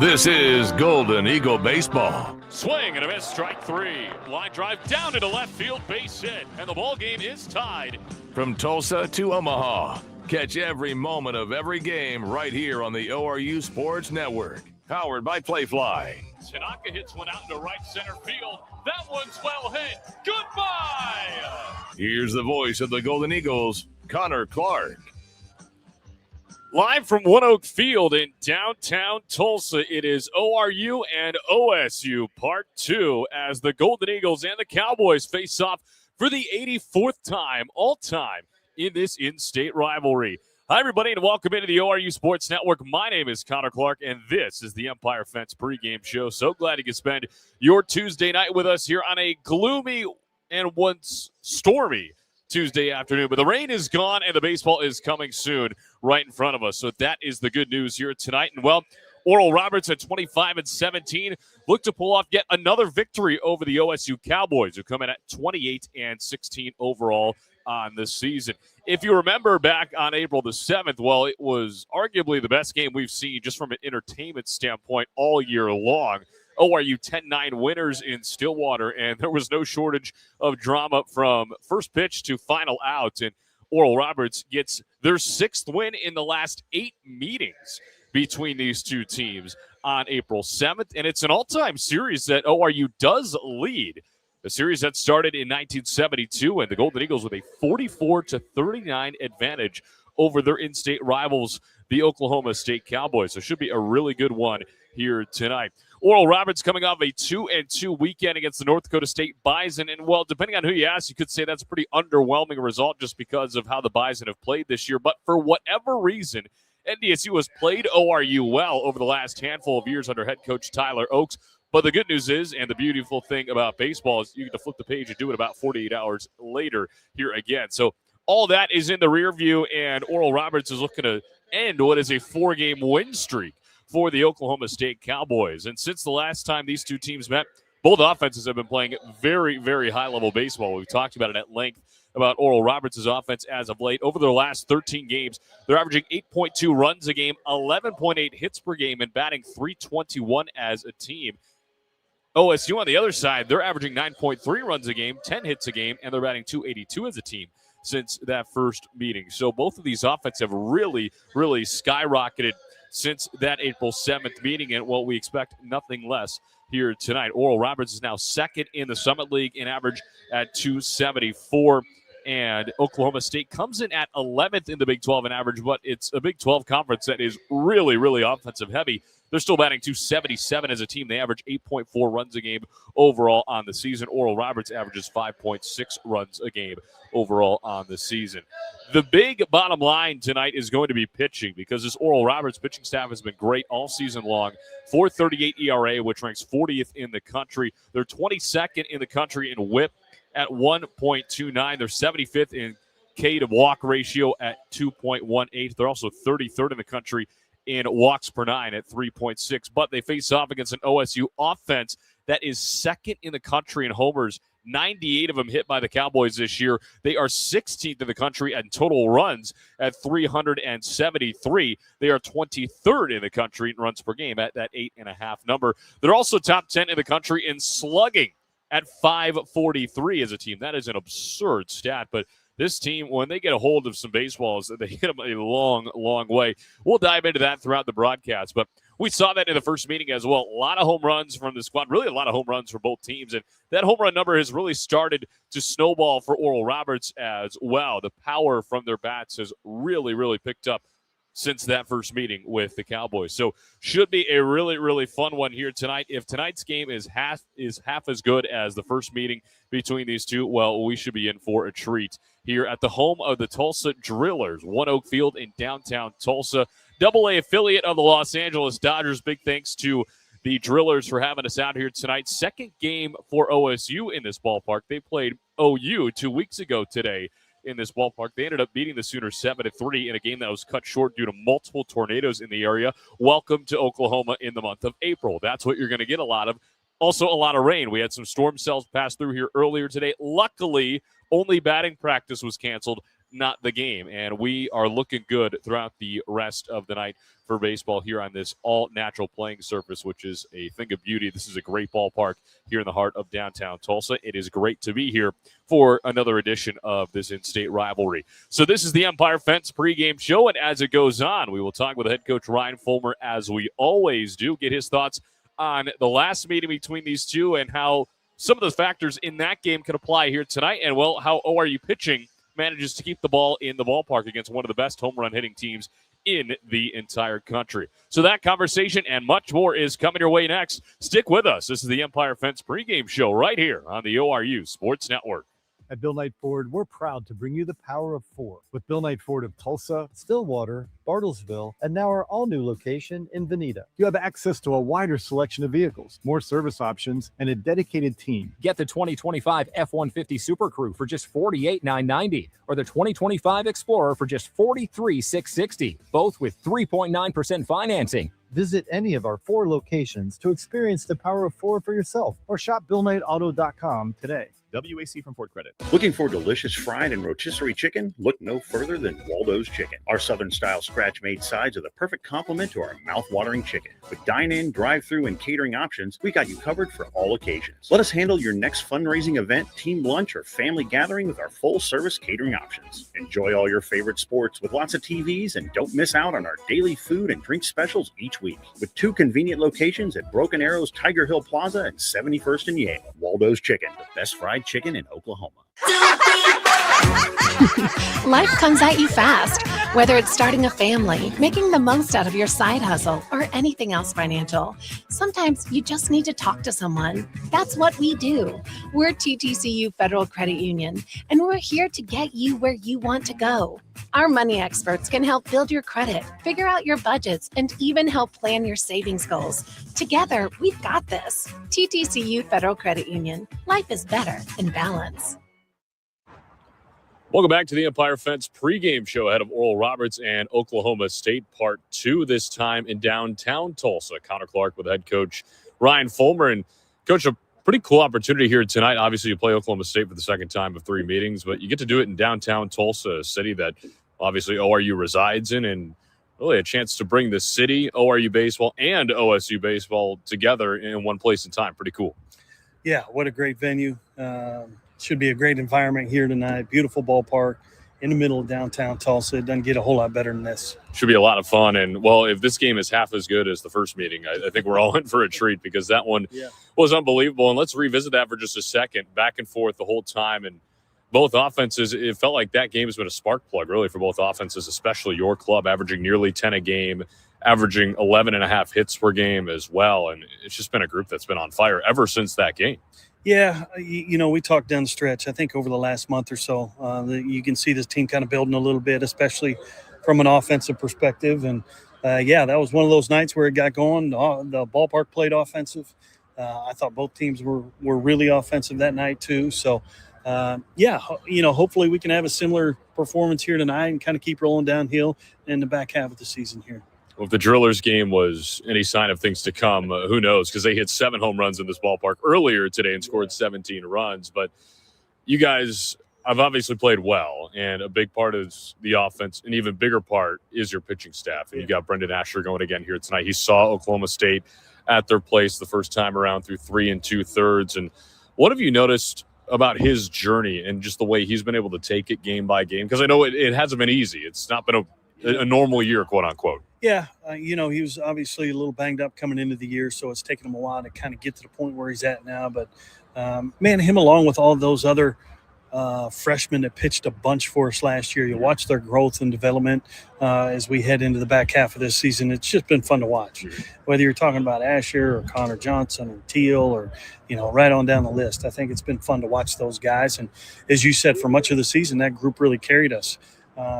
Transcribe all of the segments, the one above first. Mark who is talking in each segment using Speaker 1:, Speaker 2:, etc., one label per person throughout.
Speaker 1: This is Golden Eagle Baseball.
Speaker 2: Swing and a miss, strike three. Line drive down into left field, base hit, and the ball game is tied.
Speaker 1: From Tulsa to Omaha, catch every moment of every game right here on the ORU Sports Network. Powered by Playfly.
Speaker 2: Tanaka hits one out into right center field. That one's well hit. Goodbye!
Speaker 1: Here's the voice of the Golden Eagles, Connor Clark.
Speaker 2: Live from OneOK Field in downtown Tulsa, it is ORU and OSU Part 2 as the Golden Eagles and the Cowboys face off for the 84th time all-time in this in-state rivalry. Hi, everybody, and welcome into the ORU Sports Network. My name is Connor Clark, and this is the Empire Fence pregame show. So glad you can spend your Tuesday night with us here on a gloomy and once stormy Tuesday afternoon. But the rain is gone, and the baseball is coming soon right in front of us. So that is the good news here tonight. And, well, Oral Roberts at 25-17 look to pull off yet another victory over the OSU Cowboys, who come in at 28-16 overall on this season. If you remember back on April the 7th, well, it was arguably the best game we've seen just from an entertainment standpoint all year long. ORU 10-9 winners in Stillwater, and there was no shortage of drama from first pitch to final out. And Oral Roberts gets their sixth win in the last 8 meetings between these two teams on April 7th. And it's an all-time series that ORU does lead. The series that started in 1972, and the Golden Eagles with a 44-39 advantage over their in-state rivals, the Oklahoma State Cowboys. So it should be a really good one here tonight. Oral Roberts coming off a 2-2 weekend against the North Dakota State Bison. And, well, depending on who you ask, you could say that's a pretty underwhelming result just because of how the Bison have played this year. But for whatever reason, NDSU has played ORU well over the last handful of years under head coach Tyler Oakes. But the good news is, and the beautiful thing about baseball is you get to flip the page and do it about 48 hours later here again. So all that is in the rear view, and Oral Roberts is looking to end what is a 4-game win streak for the Oklahoma State Cowboys. And since the last time these two teams met, both offenses have been playing very, very high-level baseball. We've talked about it at length about Oral Roberts' offense as of late. Over their last 13 games, they're averaging 8.2 runs a game, 11.8 hits per game, and batting .321 as a team. OSU on the other side, they're averaging 9.3 runs a game, 10 hits a game, and they're batting .282 as a team since that first meeting. So both of these offenses have really, really skyrocketed since that April 7th meeting, and well, we expect nothing less here tonight. Oral Roberts is now second in the Summit League in average at .274, and Oklahoma State comes in at 11th in the Big 12 in average, but it's a Big 12 conference that is really, really offensive heavy. They're still batting .277 as a team. They average 8.4 runs a game overall on the season. Oral Roberts averages 5.6 runs a game overall on the season. The big bottom line tonight is going to be pitching, because this Oral Roberts pitching staff has been great all season long. .438 ERA, which ranks 40th in the country. They're 22nd in the country in WHIP at 1.29. They're 75th in K to walk ratio at 2.18. They're also 33rd in the country in walks per 9 at 3.6. But they face off against an OSU offense that is second in the country in homers, 98 of them hit by the Cowboys this year. They are 16th in the country in total runs at 373. They are 23rd in the country in runs per game at that 8.5 number. They're also top 10 in the country in slugging at 543 as a team. That is an absurd stat, but this team, when they get a hold of some baseballs, they hit them a long, long way. We'll dive into that throughout the broadcast, but we saw that in the first meeting as well. A lot of home runs from the squad, really a lot of home runs for both teams, and that home run number has really started to snowball for Oral Roberts as well. The power from their bats has really, really picked up since that first meeting with the Cowboys. So should be a really, really fun one here tonight. If tonight's game is half as good as the first meeting between these two, well, we should be in for a treat here at the home of the Tulsa Drillers, OneOK Field in downtown Tulsa. Double-A affiliate of the Los Angeles Dodgers. Big thanks to the Drillers for having us out here tonight. Second game for OSU in this ballpark. They played OU 2 weeks ago today in this ballpark. They ended up beating the Sooners 7-3 in a game that was cut short due to multiple tornadoes in the area. Welcome to Oklahoma in the month of April. That's what you're going to get a lot of. Also, a lot of rain. We had some storm cells pass through here earlier today. Luckily, only batting practice was canceled. not the game. And we are looking good throughout the rest of the night for baseball here on this all-natural playing surface, which is a thing of beauty. This is a great ballpark here in the heart of downtown Tulsa. It is great to be here for another edition of this in-state rivalry. So this is the Empire Fence pregame show, and as it goes on, we will talk with head coach Ryan Fulmer, as we always do, get his thoughts on the last meeting between these two and how some of the factors in that game can apply here tonight, and, well, how ORU pitching manages to keep the ball in the ballpark against one of the best home run hitting teams in the entire country. So that conversation and much more is coming your way next. Stick with us. This is the Empire Fence pregame show right here on the ORU Sports Network.
Speaker 3: At Bill Knight Ford, we're proud to bring you the power of four with Bill Knight Ford of Tulsa, Stillwater, Bartlesville, and now our all-new location in Veneta. You have access to a wider selection of vehicles, more service options, and a dedicated team.
Speaker 4: Get the 2025 F-150 Super Crew for just $48,990 or the 2025 Explorer for just $43,660, both with 3.9% financing.
Speaker 3: Visit any of our four locations to experience the power of four for yourself or shop BillKnightAuto.com today.
Speaker 5: WAC from Ford Credit. Looking for delicious fried and rotisserie chicken? Look no further than Waldo's Chicken. Our Southern-style scratch-made sides are the perfect complement to our mouth-watering chicken. With dine-in, drive-through, and catering options, we got you covered for all occasions. Let us handle your next fundraising event, team lunch, or family gathering with our full-service catering options. Enjoy all your favorite sports with lots of TVs, and don't miss out on our daily food and drink specials each week. With two convenient locations at Broken Arrows, Tiger Hill Plaza, and 71st and Yale. Waldo's Chicken, the best fried chicken in Oklahoma.
Speaker 6: Life comes at you fast, whether it's starting a family, making the most out of your side hustle, or anything else financial. Sometimes you just need to talk to someone. That's what we do. We're TTCU Federal Credit Union, and we're here to get you where you want to go. Our money experts can help build your credit, figure out your budgets, and even help plan your savings goals. Together, we've got this. TTCU Federal Credit Union. Life is better in balance.
Speaker 2: Welcome back to the Empire Fence pregame show ahead of Oral Roberts and Oklahoma State Part 2, this time in downtown Tulsa. Connor Clark with head coach Ryan Fulmer. And, Coach, a pretty cool opportunity here tonight. Obviously, you play Oklahoma State for the second time of 3 meetings, but you get to do it in downtown Tulsa, a city that obviously ORU resides in, and really a chance to bring the city, ORU baseball, and OSU baseball together in one place in time. Pretty cool.
Speaker 7: Yeah, what a great venue. Should be a great environment here tonight. Beautiful ballpark in the middle of downtown Tulsa. It doesn't get a whole lot better than this.
Speaker 2: Should be a lot of fun. And, well, if this game is half as good as the first meeting, I think we're all in for a treat, because that one was unbelievable. And let's revisit that for just a second. Back and forth the whole time. And both offenses, it felt like that game has been a spark plug, really, for both offenses, especially your club, averaging nearly 10 a game, averaging 11 and a half hits per game as well. And it's just been a group that's been on fire ever since that game.
Speaker 7: Yeah, we talked down the stretch, I think, over the last month or so. You can see this team kind of building a little bit, especially from an offensive perspective. And, that was one of those nights where it got going. The ballpark played offensive. I thought both teams were really offensive that night too. So, hopefully we can have a similar performance here tonight and kind of keep rolling downhill in the back half of the season here.
Speaker 2: Well, if the Drillers game was any sign of things to come, who knows? Because they hit 7 home runs in this ballpark earlier today and scored 17 runs. But you guys have obviously played well, and a big part is the offense. An even bigger part is your pitching staff. And you got Brendan Asher going again here tonight. He saw Oklahoma State at their place the first time around through 3 2/3. And what have you noticed about his journey and just the way he's been able to take it game by game? Because I know it hasn't been easy. It's not been a normal year, quote unquote.
Speaker 7: Yeah, he was obviously a little banged up coming into the year, so it's taken him a while to kind of get to the point where he's at now. But, him along with all those other freshmen that pitched a bunch for us last year, you watch their growth and development as we head into the back half of this season. It's just been fun to watch. Mm-hmm. Whether you're talking about Asher or Connor Johnson or Teal or, right on down the list. I think it's been fun to watch those guys. And as you said, for much of the season, that group really carried us.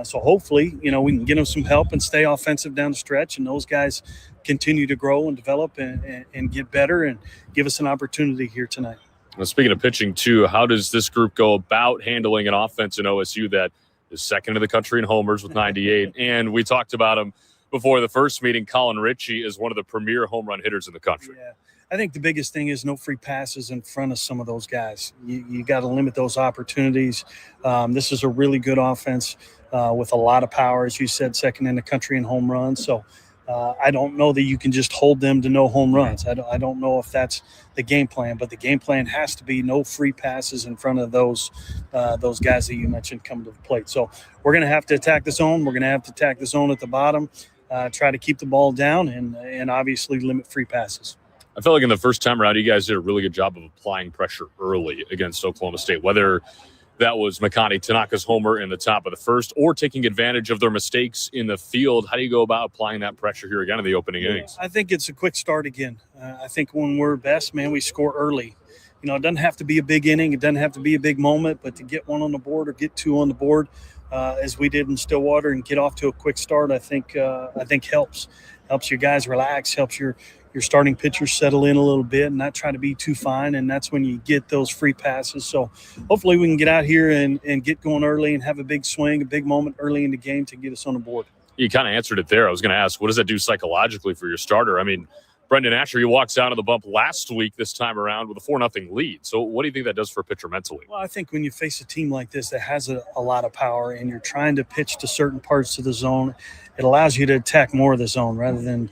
Speaker 7: So hopefully, we can get them some help and stay offensive down the stretch, and those guys continue to grow and develop and get better and give us an opportunity here tonight.
Speaker 2: Well, speaking of pitching, too, how does this group go about handling an offense in OSU that is second in the country in homers with 98? And we talked about him before the first meeting. Colin Ritchie is one of the premier home run hitters in the country.
Speaker 7: Yeah. I think the biggest thing is no free passes in front of some of those guys. You got to limit those opportunities. This is a really good offense with a lot of power, as you said, second in the country in home runs. So I don't know that you can just hold them to no home runs. I don't know if that's the game plan, but the game plan has to be no free passes in front of those guys that you mentioned coming to the plate. So we're going to have to attack the zone. We're going to have to attack the zone at the bottom, try to keep the ball down, and obviously limit free passes.
Speaker 2: I felt like in the first time around, you guys did a really good job of applying pressure early against Oklahoma State, whether that was Makani Tanaka's homer in the top of the first or taking advantage of their mistakes in the field. How do you go about applying that pressure here again in the opening innings?
Speaker 7: I think it's a quick start again. I think when we're best, man, we score early. You know, it doesn't have to be a big inning. It doesn't have to be a big moment, but to get one on the board or get two on the board, as we did in Stillwater, and get off to a quick start, I think helps your guys relax, helps your starting pitchers settle in a little bit and not try to be too fine, and that's when you get those free passes. So hopefully we can get out here and get going early and have a big swing, a big moment early in the game to get us on the board.
Speaker 2: You kind of answered it there. I was going to ask, what does that do psychologically for your starter? I mean, Brendan Asher, he walks out of the bump last week this time around with a 4-0 lead. So what do you think that does for a pitcher mentally?
Speaker 7: Well, I think when you face a team like this that has a lot of power and you're trying to pitch to certain parts of the zone, it allows you to attack more of the zone rather than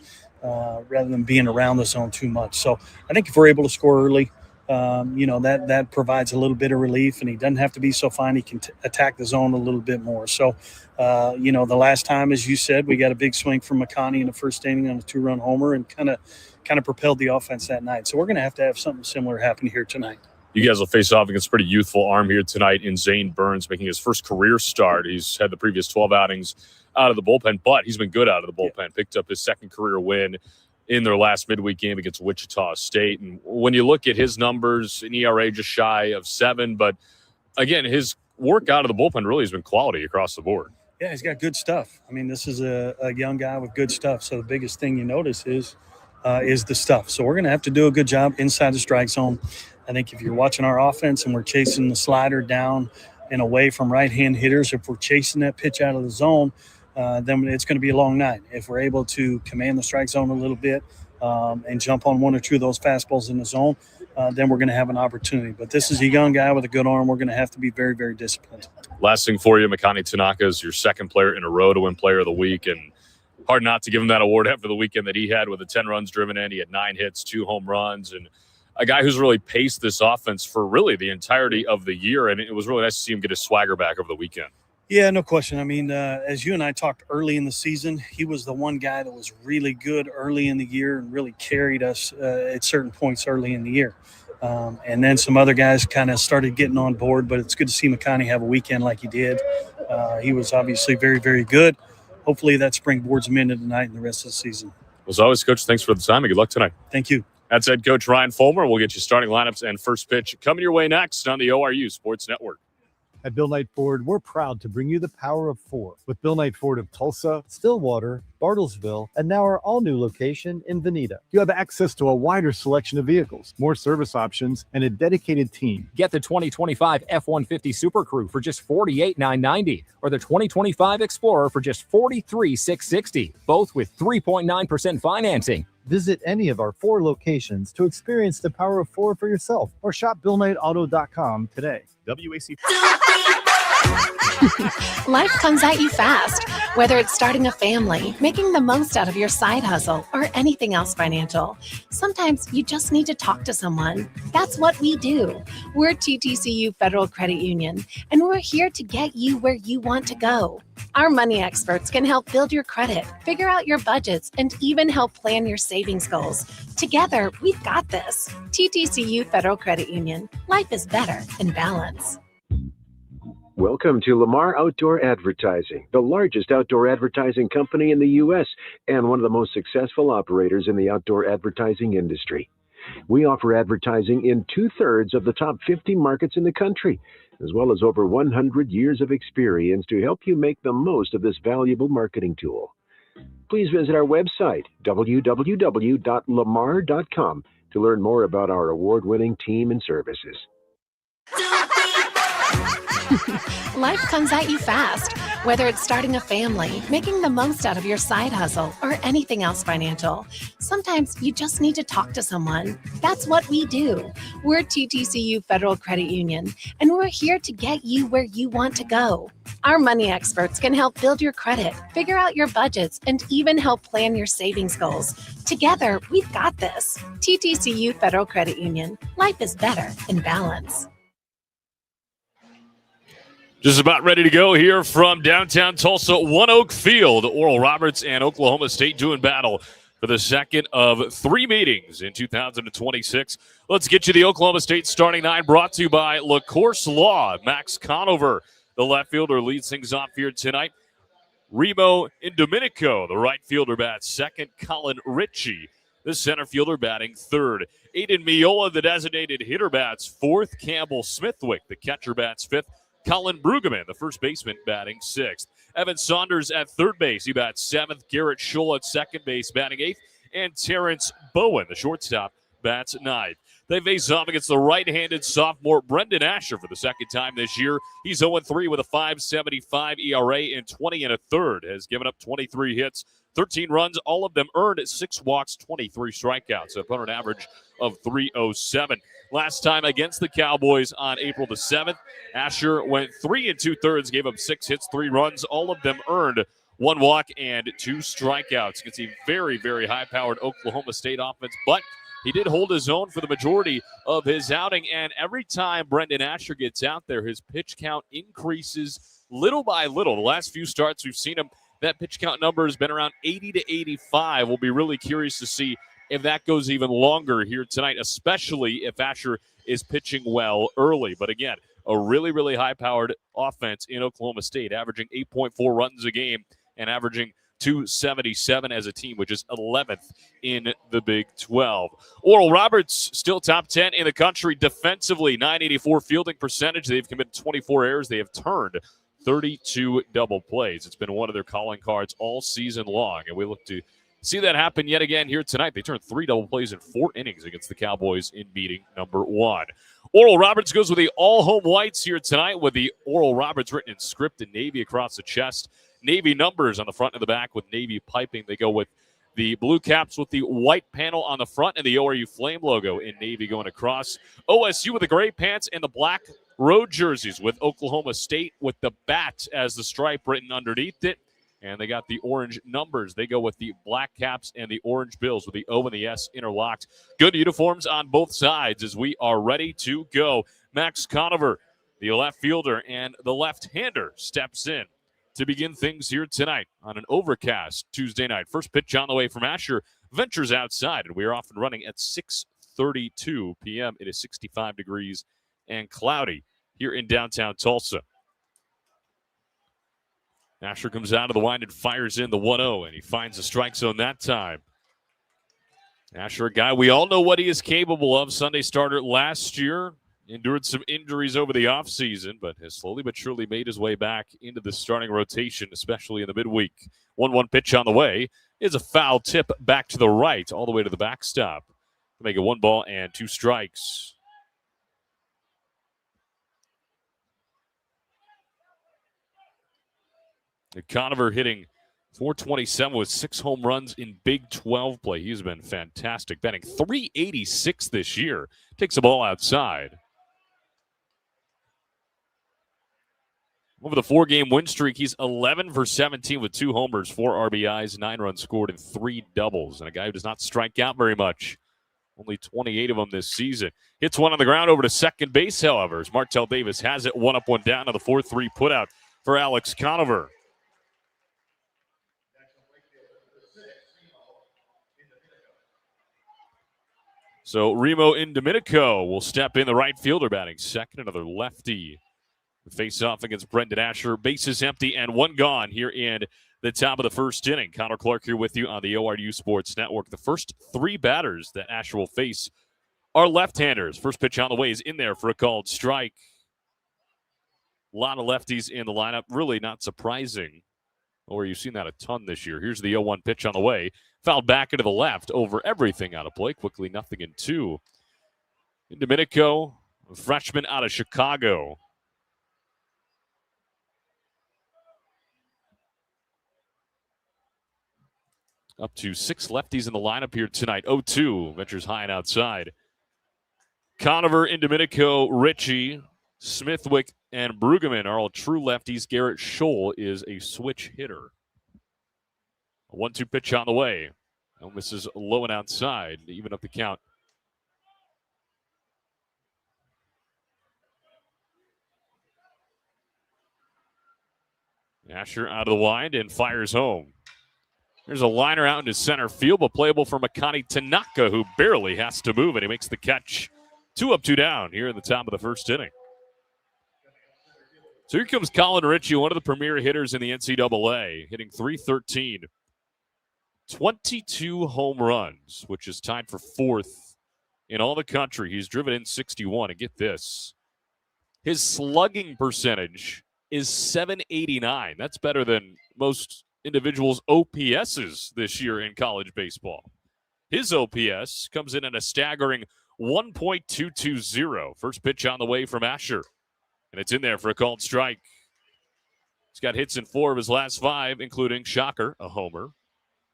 Speaker 7: being around the zone too much. So I think if we're able to score early, that provides a little bit of relief, and he doesn't have to be so fine. He can attack the zone a little bit more. So, the last time, as you said, we got a big swing from Makani in the first inning on a 2-run homer and kind of propelled the offense that night. So we're going to have something similar happen here tonight.
Speaker 2: You guys will face off against a pretty youthful arm here tonight in Zane Burns, making his first career start. He's had the previous 12 outings out of the bullpen, but he's been good out of the bullpen. Yeah. Picked up his second career win in their last midweek game against Wichita State. And when you look at his numbers, an ERA just shy of 7, but again, his work out of the bullpen really has been quality across the board.
Speaker 7: Yeah, he's got good stuff. I mean, this is a young guy with good stuff. So the biggest thing you notice is the stuff. So we're going to have to do a good job inside the strike zone. I think if you're watching our offense and we're chasing the slider down and away from right-hand hitters, if we're chasing that pitch out of the zone, then it's going to be a long night. If we're able to command the strike zone a little bit and jump on one or two of those fastballs in the zone, then we're going to have an opportunity. But this is a young guy with a good arm. We're going to have to be very, very disciplined.
Speaker 2: Last thing for you, Makani Tanaka is your second player in a row to win Player of the Week, and hard not to give him that award after the weekend that he had with the 10 runs driven in. He had 9 hits, 2 home runs, and a guy who's really paced this offense for really the entirety of the year, and it was really nice to see him get his swagger back over the weekend.
Speaker 7: Yeah, no question. I mean, as you and I talked early in the season, he was the one guy that was really good early in the year and really carried us at certain points early in the year. And then some other guys kind of started getting on board, but it's good to see Makani have a weekend like he did. He was obviously very, very good. Hopefully that springboards him into tonight and the rest of the season.
Speaker 2: As always, Coach, thanks for the time and good luck tonight.
Speaker 7: Thank you.
Speaker 2: That's head coach Ryan Fulmer. We'll get you starting lineups and first pitch coming your way next on the ORU Sports Network.
Speaker 3: At Bill Knight Ford, we're proud to bring you the power of 4 with Bill Knight Ford of Tulsa, Stillwater, Bartlesville, and now our all-new location in Veneta. You have access to a wider selection of vehicles, more service options, and a dedicated team.
Speaker 4: Get the 2025 F-150 Super Crew for just $48,990 or the 2025 Explorer for just $43,660, both with 3.9% financing.
Speaker 3: Visit any of our 4 locations to experience the power of 4 for yourself or shop BillKnightAuto.com today. WAC.
Speaker 6: Life comes at you fast, whether it's starting a family, making the most out of your side hustle, or anything else financial. Sometimes you just need to talk to someone. That's what we do. We're TTCU Federal Credit Union, and we're here to get you where you want to go. Our money experts can help build your credit, figure out your budgets, and even help plan your savings goals. Together, we've got this. TTCU Federal Credit Union. Life is better in balance.
Speaker 8: Welcome to Lamar Outdoor Advertising, the largest outdoor advertising company in the U.S. and one of the most successful operators in the outdoor advertising industry. We offer advertising in 2/3 of the top 50 markets in the country, as well as over 100 years of experience to help you make the most of this valuable marketing tool. Please visit our website, www.lamar.com, to learn more about our award-winning team and services.
Speaker 6: Life comes at you fast, Whether it's starting a family, making the most out of your side hustle, or anything else financial, sometimes you just need to talk to someone. That's what we do. We're TTCU Federal Credit Union, and we're here to get you where you want to go. Our money experts can help build your credit, figure out your budgets, and even help plan your savings goals. Together, we've got this. TTCU Federal Credit Union. Life is better in balance.
Speaker 2: Just about ready to go here from downtown Tulsa, OneOK Field. Oral Roberts and Oklahoma State doing battle for the second of three meetings in 2026. Let's get you the Oklahoma State starting nine, brought to you by LaCourse Law. Max Conover, the left fielder, leads things off here tonight. Remo Indominico, the right fielder, bats second. Colin Ritchie, the center fielder, batting third. Aiden Miola, the designated hitter, bats fourth. Campbell Smithwick, the catcher, bats fifth. Colin Brueggemann, the first baseman, batting sixth. Evan Saunders at third base. He bats seventh. Garrett Scholl at second base, batting eighth. And Terrence Bowen, the shortstop, bats ninth. They face off against the right-handed sophomore Brendan Asher for the second time this year. He's 0-3 with a .575 ERA and 20 and a third. Has given up 23 hits, 13 runs, all of them earned, 6 walks, 23 strikeouts. Opponent average of .307. Last time against the Cowboys on April the 7th, Asher went 3 2/3, gave up 6 hits, 3 runs, all of them earned, 1 walk and 2 strikeouts. Against a very, very high-powered Oklahoma State offense, but he did hold his own for the majority of his outing, and every time Brendan Asher gets out there, his pitch count increases little by little. The last few starts we've seen him, that pitch count number has been around 80 to 85. We'll be really curious to see if that goes even longer here tonight, especially if Asher is pitching well early. But again, a really, really high-powered offense in Oklahoma State, averaging 8.4 runs a game and averaging .277 as a team, which is 11th in the Big 12. Oral Roberts still top 10 in the country defensively, .984 fielding percentage. They've committed 24 errors. They have turned 32 double plays. It's been one of their calling cards all season long, and we look to see that happen yet again here tonight. They turned 3 double plays in 4 innings against the Cowboys in meeting number 1. Oral Roberts goes with the all-home whites here tonight, with the Oral Roberts written in script in Navy across the chest. Navy numbers on the front and the back with Navy piping. They go with the blue caps with the white panel on the front and the ORU Flame logo in Navy going across. OSU with the gray pants and the black road jerseys, with Oklahoma State with the bat as the stripe written underneath it. And they got the orange numbers. They go with the black caps and the orange bills with the O and the S interlocked. Good uniforms on both sides as we are ready to go. Max Conover, the left fielder and the left-hander, steps in to begin things here tonight on an overcast Tuesday night. First pitch on the way from Asher, ventures outside, and we are off and running at 6:32 p.m. It is 65 degrees and cloudy here in downtown Tulsa. Asher comes out of the wind and fires in the 1-0, and he finds the strike zone that time. Asher, a guy we all know what he is capable of. Sunday starter last year. Endured some injuries over the offseason, but has slowly but surely made his way back into the starting rotation, especially in the midweek. 1-1 pitch on the way is a foul tip back to the right, all the way to the backstop to make it 1 ball and 2 strikes. Conover hitting .427 with 6 home runs in Big 12 play. He's been fantastic, batting .386 this year. Takes the ball outside. Over the 4-game win streak, he's 11 for 17 with 2 homers, 4 RBIs, 9 runs scored, and 3 doubles. And a guy who does not strike out very much. Only 28 of them this season. Hits one on the ground over to second base, however, as Martell Davis has it 1 up, 1 down on the 4-3 putout for Alex Conover. So Remo Indominico will step in, the right fielder, batting second, another lefty. Face off against Brendan Asher. Bases empty and 1 gone here in the top of the first inning. Connor Clark here with you on the ORU Sports Network. The first 3 batters that Asher will face are left-handers. First pitch on the way is in there for a called strike. A lot of lefties in the lineup. Really not surprising. Or you've seen that a ton this year. Here's the 0-1 pitch on the way. Fouled back into the left over everything out of play. Quickly 0-2. Indominico, a freshman out of Chicago. Up to 6 lefties in the lineup here tonight. 0-2 ventures high and outside. Conover, Indomitico, Ritchie, Smithwick, and Brueggemann are all true lefties. Garrett Scholl is a switch hitter. A 1-2 pitch on the way. This is low and outside to even up the count. Asher out of the wind and fires home. There's a liner out into center field, but playable for Makani Tanaka, who barely has to move, and he makes the catch. 2 up, 2 down here in the top of the first inning. So here comes Colin Ritchie, one of the premier hitters in the NCAA, hitting .313. 22 home runs, which is tied for 4th in all the country. He's driven in 61, and get this. His slugging percentage is .789. That's better than most individuals' OPSs this year in college baseball. His OPS comes in at a staggering 1.220. First pitch on the way from Asher, and it's in there for a called strike. He's got hits in 4 of his last 5, including, shocker, a homer,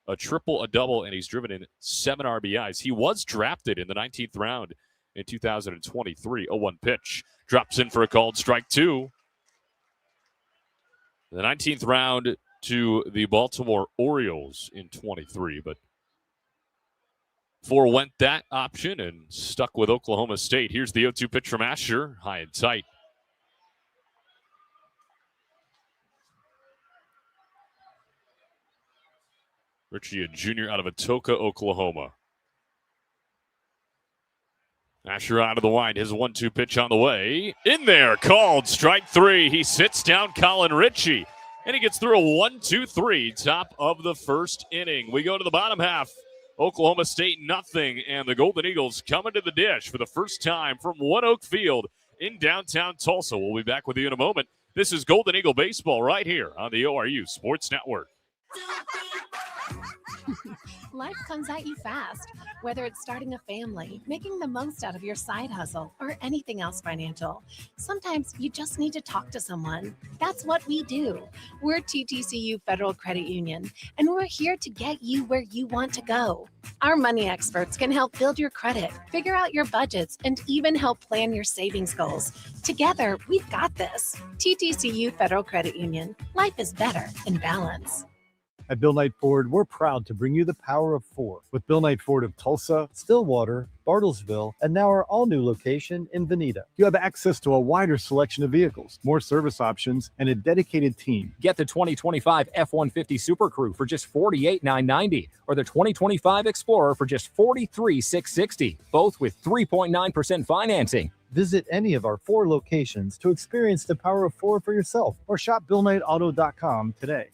Speaker 2: a triple, a double, and he's driven in 7 RBIs. He was drafted in the 19th round in 2023. 0-1 pitch. Drops in for a called strike 2. The 19th round to the Baltimore Orioles in 23, but forewent that option and stuck with Oklahoma State. Here's the 0-2 pitch from Asher, high and tight. Ritchie, a junior out of Atoka, Oklahoma. Asher out of the wind. His 1-2 pitch on the way. In there, called strike 3. He sits down Colin Ritchie, and he gets through a 1-2-3, top of the first inning. We go to the bottom half. Oklahoma State nothing, and the Golden Eagles coming to the dish for the first time from OneOK Field in downtown Tulsa. We'll be back with you in a moment. This is Golden Eagle Baseball right here on the ORU Sports Network.
Speaker 6: Life comes at you fast, whether it's starting a family, making the most out of your side hustle, or anything else financial. Sometimes you just need to talk to someone. That's what we do. We're TTCU Federal Credit Union, and we're here to get you where you want to go. Our money experts can help build your credit, figure out your budgets, and even help plan your savings goals. Together, we've got this. TTCU Federal Credit Union. Life is better in balance.
Speaker 3: At Bill Knight Ford, we're proud to bring you the power of 4 with Bill Knight Ford of Tulsa, Stillwater, Bartlesville, and now our all-new location in Veneta. You have access to a wider selection of vehicles, more service options, and a dedicated team.
Speaker 4: Get the 2025 F-150 Super Crew for just $48,990 or the 2025 Explorer for just $43,660, both with 3.9% financing.
Speaker 3: Visit any of our 4 locations to experience the power of 4 for yourself or shop BillKnightAuto.com today.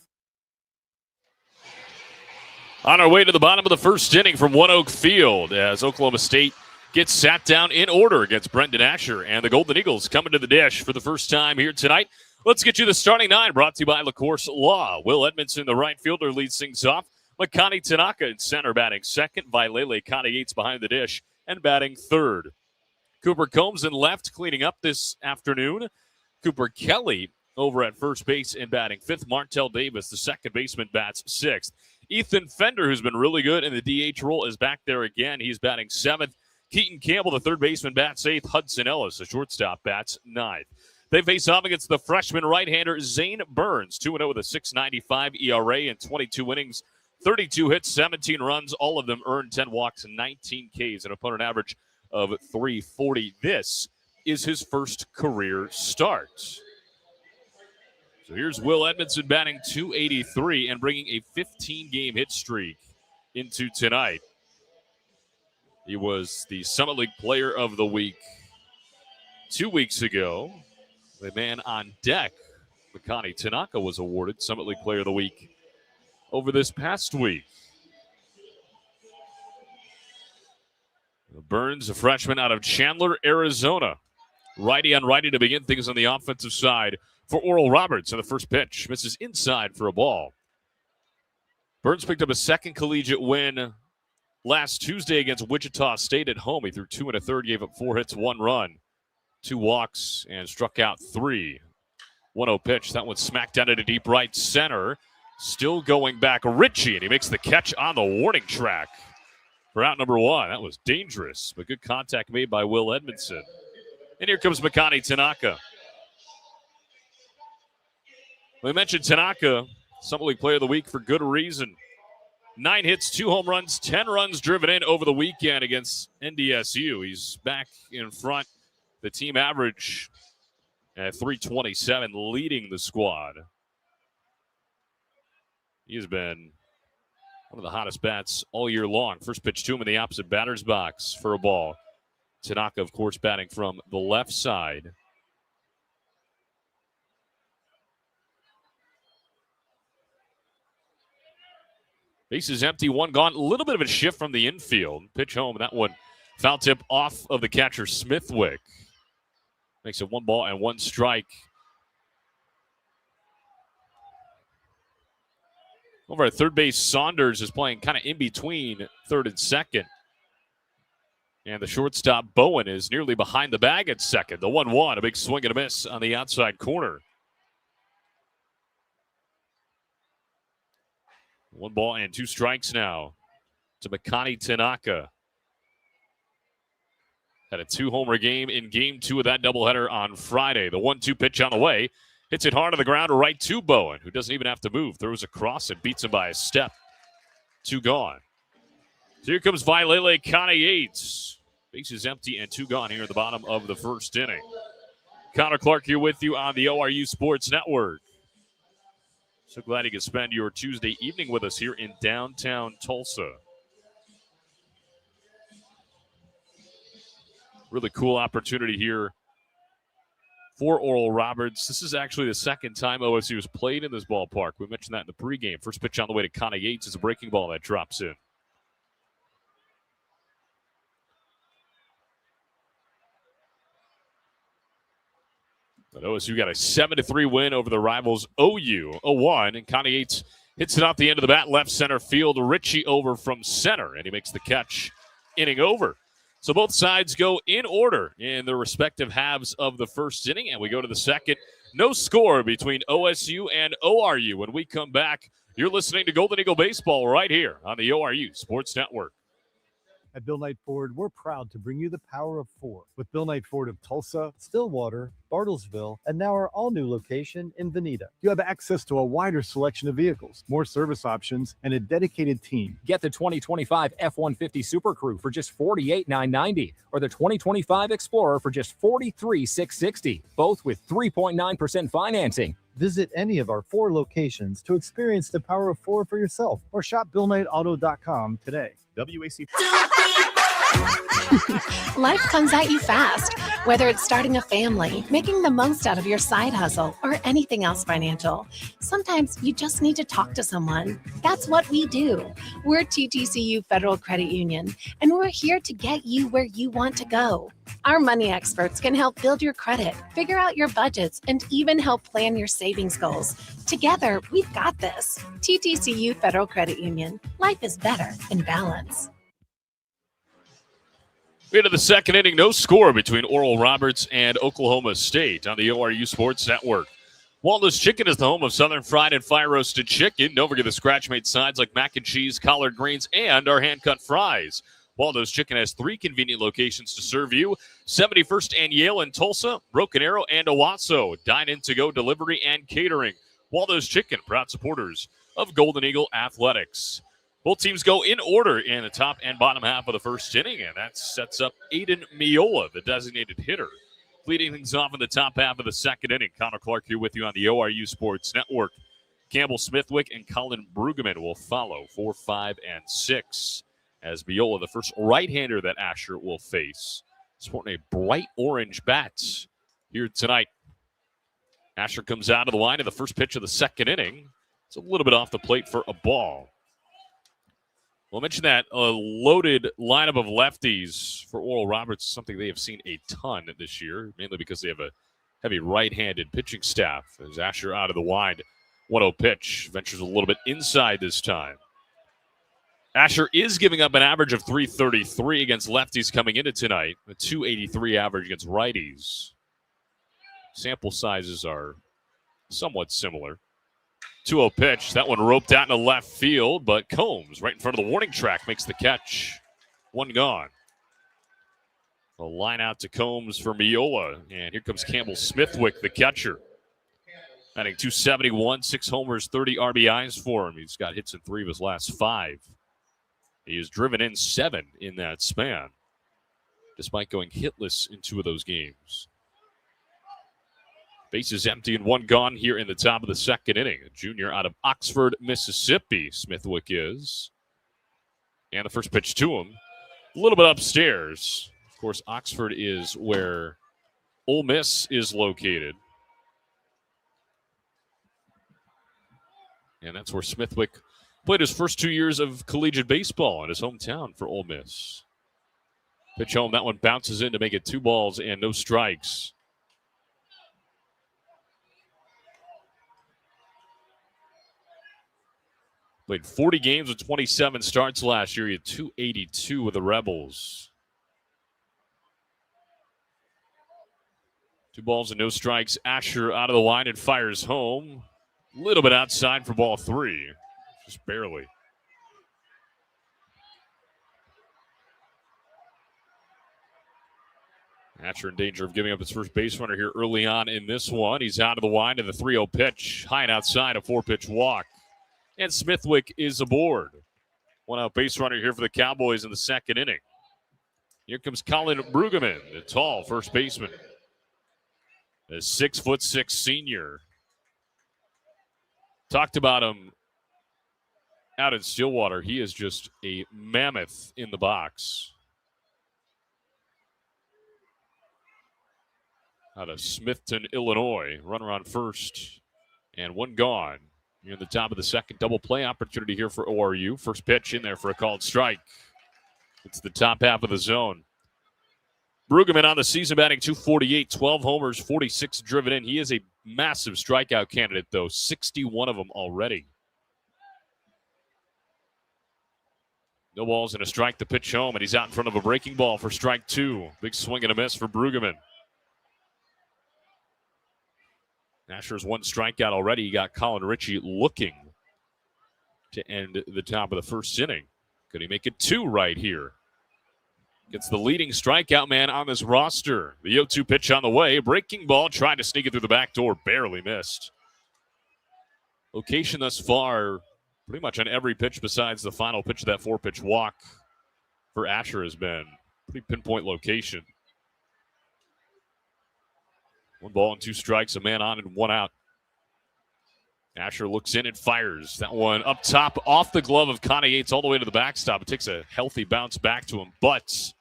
Speaker 2: On our way to the bottom of the first inning from OneOK Field as Oklahoma State gets sat down in order against Brendan Asher, and the Golden Eagles coming to the dish for the first time here tonight. Let's get you the starting 9, brought to you by LaCourse Law. Will Edmondson, the right fielder, leads things off. Makani Tanaka in center, batting second. Vailele Kana-Yates behind the dish and batting third. Cooper Combs in left, cleaning up this afternoon. Cooper Kelly over at first base and batting fifth. Martell Davis, the second baseman, bats sixth. Ethan Fender, who's been really good in the DH role, is back there again. He's batting seventh. Keaton Campbell, the third baseman, bats eighth. Hudson Ellis, the shortstop, bats ninth. They face off against the freshman right-hander Zane Burns, 2-0 with a .695 ERA in 22 innings, 32 hits, 17 runs, all of them earned 10 walks and 19 Ks, an opponent average of .340. This is his first career start. So here's Will Edmondson batting .283 and bringing a 15-game hit streak into tonight. He was the Summit League Player of the Week 2 weeks ago. The man on deck, Makani Tanaka, was awarded Summit League Player of the Week over this past week. Burns, a freshman out of Chandler, Arizona. Righty on righty to begin things on the offensive side for Oral Roberts on the first pitch. Misses inside for a ball. Burns picked up a second collegiate win last Tuesday against Wichita State at home. He threw 2 1/3, gave up 4 hits, 1 run, 2 walks, and struck out 3. 1-0 pitch. That one smacked down at a deep right center. Still going back, Ritchie, and he makes the catch on the warning track for out number 1. That was dangerous, but good contact made by Will Edmondson. And here comes Makani Tanaka. We mentioned Tanaka, Summer League Player of the Week for good reason. 9 hits, 2 home runs, 10 runs driven in over the weekend against NDSU. He's back in front. The team average at .327, leading the squad. He has been one of the hottest bats all year long. First pitch to him in the opposite batter's box for a ball. Tanaka, of course, batting from the left side. Bases empty, 1 gone. A little bit of a shift from the infield. Pitch home, that one foul tip off of the catcher, Smithwick. Makes it 1 ball and 1 strike. Over at third base, Saunders is playing kind of in between third and second. And the shortstop, Bowen, is nearly behind the bag at second. The 1-1, a big swing and a miss on the outside corner. 1 ball and 2 strikes now to Makani Tanaka. Had a 2-homer game in game 2 of that doubleheader on Friday. The 1-2 pitch on the way. Hits it hard on the ground right to Bowen, who doesn't even have to move. Throws across and beats him by a step. 2 gone. So here comes Vailele Kana-Yates. Bases empty and 2 gone here at the bottom of the first inning. Connor Clark here with you on the ORU Sports Network. So glad you could spend your Tuesday evening with us here in downtown Tulsa. Really cool opportunity here for Oral Roberts. This is actually the second time OSU has played in this ballpark. We mentioned that in the pregame. First pitch on the way to Kana-Yates is a breaking ball that drops in. But OSU got a 7-3 win over the rivals OU, 0-1. And Kana-Yates hits it off the end of the bat, left center field. Ritchie over from center, and he makes the catch, inning over. So both sides go in order in their respective halves of the first inning, and we go to the second. No score between OSU and ORU. When we come back, you're listening to Golden Eagle Baseball right here on the ORU Sports Network.
Speaker 3: At Bill Knight Ford, we're proud to bring you the power of 4 with Bill Knight Ford of Tulsa, Stillwater, Bartlesville, and now our all-new location in Veneta. You have access to a wider selection of vehicles, more service options, and a dedicated team.
Speaker 4: Get the 2025 F-150 Super Crew for just $48,990 or the 2025 Explorer for just $43,660, both with 3.9% financing.
Speaker 3: Visit any of our 4 locations to experience the power of 4 for yourself or shop BillKnightAuto.com today. WAC.
Speaker 6: Life comes at you fast, whether it's starting a family, making the most out of your side hustle, or anything else financial. Sometimes you just need to talk to someone. That's what we do. We're TTCU Federal Credit Union, and we're here to get you where you want to go. Our money experts can help build your credit, figure out your budgets, and even help plan your savings goals. Together, we've got this. TTCU Federal Credit Union. Life is better in balance.
Speaker 2: We into the second inning, no score between Oral Roberts and Oklahoma State on the ORU Sports Network. Waldo's Chicken is the home of Southern Fried and Fire Roasted Chicken. Don't forget the scratch-made sides like mac and cheese, collard greens, and our hand-cut fries. Waldo's Chicken has 3 convenient locations to serve you: 71st and Yale in Tulsa, Broken Arrow, and Owasso. Dine-in to-go delivery and catering. Waldo's Chicken, proud supporters of Golden Eagle Athletics. Both teams go in order in the top and bottom half of the first inning, and that sets up Aiden Miola, the designated hitter, leading things off in the top half of the second inning. Connor Clark here with you on the ORU Sports Network. Campbell Smithwick and Colin Brueggemann will follow 4, 5, and 6 as Miola, the first right-hander that Asher will face, sporting a bright orange bat here tonight. Asher comes out of the line in the first pitch of the second inning. It's a little bit off the plate for a ball. We'll mention that a loaded lineup of lefties for Oral Roberts is something they have seen a ton this year, mainly because they have a heavy right-handed pitching staff. As Asher out of the wind, 1-0 pitch, ventures a little bit inside this time. Asher is giving up an average of .333 against lefties coming into tonight, a .283 average against righties. Sample sizes are somewhat similar. 2-0 pitch. That one roped out into left field, but Combs right in front of the warning track makes the catch. One gone. A line out to Combs for Miola. And here comes Campbell Smithwick, the catcher. Batting .271, 6 homers, 30 RBIs for him. He's got hits in 3 of his last 5. He has driven in 7 in that span, despite going hitless in 2 of those games. Bases empty and 1 gone here in the top of the second inning. A junior out of Oxford, Mississippi, Smithwick is. And the first pitch to him, a little bit upstairs. Of course, Oxford is where Ole Miss is located. And that's where Smithwick played his first 2 years of collegiate baseball in his hometown for Ole Miss. Pitch home, that one bounces in to make it 2 balls and no strikes. Played 40 games with 27 starts last year. He had .282 with the Rebels. 2 balls and no strikes. Asher out of the line and fires home. A little bit outside for ball 3. Just barely. Asher in danger of giving up his first base runner here early on in this one. He's out of the line to the 3-0 pitch. High and outside, a 4-pitch walk. And Smithwick is aboard. 1-out base runner here for the Cowboys in the second inning. Here comes Colin Brueggemann, the tall first baseman. A 6'6" senior. Talked about him out in Stillwater. He is just a mammoth in the box. Out of Smithton, Illinois. Runner on first and 1 gone. You're in the top of the second. Double play opportunity here for ORU. First pitch in there for a called strike. It's the top half of the zone. Brueggemann on the season batting .248, 12 homers, 46 driven in. He is a massive strikeout candidate, though. 61 of them already. No balls and a strike to pitch home, and he's out in front of a breaking ball for strike 2. Big swing and a miss for Brueggemann. Asher's 1 strikeout already. He got Colin Ritchie looking to end the top of the first inning. Could he make it 2 right here? Gets the leading strikeout man on this roster. The 0-2 pitch on the way. Breaking ball, tried to sneak it through the back door. Barely missed. Location thus far, pretty much on every pitch besides the final pitch of that 4-pitch walk for Asher has been pretty pinpoint location. 1 ball and 2 strikes, a man on and 1 out. Asher looks in and fires. That one up top off the glove of Connie Yates all the way to the backstop. It takes a healthy bounce back to him, but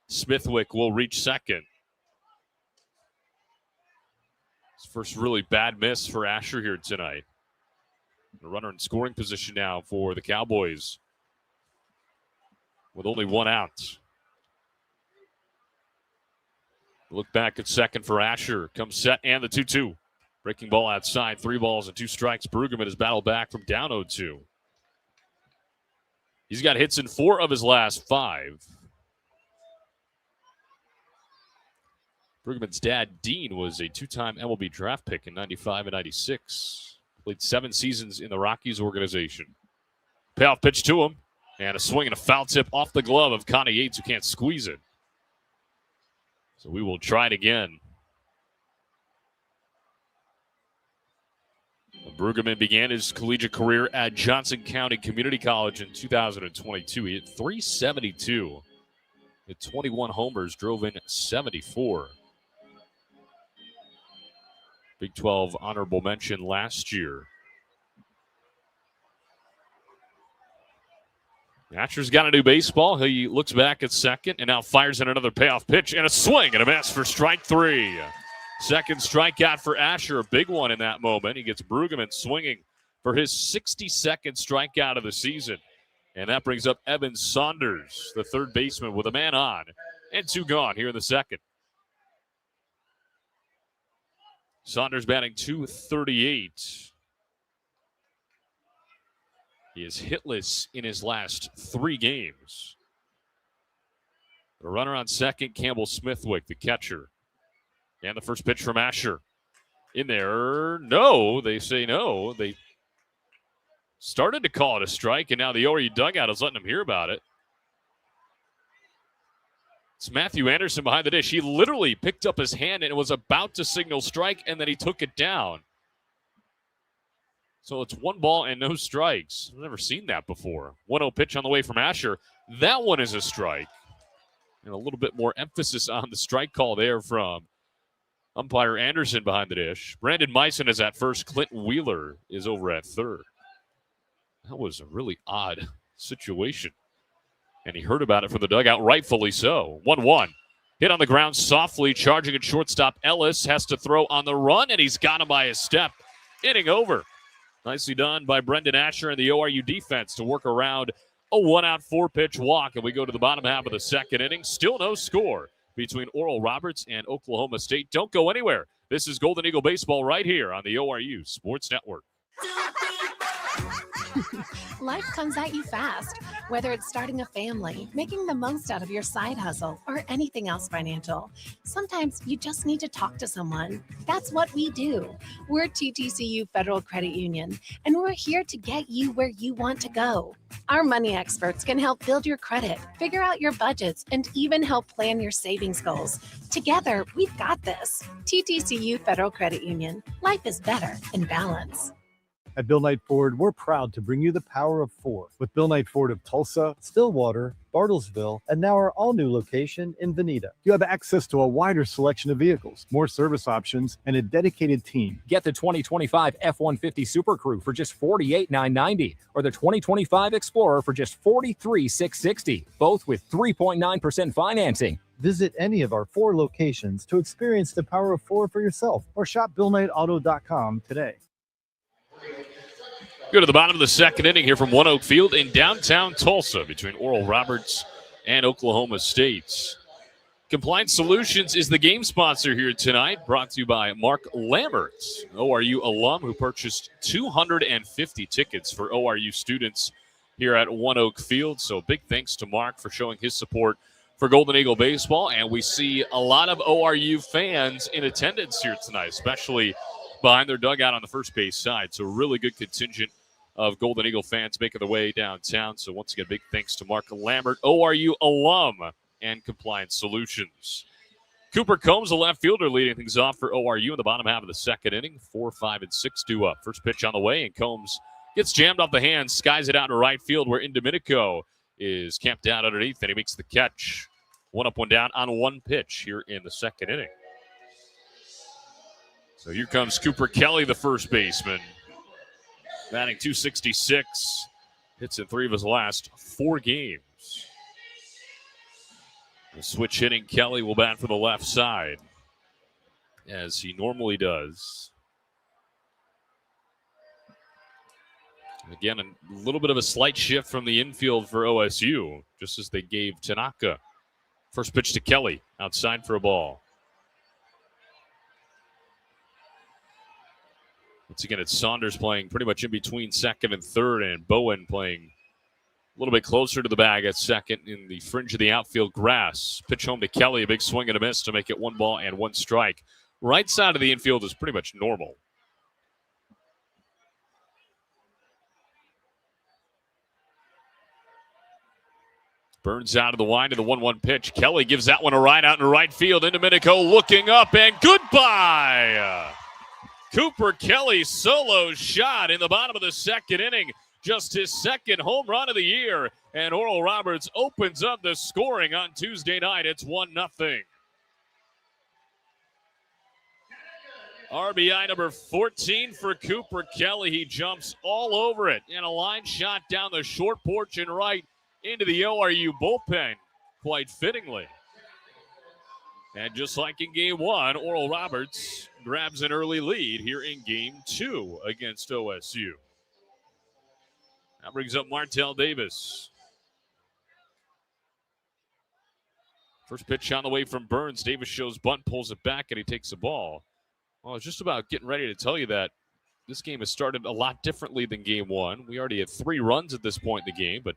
Speaker 2: Smithwick will reach second. His first really bad miss for Asher here tonight. The runner in scoring position now for the Cowboys with only 1 out. Look back at second for Asher. Comes set and the 2-2. Breaking ball outside. 3 balls and 2 strikes. Brueggemann has battled back from down 0-2. He's got hits in 4 of his last 5. Brueggemann's dad, Dean, was a 2-time MLB draft pick in 95 and 96. Played 7 seasons in the Rockies organization. Payoff pitch to him. And a swing and a foul tip off the glove of Connie Yates, who can't squeeze it. So we will try it again. Brueggemann began his collegiate career at Johnson County Community College in 2022. He hit .372. Hit 21 homers, drove in 74. Big 12 honorable mention last year. Asher's got to do baseball. He looks back at second and now fires in another payoff pitch and a swing and a miss for strike 3. Second strikeout for Asher, a big one in that moment. He gets Brueggemann swinging for his 62nd strikeout of the season. And that brings up Evan Saunders, the third baseman, with a man on and 2 gone here in the second. Saunders batting .238. He is hitless in his last 3 games. The runner on second, Campbell Smithwick, the catcher. And the first pitch from Asher. In there, no. They say no. They started to call it a strike, and now the ORU dugout is letting him hear about it. It's Matthew Anderson behind the dish. He literally picked up his hand and was about to signal strike, and then he took it down. So it's 1 ball and no strikes. I've never seen that before. 1-0 pitch on the way from Asher. That one is a strike. And a little bit more emphasis on the strike call there from umpire Anderson behind the dish. Brandon Meissen is at first. Clint Wheeler is over at third. That was a really odd situation. And he heard about it from the dugout, rightfully so. 1-1. Hit on the ground softly, charging at shortstop. Ellis has to throw on the run, and he's got him by a step. Inning over. Nicely done by Brendan Asher and the ORU defense to work around a 1-out 4-pitch walk. And we go to the bottom half of the second inning. Still no score between Oral Roberts and Oklahoma State. Don't go anywhere. This is Golden Eagle Baseball right here on the ORU Sports Network.
Speaker 6: Life comes at you fast, whether it's starting a family, making the most out of your side hustle, or anything else financial. Sometimes you just need to talk to someone. That's what we do. We're TTCU Federal Credit Union, and we're here to get you where you want to go. Our money experts can help build your credit, figure out your budgets, and even help plan your savings goals. Together, we've got this. TTCU Federal Credit Union. Life is better in balance.
Speaker 3: At Bill Knight Ford, we're proud to bring you the power of 4 with Bill Knight Ford of Tulsa, Stillwater, Bartlesville, and now our all-new location in Veneta. You have access to a wider selection of vehicles, more service options, and a dedicated team.
Speaker 4: Get the 2025 F-150 Super Crew for just $48,990 or the 2025 Explorer for just $43,660, both with 3.9% financing.
Speaker 3: Visit any of our 4 locations to experience the power of 4 for yourself or shop BillKnightAuto.com today.
Speaker 2: Go to the bottom of the second inning here from OneOK Field in downtown Tulsa between Oral Roberts and Oklahoma State. Compliance Solutions is the game sponsor here tonight, brought to you by Mark Lambert, an ORU alum who purchased 250 tickets for ORU students here at OneOK Field. So big thanks to Mark for showing his support for Golden Eagle Baseball. And we see a lot of ORU fans in attendance here tonight, especially behind their dugout on the first base side. So a really good contingent of Golden Eagle fans making their way downtown. So once again, big thanks to Mark Lambert, ORU alum, and Compliance Solutions. Cooper Combs, the left fielder, leading things off for ORU in the bottom half of the second inning. 4, 5, and 6 due up. First pitch on the way, and Combs gets jammed off the hands, skies it out to right field where Indomitico is camped out underneath, and he makes the catch. 1 up, 1 down on 1 pitch here in the second inning. So here comes Cooper Kelly, the first baseman. Batting .266. Hits in 3 of his last 4 games. The switch hitting Kelly will bat for the left side, as he normally does. Again, a little bit of a slight shift from the infield for OSU, just as they gave Tanaka. First pitch to Kelly, outside for a ball. Once again, it's Saunders playing pretty much in between second and third, and Bowen playing a little bit closer to the bag at second in the fringe of the outfield grass. Pitch home to Kelly, a big swing and a miss to make it 1 ball and 1 strike. Right side of the infield is pretty much normal. Burns out of the line to the 1-1 pitch. Kelly gives that one a ride out in right field. Indomitico looking up, and goodbye! Cooper Kelly solo shot in the bottom of the second inning. Just his second home run of the year. And Oral Roberts opens up the scoring on Tuesday night. It's 1-0. RBI number 14 for Cooper Kelly. He jumps all over it. And a line shot down the short porch and right into the ORU bullpen, quite fittingly. And just like in game 1, Oral Roberts grabs an early lead here in game 2 against OSU. That brings up Martell Davis. First pitch on the way from Burns. Davis shows bunt, pulls it back, and he takes the ball. Well, I was just about getting ready to tell you that this game has started a lot differently than game 1. We already had 3 runs at this point in the game, but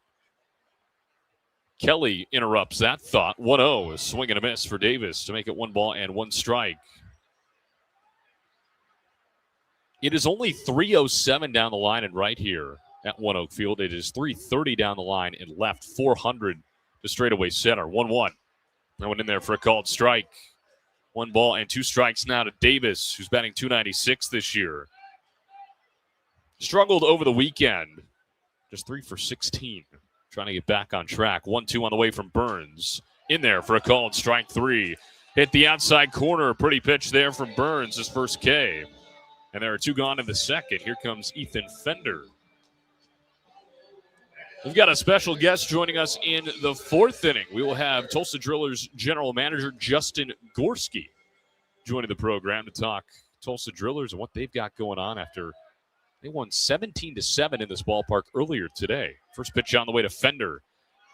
Speaker 2: Kelly interrupts that thought. 1-0, a swing and a miss for Davis to make it 1 ball and 1 strike. It is only 3:07 down the line and right here at OneOK Field. It is 330 down the line and left, 400 to straightaway center. 1-1. That one in there for a called strike. 1 ball and 2 strikes now to Davis, who's batting .296 this year. Struggled over the weekend. Just 3 for 16. Trying to get back on track. 1-2 on the way from Burns. In there for a called strike 3. Hit the outside corner. Pretty pitch there from Burns, his first K. And there are 2 gone in the second. Here comes Ethan Fender. We've got a special guest joining us in the 4th inning. We will have Tulsa Drillers General Manager Justin Gorski joining the program to talk Tulsa Drillers and what they've got going on after they won 17-7 in this ballpark earlier today. First pitch on the way to Fender.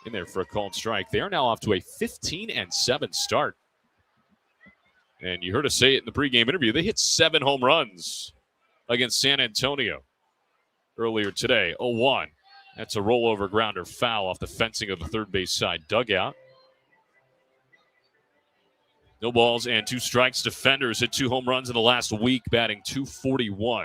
Speaker 2: In there for a called strike. They are now off to a 15-7 start. And you heard us say it in the pregame interview. They hit 7 home runs against San Antonio earlier today. 0-1. That's a rollover grounder foul off the fencing of the third base side dugout. No balls and 2 strikes. Defenders hit 2 home runs in the last week, batting .241.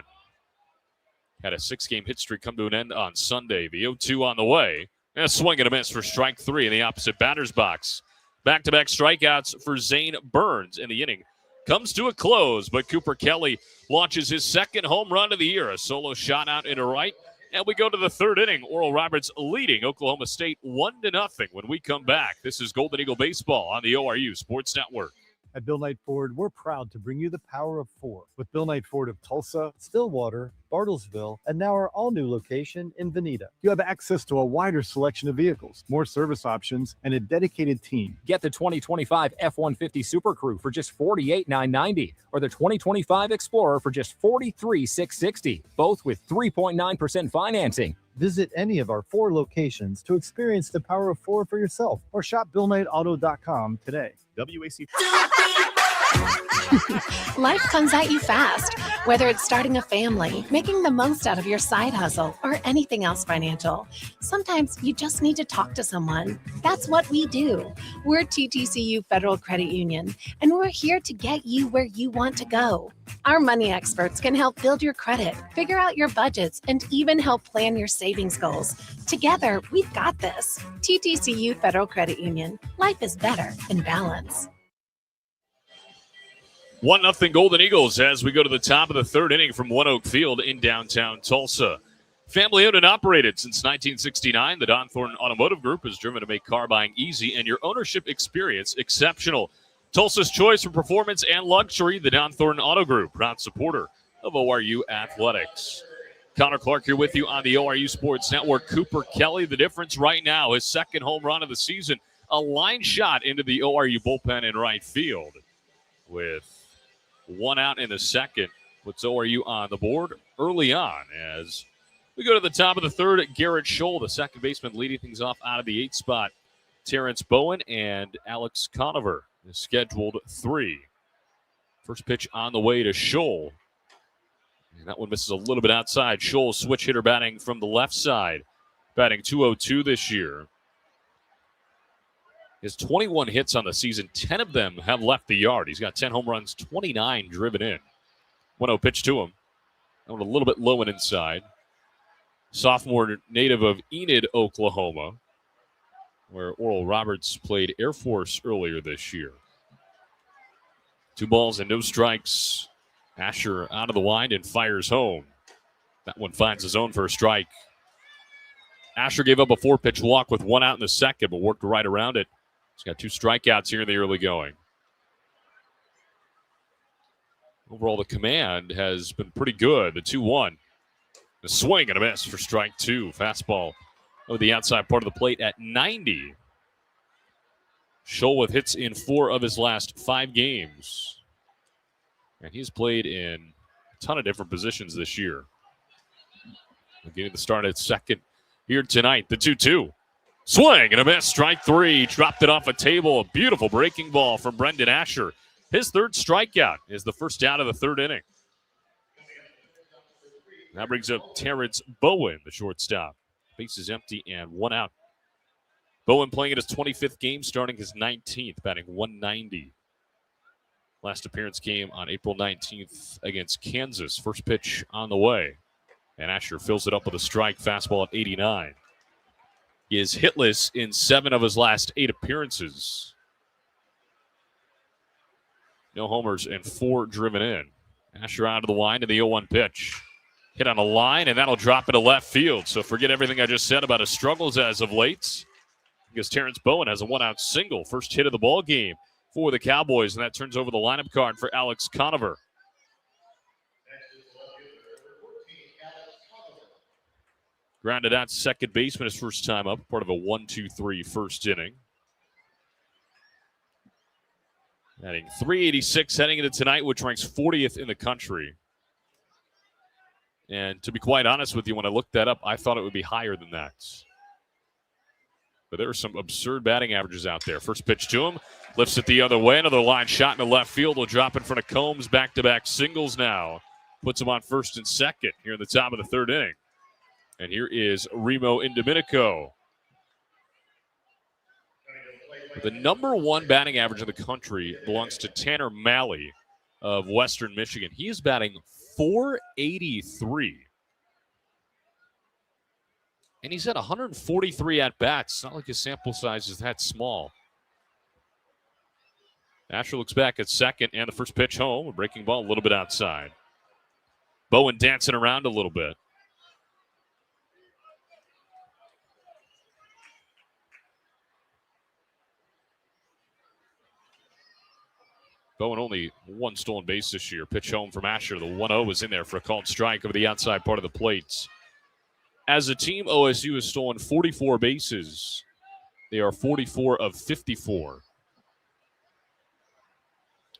Speaker 2: Had a 6-game hit streak come to an end on Sunday. The 0-2 on the way. And a swing and a miss for strike 3 in the opposite batter's box. Back-to-back strikeouts for Zane Burns in the inning. Comes to a close, but Cooper Kelly launches his 2nd home run of the year. A solo shot out into right. And we go to the 3rd inning. Oral Roberts leading Oklahoma State 1-0 when we come back. This is Golden Eagle Baseball on the ORU Sports Network.
Speaker 3: At Bill Knight Ford, we're proud to bring you the power of 4 with Bill Knight Ford of Tulsa, Stillwater, Bartlesville, and now our all-new location in Veneta. You have access to a wider selection of vehicles, more service options, and a dedicated team.
Speaker 4: Get the 2025 F-150 Super Crew for just $48,990 or the 2025 Explorer for just $43,660, both with 3.9% financing.
Speaker 3: Visit any of our 4 locations to experience the power of 4 for yourself or shop BillKnightAuto.com today. WAC.
Speaker 6: Life comes at you fast, whether it's starting a family, making the most out of your side hustle, or anything else financial. Sometimes you just need to talk to someone. That's what we do. We're TTCU Federal Credit Union, and we're here to get you where you want to go. Our money experts can help build your credit, figure out your budgets, and even help plan your savings goals. Together, we've got this. TTCU Federal Credit Union. Life is better in balance.
Speaker 2: 1-0 Golden Eagles as we go to the top of the 3rd inning from OneOK Field in downtown Tulsa. Family owned and operated since 1969, the Don Thornton Automotive Group is driven to make car buying easy and your ownership experience exceptional. Tulsa's choice for performance and luxury, the Don Thornton Auto Group, proud supporter of ORU Athletics. Connor Clark here with you on the ORU Sports Network. Cooper Kelly, the difference right now, his 2nd home run of the season, a line shot into the ORU bullpen in right field. With 1 out in the 2nd, puts ORU on the board early on as we go to the top of the 3rd. Garrett Scholl, the 2nd baseman, leading things off out of the 8th spot. Terrence Bowen and Alex Conover, the scheduled 3. First pitch on the way to Scholl. And that one misses a little bit outside. Scholl, switch hitter, batting from the left side, batting .202 this year. His 21 hits on the season, 10 of them have left the yard. He's got 10 home runs, 29 driven in. 1-0 pitch to him. That one a little bit low and inside. Sophomore native of Enid, Oklahoma, where Oral Roberts played Air Force earlier this year. 2 balls and no strikes. Asher out of the line and fires home. That one finds his own for a strike. Asher gave up a 4-pitch walk with 1 out in the 2nd, but worked right around it. He's got 2 strikeouts here in the early going. Overall, the command has been pretty good. The 2-1. A swing and a miss for strike 2. Fastball over the outside part of the plate at 90. Scholl with hits in 4 of his last 5 games. And he's played in a ton of different positions this year. Getting the start at 2nd here tonight. The 2-2. Swing and a miss. Strike 3. Dropped it off a table. A beautiful breaking ball from Brendan Asher. His 3rd strikeout is the first out of the 3rd inning. That brings up Terrence Bowen, the shortstop. Base is empty and 1 out. Bowen playing in his 25th game, starting his 19th, batting .190. Last appearance came on April 19th against Kansas. First pitch on the way. And Asher fills it up with a strike, fastball at 89. He is hitless in 7 of his last 8 appearances. No homers and 4 driven in. Asher out of the line to the 0-1 pitch. Hit on a line, and that'll drop into left field. So forget everything I just said about his struggles as of late, because Terrence Bowen has a 1-out single. First hit of the ball game for the Cowboys, and that turns over the lineup card for Alex Conover. Grounded out second baseman his first time up, part of a 1-2-3 first inning. Adding 386 heading into tonight, which ranks 40th in the country. And to be quite honest with you, when I looked that up, I thought it would be higher than that. But there are some absurd batting averages out there. First pitch to him, lifts it the other way. Another line shot into left field will drop in front of Combs. Back-to-back singles now. Puts him on first and second here in the top of the third inning. And here is Remo Indomitico. The number 1 batting average in the country belongs to Tanner Malley of Western Michigan. He is batting .483. And he's at 143 at-bats. It's not like his sample size is that small. Asher looks back at second, and the first pitch home. A breaking ball a little bit outside. Bowen dancing around a little bit. Bowen only 1 stolen base this year. Pitch home from Asher. The 1-0 was in there for a called strike over the outside part of the plate. As a team, OSU has stolen 44 bases. They are 44 of 54.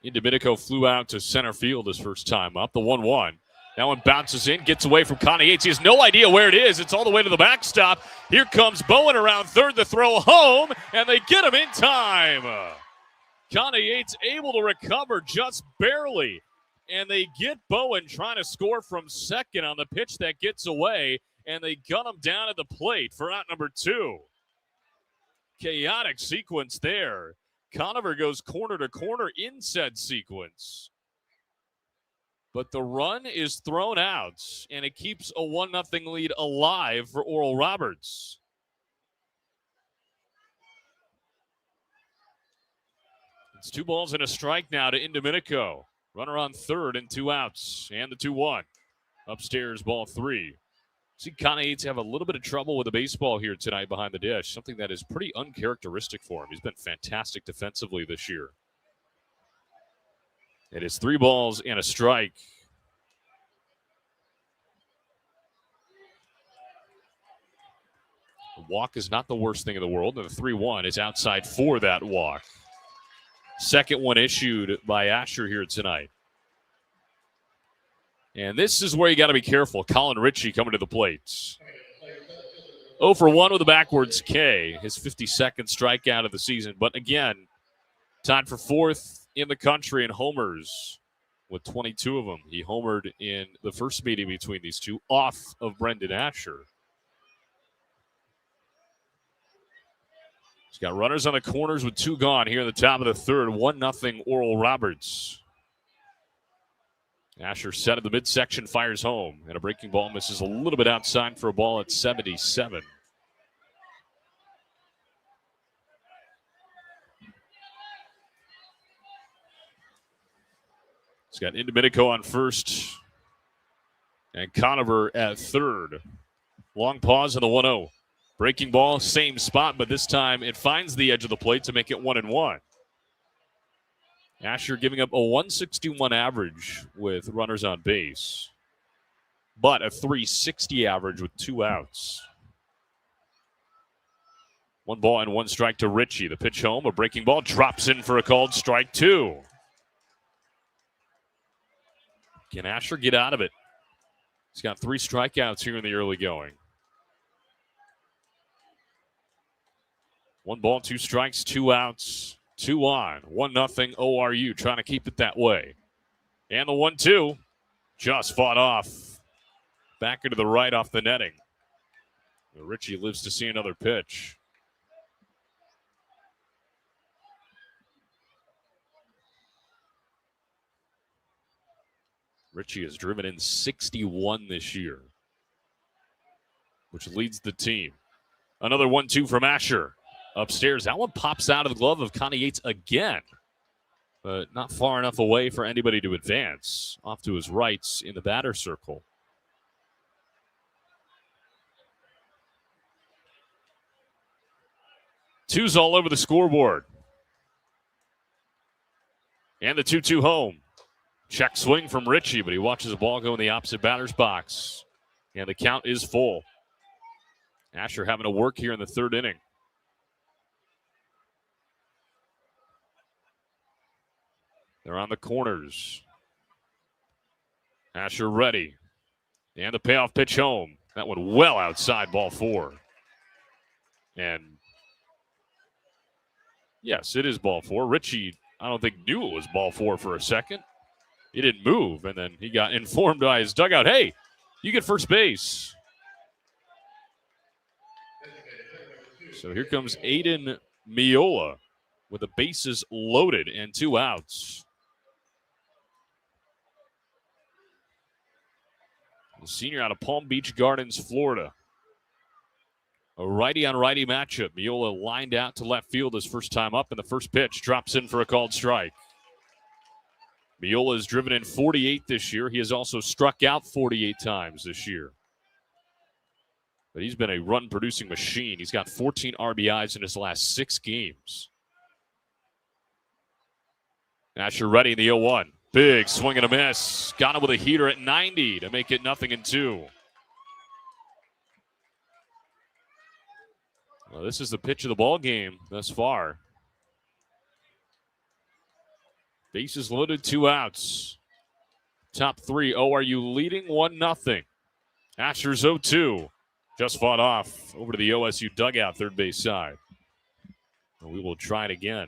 Speaker 2: Indomitico flew out to center field his first time up. The 1-1. That one bounces in, gets away from Connie Yates. He has no idea where it is. It's all the way to the backstop. Here comes Bowen around third to throw home, and they get him in time. Connie Yates able to recover just barely, and they get Bowen trying to score from second on the pitch that gets away, and they gun him down at the plate for out number 2. Chaotic sequence there. Conover goes corner to corner in said sequence. But the run is thrown out, and it keeps a 1-0 lead alive for Oral Roberts. It's 2 balls and a strike now to Indomitico. Runner on third and 2 outs. And the 2-1. Upstairs, ball 3. See Connie Yates have a little bit of trouble with the baseball here tonight behind the dish. Something that is pretty uncharacteristic for him. He's been fantastic defensively this year. It is 3 balls and a strike. The walk is not the worst thing in the world. And the 3-1 is outside for that walk. Second one issued by Asher here tonight. And this is where you got to be careful. Colin Ritchie coming to the plate. 0 for 1 with a backwards K. His 52nd strikeout of the season. But again, tied for 4th in the country in homers with 22 of them. He homered in the first meeting between these two off of Brendan Asher. He's got runners on the corners with 2 gone here in the top of the third. 1-0 Oral Roberts. Asher set at the midsection, fires home. And a breaking ball misses a little bit outside for a ball at 77. He's got Indomitico on first. And Conover at third. Long pause in the 1-0. Breaking ball, same spot, but this time it finds the edge of the plate to make it 1-1. Asher giving up a 161 average with runners on base, but a 360 average with 2 outs. 1 ball and 1 strike to Ritchie. The pitch home, a breaking ball, drops in for a called strike 2. Can Asher get out of it? He's got 3 strikeouts here in the early going. 1 ball, 2 strikes, 2 outs, 2 on. 1-0 ORU, trying to keep it that way. And the 1-2 just fought off. Back into the right off the netting. Ritchie lives to see another pitch. Ritchie has driven in 61 this year. which leads the team. Another 1-2 from Asher. Upstairs, that one pops out of the glove of Connie Yates again, but not far enough away for anybody to advance. Off to his right in the batter circle. Two's all over the scoreboard. And the 2-2 home. Check swing from Richie, but he watches the ball go in the opposite batter's box. And the count is full. Asher having to work here in the third inning. They're on the corners. Asher ready. And the payoff pitch home. That one well outside, ball 4. And yes, it is ball 4. Richie, I don't think, knew it was ball 4 for a second. He didn't move, and then he got informed by his dugout, hey, you get first base. So here comes Aiden Miola with the bases loaded and 2 outs. The senior out of Palm Beach Gardens, Florida. A righty-on-righty matchup. Miola lined out to left field his first time up, and the first pitch drops in for a called strike. Miola has driven in 48 this year. He has also struck out 48 times this year. But he's been a run-producing machine. He's got 14 RBIs in his last 6 games. Asher ready in the 0-1. Big swing and a miss. Got him with a heater at 90 to make it 0-2. Well, this is the pitch of the ball game thus far. Bases loaded, 2 outs. Top 3, ORU leading 1-0. Asher's 0-2. Just fought off over to the OSU dugout, third base side. And we will try it again.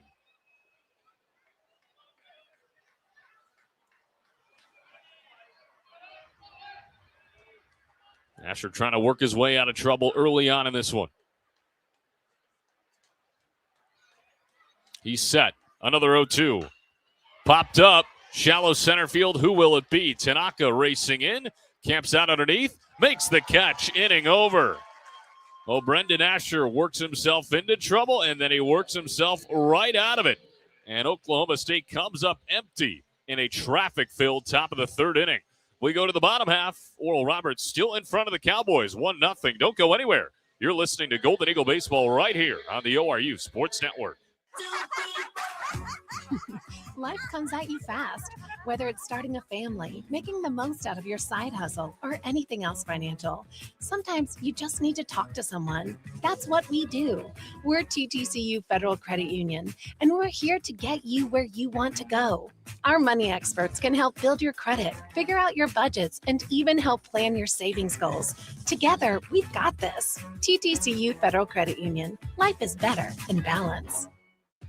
Speaker 2: Asher trying to work his way out of trouble early on in this one. He's set. Another 0-2. Popped up. Shallow center field. Who will it be? Tanaka racing in. Camps out underneath. Makes the catch. Inning over. Well, Brendan Asher works himself into trouble, and then he works himself right out of it. And Oklahoma State comes up empty in a traffic-filled top of the third inning. We go to the bottom half. Oral Roberts still in front of the Cowboys, 1-0. Don't go anywhere. You're listening to Golden Eagle Baseball right here on the ORU Sports Network.
Speaker 6: Life comes at you fast, whether it's starting a family, making the most out of your side hustle, or anything else financial. Sometimes you just need to talk to someone. That's what we do. We're TTCU Federal Credit Union, and we're here to get you where you want to go. Our money experts can help build your credit, figure out your budgets, and even help plan your savings goals. Together, we've got this. TTCU Federal Credit Union. Life is better in balance.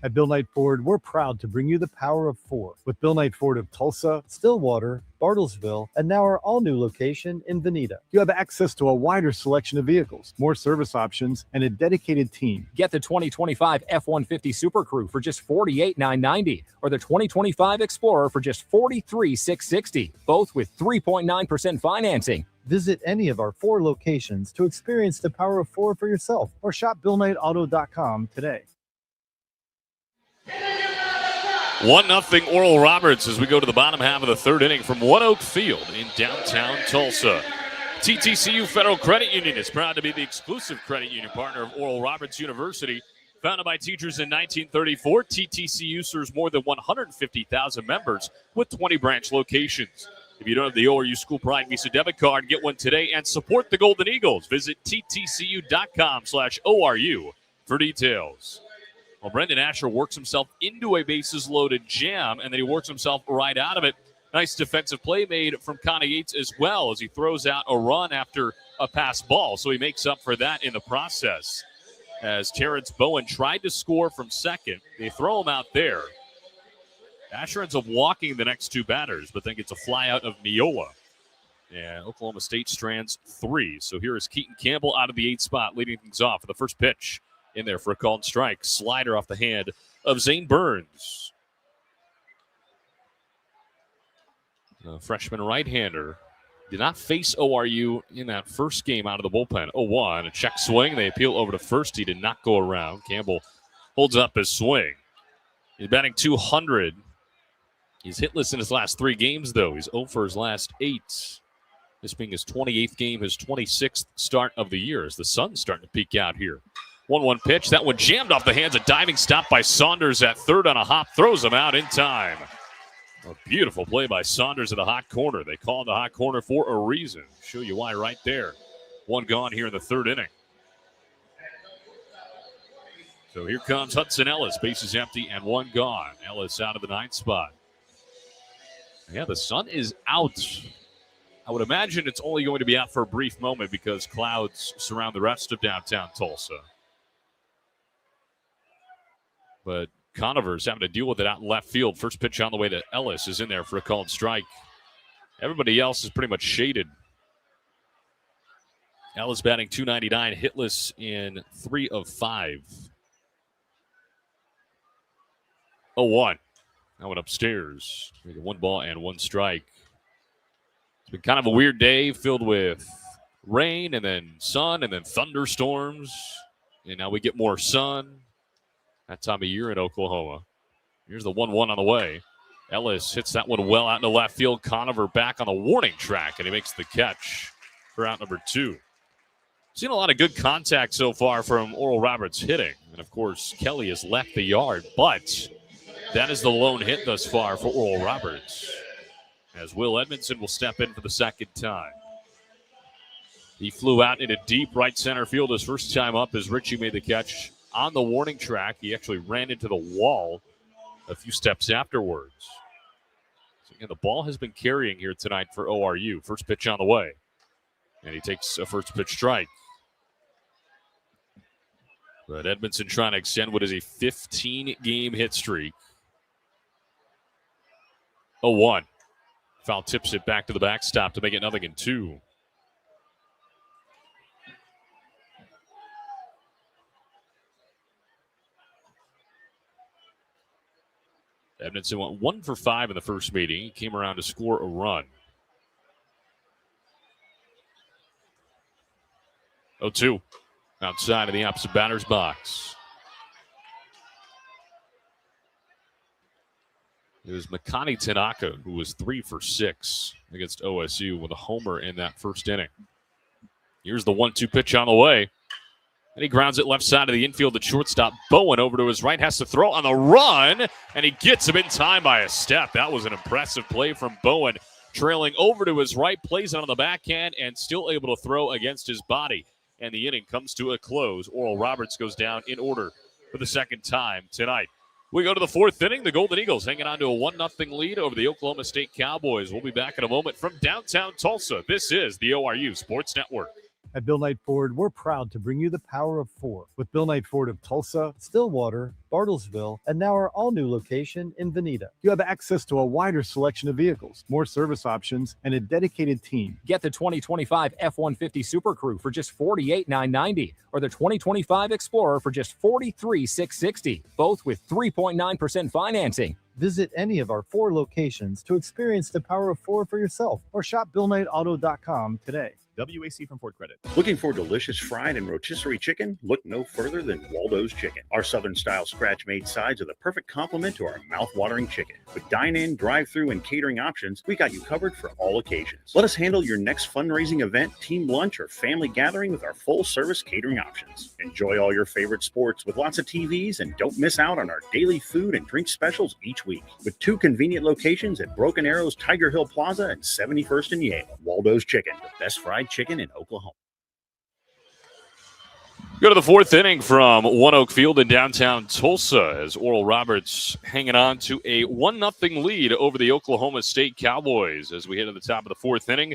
Speaker 3: At Bill Knight Ford, we're proud to bring you the power of 4 with Bill Knight Ford of Tulsa, Stillwater, Bartlesville, and now our all-new location in Veneta. You have access to a wider selection of vehicles, more service options, and a dedicated team.
Speaker 4: Get the 2025 F-150 Super Crew for just $48,990 or the 2025 Explorer for just $43,660, both with 3.9% financing.
Speaker 3: Visit any of our 4 locations to experience the power of 4 for yourself or shop BillKnightAuto.com today.
Speaker 2: 1-0 Oral Roberts as we go to the bottom half of the third inning from OneOK Field in downtown Tulsa. TTCU Federal Credit Union is proud to be the exclusive credit union partner of Oral Roberts University. Founded by teachers in 1934, TTCU serves more than 150,000 members with 20 branch locations. If you don't have the ORU School Pride Visa debit card, get one today and support the Golden Eagles. Visit ttcu.com/ORU for details. Well, Brendan Asher works himself into a bases-loaded jam, and then he works himself right out of it. Nice defensive play made from Connie Yates as well as he throws out a run after a pass ball. So he makes up for that in the process. As Terrence Bowen tried to score from second, they throw him out there. Asher ends up walking the next 2 batters, but then gets a fly out of Miola. And Oklahoma State strands 3. So here is Keaton Campbell out of the 8th spot, leading things off for the first pitch. In there for a called strike. Slider off the hand of Zane Burns. The freshman right-hander Did not face ORU in that first game out of the bullpen. 0-1, a check swing. They appeal over to first. He did not go around. Campbell holds up his swing. He's batting .200. He's hitless in his last 3 games, though. He's 0 for his last 8. This being his 28th game, his 26th start of the year as the sun's starting to peek out here. 1-1 pitch. That one jammed off the hands. A diving stop by Saunders at third on a hop. Throws him out in time. A beautiful play by Saunders at the hot corner. They call it the hot corner for a reason. Show you why right there. 1 gone here in the 3rd inning. So here comes Hudson Ellis. Bases empty and 1 gone. Ellis out of the 9th spot. Yeah, the sun is out. I would imagine it's only going to be out for a brief moment because clouds surround the rest of downtown Tulsa. But Conover's having to deal with it out in left field. First pitch on the way to Ellis is in there for a called strike. Everybody else is pretty much shaded. Ellis batting .299, hitless in 3 of 5. 0-1. That went upstairs. 1 ball and 1 strike. It's been kind of a weird day filled with rain and then sun and then thunderstorms. And now we get more sun. That time of year in Oklahoma. Here's the 1-1 on the way. Ellis hits that one well out into left field. Conover back on the warning track, and he makes the catch for out number 2. Seen a lot of good contact so far from Oral Roberts hitting. And, of course, Kelly has left the yard, but that is the lone hit thus far for Oral Roberts, as Will Edmondson will step in for the 2nd time. He flew out into deep right center field his first time up as Richie made the catch on the warning track. He actually ran into the wall a few steps afterwards. So again, the ball has been carrying here tonight for ORU. First pitch on the way. And he takes a first pitch strike. But Edmondson trying to extend what is a 15-game hit streak. 0-1. Foul tips it back to the backstop to make it 0-2. Edmondson went 1 for 5 in the first meeting. He came around to score a run. 0-2. Outside of the opposite batter's box. It was Makani Tanaka, who was 3 for 6 against OSU with a homer in that first inning. Here's the 1-2 pitch on the way. And he grounds it left side of the infield. The shortstop, Bowen, over to his right, has to throw on the run, and he gets him in time by a step. That was an impressive play from Bowen. Trailing over to his right, plays it on the backhand, and still able to throw against his body. And the inning comes to a close. Oral Roberts goes down in order for the 2nd time tonight. We go to the 4th inning. The Golden Eagles hanging on to a 1-0 lead over the Oklahoma State Cowboys. We'll be back in a moment from downtown Tulsa. This is the ORU Sports Network.
Speaker 3: At Bill Knight Ford, we're proud to bring you the power of 4 with Bill Knight Ford of Tulsa, Stillwater, Bartlesville, and now our all-new location in Veneta. You have access to a wider selection of vehicles, more service options, and a dedicated team.
Speaker 4: Get the 2025 F-150 Super Crew for just $48,990 or the 2025 Explorer for just $43,660, both with 3.9% financing.
Speaker 3: Visit any of our 4 locations to experience the power of 4 for yourself or shop BillKnightAuto.com today.
Speaker 9: WAC from Ford Credit.
Speaker 5: Looking for delicious fried and rotisserie chicken? Look no further than Waldo's Chicken. Our Southern-style scratch-made sides are the perfect complement to our mouth-watering chicken. With dine-in, drive-through, and catering options, we got you covered for all occasions. Let us handle your next fundraising event, team lunch, or family gathering with our full-service catering options. Enjoy all your favorite sports with lots of TVs, and don't miss out on our daily food and drink specials each week. With 2 convenient locations at Broken Arrows, Tiger Hill Plaza, and 71st and Yale. Waldo's Chicken, the best fried chicken in Oklahoma.
Speaker 2: Go to the 4th inning from OneOK Field in downtown Tulsa as Oral Roberts hanging on to a 1-0 lead over the Oklahoma State Cowboys. As we head to the top of the 4th inning,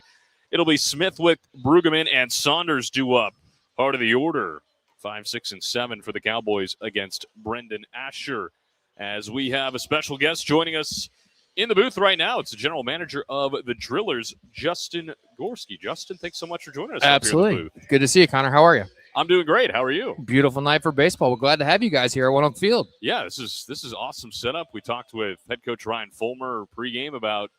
Speaker 2: it'll be Smithwick, Brueggemann, and Saunders due up. Part of the order, 5, 6, and 7 for the Cowboys against Brendan Asher. As we have a special guest joining us in the booth right now, it's the general manager of the Drillers, Justin Gorski. Justin, thanks so much for joining us.
Speaker 10: Absolutely.
Speaker 2: Up here in the booth.
Speaker 10: Good to see you, Connor. How are you?
Speaker 2: I'm doing great. How are you?
Speaker 10: Beautiful night for baseball. We're glad to have you guys here at OneOK Field.
Speaker 2: Yeah, this is awesome setup. We talked with head coach Ryan Fulmer pregame about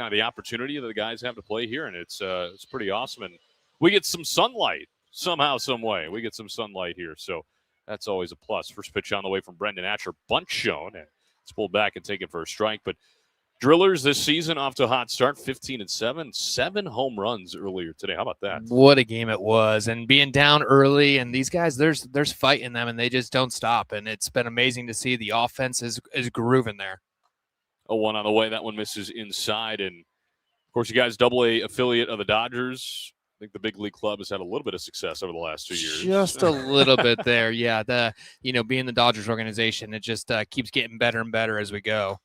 Speaker 2: kind of the opportunity that the guys have to play here, and it's pretty awesome. And we get some sunlight somehow, some way. We get some sunlight here, so that's always a plus. First pitch on the way from Brendan Asher, bunt shown, and it's pulled back and taken for a strike. But Drillers this season off to a hot start, 15-7, 7 home runs earlier today. How about that?
Speaker 10: What a game it was, and being down early, and these guys, there's fight in them, and they just don't stop. And it's been amazing to see the offense is grooving there.
Speaker 2: 0-1 on the way. That one misses inside, and of course, you guys Double-A affiliate of the Dodgers. I think the big league club has had a little bit of success over the last 2 years.
Speaker 10: Just a little bit there, yeah. Being the Dodgers organization, it just keeps getting better and better as we go.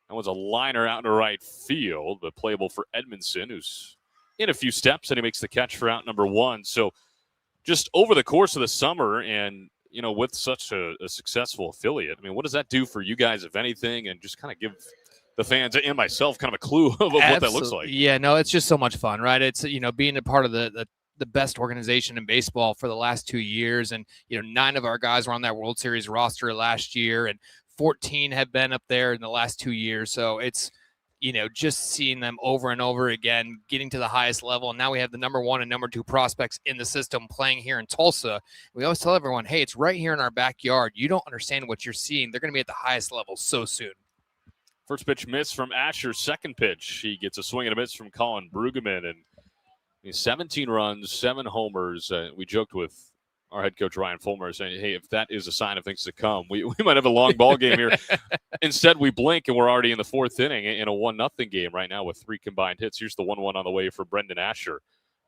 Speaker 2: That was a liner out into right field, but playable for Edmondson, who's in a few steps, and he makes the catch for out number 1. So just over the course of the summer and, with such a successful affiliate, I mean, what does that do for you guys, if anything, and just kind of give the fans and myself kind of a clue of what that looks like?
Speaker 10: Yeah, no, it's just so much fun, right? It's, being a part of the best organization in baseball for the last 2 years. And, 9 of our guys were on that World Series roster last year, and 14 have been up there in the last 2 years. So it's, just seeing them over and over again, getting to the highest level. And now we have the number 1 and number 2 prospects in the system playing here in Tulsa. We always tell everyone, hey, it's right here in our backyard. You don't understand what you're seeing. They're going to be at the highest level so soon.
Speaker 2: First pitch miss from Asher. Second pitch, he gets a swing and a miss from Colin Brueggemann. And 17 runs, 7 homers. We joked with our head coach Ryan Fulmer saying, hey, if that is a sign of things to come, we might have a long ball game here. Instead, we blink and we're already in the 4th inning in a 1-0 game right now with 3 combined hits. Here's the 1-1 on the way for Brendan Asher.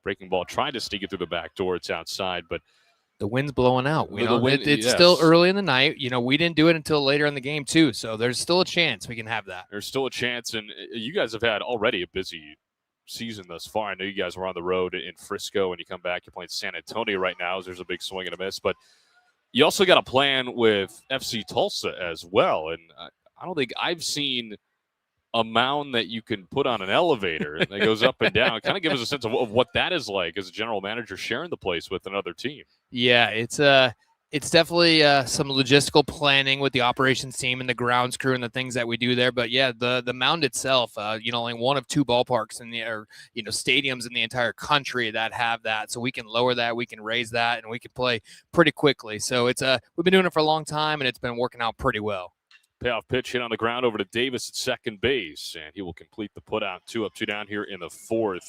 Speaker 2: Breaking ball, trying to sneak it through the back door. It's outside, but
Speaker 10: the wind's blowing out. It's
Speaker 2: yes.
Speaker 10: Still early in the night. We didn't do it until later in the game too, so there's still a chance we can have that.
Speaker 2: There's still a chance, and you guys have had already a busy season thus far. I know you guys were on the road in Frisco, and you come back, you're playing San Antonio right now. There's a big swing and a miss, but you also got a plan with FC Tulsa as well. And I don't think I've seen a mound that you can put on an elevator that goes up and down. Kind of give us a sense of what that is like as a general manager sharing the place with another team. Yeah,
Speaker 10: it's definitely some logistical planning with the operations team and the grounds crew and the things that we do there. But yeah, the mound itself, only one of 2 ballparks stadiums in the entire country that have that. So we can lower that, we can raise that, and we can play pretty quickly. So it's we've been doing it for a long time, and it's been working out pretty well.
Speaker 2: Payoff pitch hit on the ground over to Davis at second base, and he will complete the putout. 2 up, 2 down here in the 4th.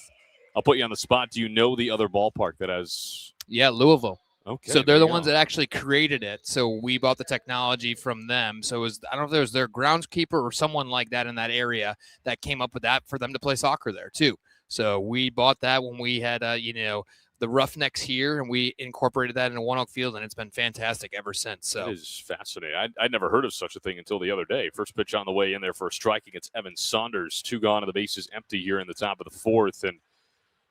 Speaker 2: I'll put you on the spot. Do you know the other ballpark that has?
Speaker 10: Yeah, Louisville.
Speaker 2: Okay,
Speaker 10: so they're the ones that actually created it. So we bought the technology from them. So I don't know if there was their groundskeeper or someone like that in that area that came up with that for them to play soccer there too. So we bought that when we had, the Roughnecks here, and we incorporated that into OneOK Field, and it's been fantastic ever since. So
Speaker 2: that is fascinating. I'd never heard of such a thing until the other day. First pitch on the way in there for a strike against Evan Saunders. 2 gone, and the base is empty here in the top of the 4th. And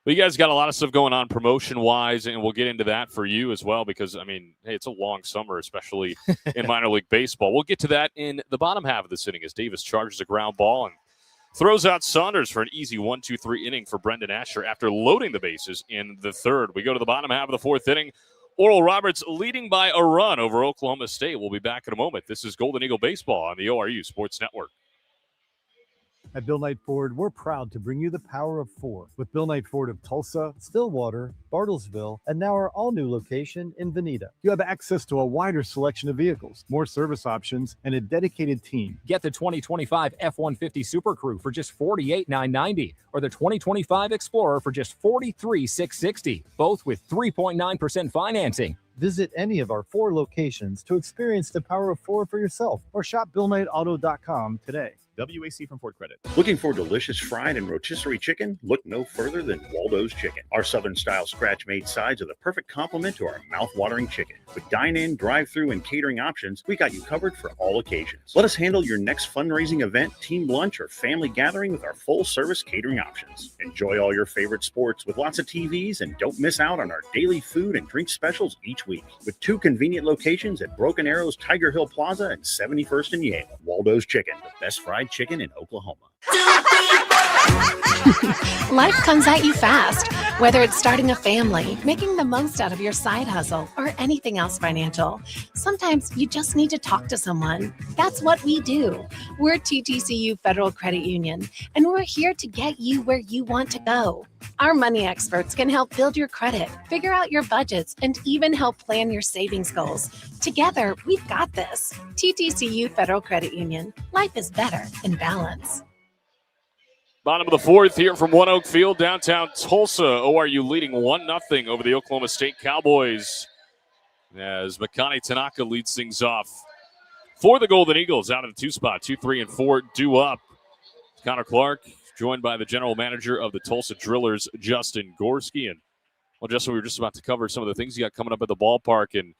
Speaker 2: but you guys got a lot of stuff going on promotion-wise, and we'll get into that for you as well because, hey, it's a long summer, especially in minor league baseball. We'll get to that in the bottom half of this inning as Davis charges a ground ball and throws out Saunders for an easy 1-2-3 inning for Brendan Asher after loading the bases in the 3rd. We go to the bottom half of the 4th inning. Oral Roberts leading by a run over Oklahoma State. We'll be back in a moment. This is Golden Eagle Baseball on the ORU Sports Network.
Speaker 3: At Bill Knight Ford, we're proud to bring you the power of 4 with Bill Knight Ford of Tulsa, Stillwater, Bartlesville, and now our all-new location in Veneta. You have access to a wider selection of vehicles, more service options, and a dedicated team.
Speaker 4: Get the 2025 F-150 Super Crew for just $48,990 or the 2025 Explorer for just $43,660, both with 3.9% financing.
Speaker 3: Visit any of our 4 locations to experience the power of 4 for yourself or shop BillKnightAuto.com today.
Speaker 1: WAC from Ford Credit.
Speaker 5: Looking for delicious fried and rotisserie chicken? Look no further than Waldo's Chicken. Our Southern-style scratch-made sides are the perfect complement to our mouth-watering chicken. With dine-in, drive-through, and catering options, we got you covered for all occasions. Let us handle your next fundraising event, team lunch, or family gathering with our full-service catering options. Enjoy all your favorite sports with lots of TVs, and don't miss out on our daily food and drink specials each week. With 2 convenient locations at Broken Arrow's Tiger Hill Plaza and 71st and Yale. Waldo's Chicken, the best fried Fried Chicken in Oklahoma.
Speaker 6: Life comes at you fast, whether it's starting a family, making the most out of your side hustle, or anything else financial. Sometimes you just need to talk to someone. That's what we do. We're TTCU Federal Credit Union, and we're here to get you where you want to go. Our money experts can help build your credit, figure out your budgets, and even help plan your savings goals. Together, we've got this. TTCU Federal Credit Union. Life is better in balance.
Speaker 2: Bottom of the fourth here from OneOK Field, downtown Tulsa. ORU leading 1-0 over the Oklahoma State Cowboys as Makani Tanaka leads things off for the Golden Eagles out of the 2 spot. 2, 3, and 4 due up. Connor Clark joined by the general manager of the Tulsa Drillers, Justin Gorski. And, well, Justin, we were just about to cover some of the things you got coming up at the ballpark. And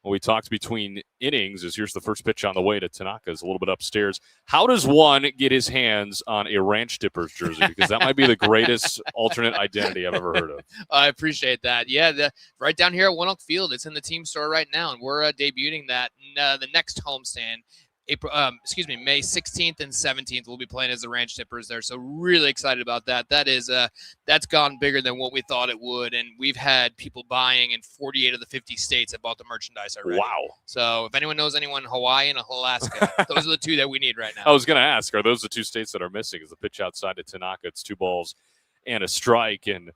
Speaker 2: when we talked between innings, here's the first pitch on the way to Tanaka's a little bit upstairs. How does one get his hands on a Ranch Dippers jersey? Because that might be the greatest alternate identity I've ever heard of.
Speaker 10: I appreciate that. Yeah, right down here at OneOK Field, it's in the team store right now, and we're debuting that the next homestand. May 16th and 17th, we'll be playing as the Ranch Dippers there. So really excited about that. That's gone bigger than what we thought it would. And we've had people buying in 48 of the 50 states that bought the merchandise already.
Speaker 2: Wow.
Speaker 10: So if anyone knows anyone in Hawaii and Alaska, those are the two that we need right now.
Speaker 2: I was going to ask, are those the two states that are missing? Is the pitch outside to Tanaka? It's 2 balls and a strike. And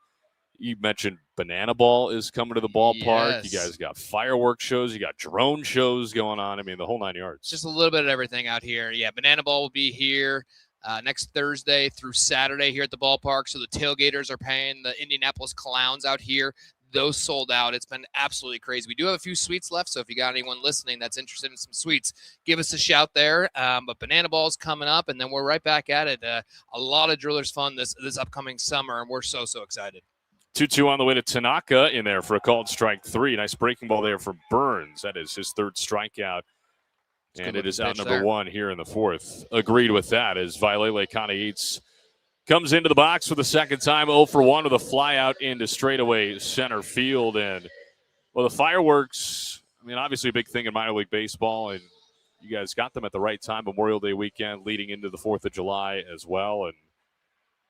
Speaker 2: you mentioned Banana Ball is coming to the ballpark.
Speaker 10: Yes.
Speaker 2: You guys got fireworks shows. You got drone shows going on. I mean, the whole 9 yards.
Speaker 10: Just a little bit of everything out here. Yeah, Banana Ball will be here next Thursday through Saturday here at the ballpark. So the tailgaters are paying the Indianapolis Clowns out here. Those sold out. It's been absolutely crazy. We do have a few suites left, so if you got anyone listening that's interested in some suites, give us a shout there. But Banana Ball's coming up, and then we're right back at it. A lot of Drillers fun this upcoming summer, and we're so excited.
Speaker 2: 2-2 on the way to Tanaka in there for a called strike 3. Nice breaking ball there for Burns. That is his 3rd strikeout. And it is out number 1 here in the 4th. Agreed with that as Vailele Kana-Yates comes into the box for the second time. 0 for 1 with a fly out into straightaway center field. And, well, the fireworks, I mean, obviously a big thing in minor league baseball. And you guys got them at the right time, Memorial Day weekend leading into the 4th of July as well. And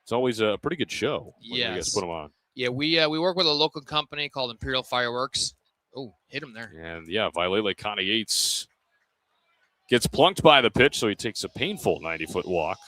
Speaker 2: it's always a pretty good show when you guys put them on.
Speaker 10: Yeah, we work with a local company called Imperial Fireworks. Oh, hit him there.
Speaker 2: And, yeah, Vailele Kana-Yates gets plunked by the pitch, so he takes a painful 90-foot walk.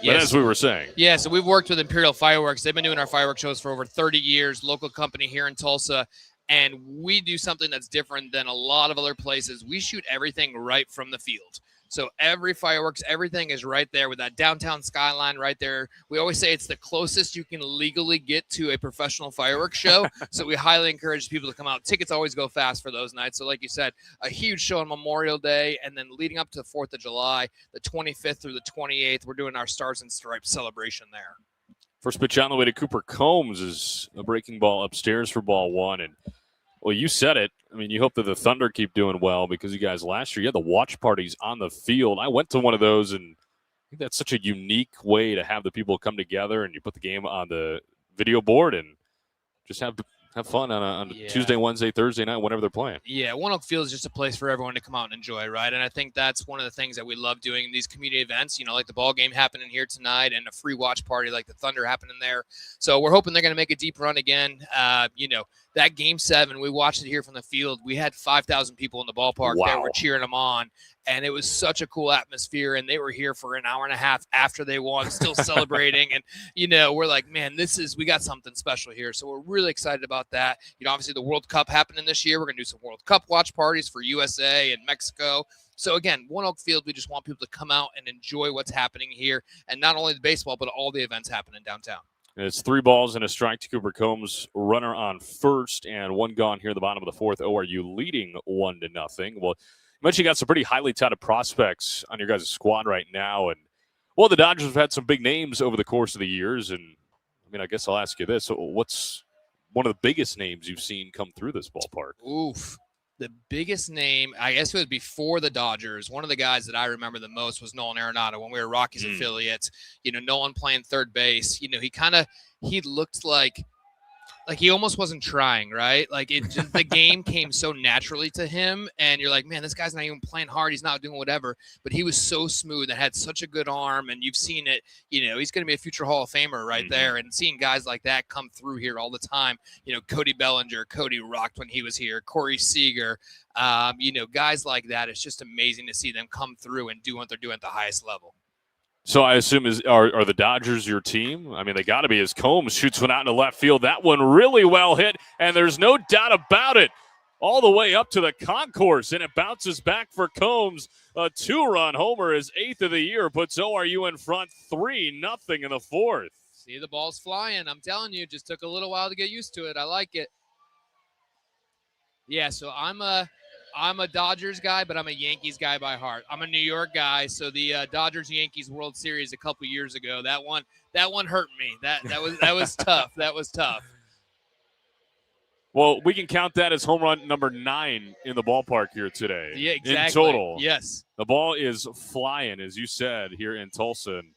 Speaker 2: But as we were saying.
Speaker 10: Yeah, so we've worked with Imperial Fireworks. They've been doing our fireworks shows for over 30 years, local company here in Tulsa. And we do something that's different than a lot of other places. We shoot everything right from the field. So every fireworks, everything is right there with that downtown skyline right there. We always say it's the closest you can legally get to a professional fireworks show. So we highly encourage people to come out. Tickets always go fast for those nights. So like you said, a huge show on Memorial Day. And then leading up to the 4th of July, the 25th through the 28th, we're doing our Stars and Stripes celebration there.
Speaker 2: First pitch on the way to Cooper Combs is a breaking ball upstairs for ball 1. And, well, you said it. I mean, you hope that the Thunder keep doing well because you guys last year, you had the watch parties on the field. I went to one of those, and I think that's such a unique way to have the people come together, and you put the game on the video board and just have fun on a Tuesday, Wednesday, Thursday night, whenever they're playing.
Speaker 10: Yeah, OneOK Field is just a place for everyone to come out and enjoy, right? And I think that's one of the things that we love doing in these community events, like the ball game happening here tonight and a free watch party like the Thunder happening there. So we're hoping they're going to make a deep run again. That Game 7, we watched it here from the field. We had 5,000 people in the ballpark that were cheering them on. And it was such a cool atmosphere. And they were here for an hour and a half after they won, still celebrating. And, we're like, man, we got something special here. So we're really excited about that. Obviously the World Cup happening this year. We're going to do some World Cup watch parties for USA and Mexico. So again, OneOK Field, we just want people to come out and enjoy what's happening here. And not only the baseball, but all the events happening downtown.
Speaker 2: It's 3 balls and a strike to Cooper Combs, runner on first, and 1 gone here at the bottom of the 4th. ORU leading 1-0. Well, you mentioned you got some pretty highly touted prospects on your guys' squad right now. And, well, the Dodgers have had some big names over the course of the years. And, I mean, I guess I'll ask you this. So what's one of the biggest names you've seen come through this ballpark?
Speaker 10: Oof. The biggest name, I guess it was before the Dodgers. One of the guys that I remember the most was Nolan Arenado when we were Rockies affiliates. Nolan playing third base. He looked like like he almost wasn't trying, right? Like it just the game came so naturally to him, and you're like, man, this guy's not even playing hard. He's not doing whatever, but he was so smooth and had such a good arm, and you've seen it. He's going to be a future Hall of Famer right there, and seeing guys like that come through here all the time. Cody Bellinger, Cody rocked when he was here. Corey Seager, guys like that. It's just amazing to see them come through and do what they're doing at the highest level.
Speaker 2: So I assume are the Dodgers your team? I mean, they got to be, as Combs shoots one out into left field. That one really well hit, and there's no doubt about it. All the way up to the concourse, and it bounces back for Combs. A 2-run homer, his 8th of the year, puts ORU in front 3-0 in the 4th.
Speaker 10: See, the ball's flying. I'm telling you, just took a little while to get used to it. I like it. Yeah, so I'm a Dodgers guy, but I'm a Yankees guy by heart. I'm a New York guy, so the Dodgers-Yankees World Series a couple years ago, that one hurt me. That was tough. That was tough.
Speaker 2: Well, we can count that as home run number 9 in the ballpark here today.
Speaker 10: Yeah, exactly.
Speaker 2: In total.
Speaker 10: Yes.
Speaker 2: The ball is flying, as you said, here in Tulsa. And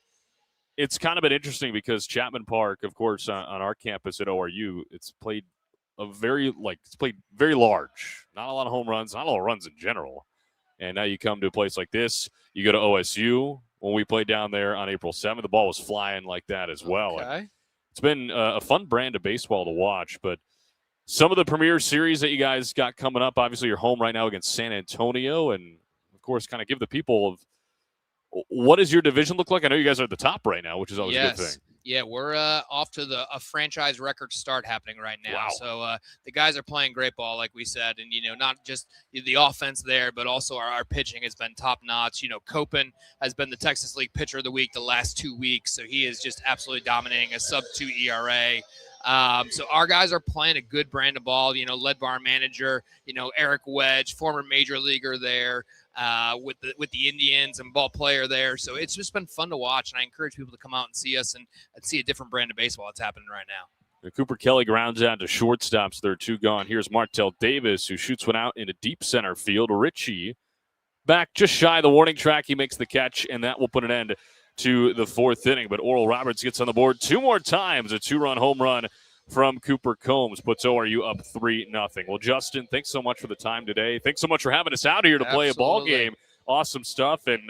Speaker 2: it's kind of been interesting because Chapman Park, of course, on our campus at ORU, it's played very large. Not a lot of home runs, not a lot of runs in general. And now you come to a place like this, you go to OSU. When we played down there on April 7th, the ball was flying like that as well.
Speaker 10: Okay.
Speaker 2: It's been a fun brand of baseball to watch, but some of the premier series that you guys got coming up, obviously you're home right now against San Antonio, and of course kind of give the people of what does your division look like? I know you guys are at the top right now, which is always a good thing.
Speaker 10: Yeah, we're off to a franchise record start happening right now.
Speaker 2: Wow.
Speaker 10: So the guys are playing great ball, like we said, and not just the offense there, but also our pitching has been top notch. Copen has been the Texas League Pitcher of the Week the last 2 weeks, so he is just absolutely dominating a sub-2 ERA. So our guys are playing a good brand of ball, led by our manager, Eric Wedge, former major leaguer there, with the Indians and ball player there. So it's just been fun to watch, and I encourage people to come out and see us and see a different brand of baseball that's happening right now.
Speaker 2: And Cooper Kelly grounds out to shortstops. There are 2 gone. Here's Martell Davis, who shoots one out into deep center field. Richie back just shy of the warning track. He makes the catch, and that will put an end to the 4th inning. But Oral Roberts gets on the board 2 more times. A 2-run home run from Cooper Combs puts ORU up 3-0. Well, Justin, thanks so much for the time today. Thanks so much for having us out here to play a ball game. Awesome stuff, and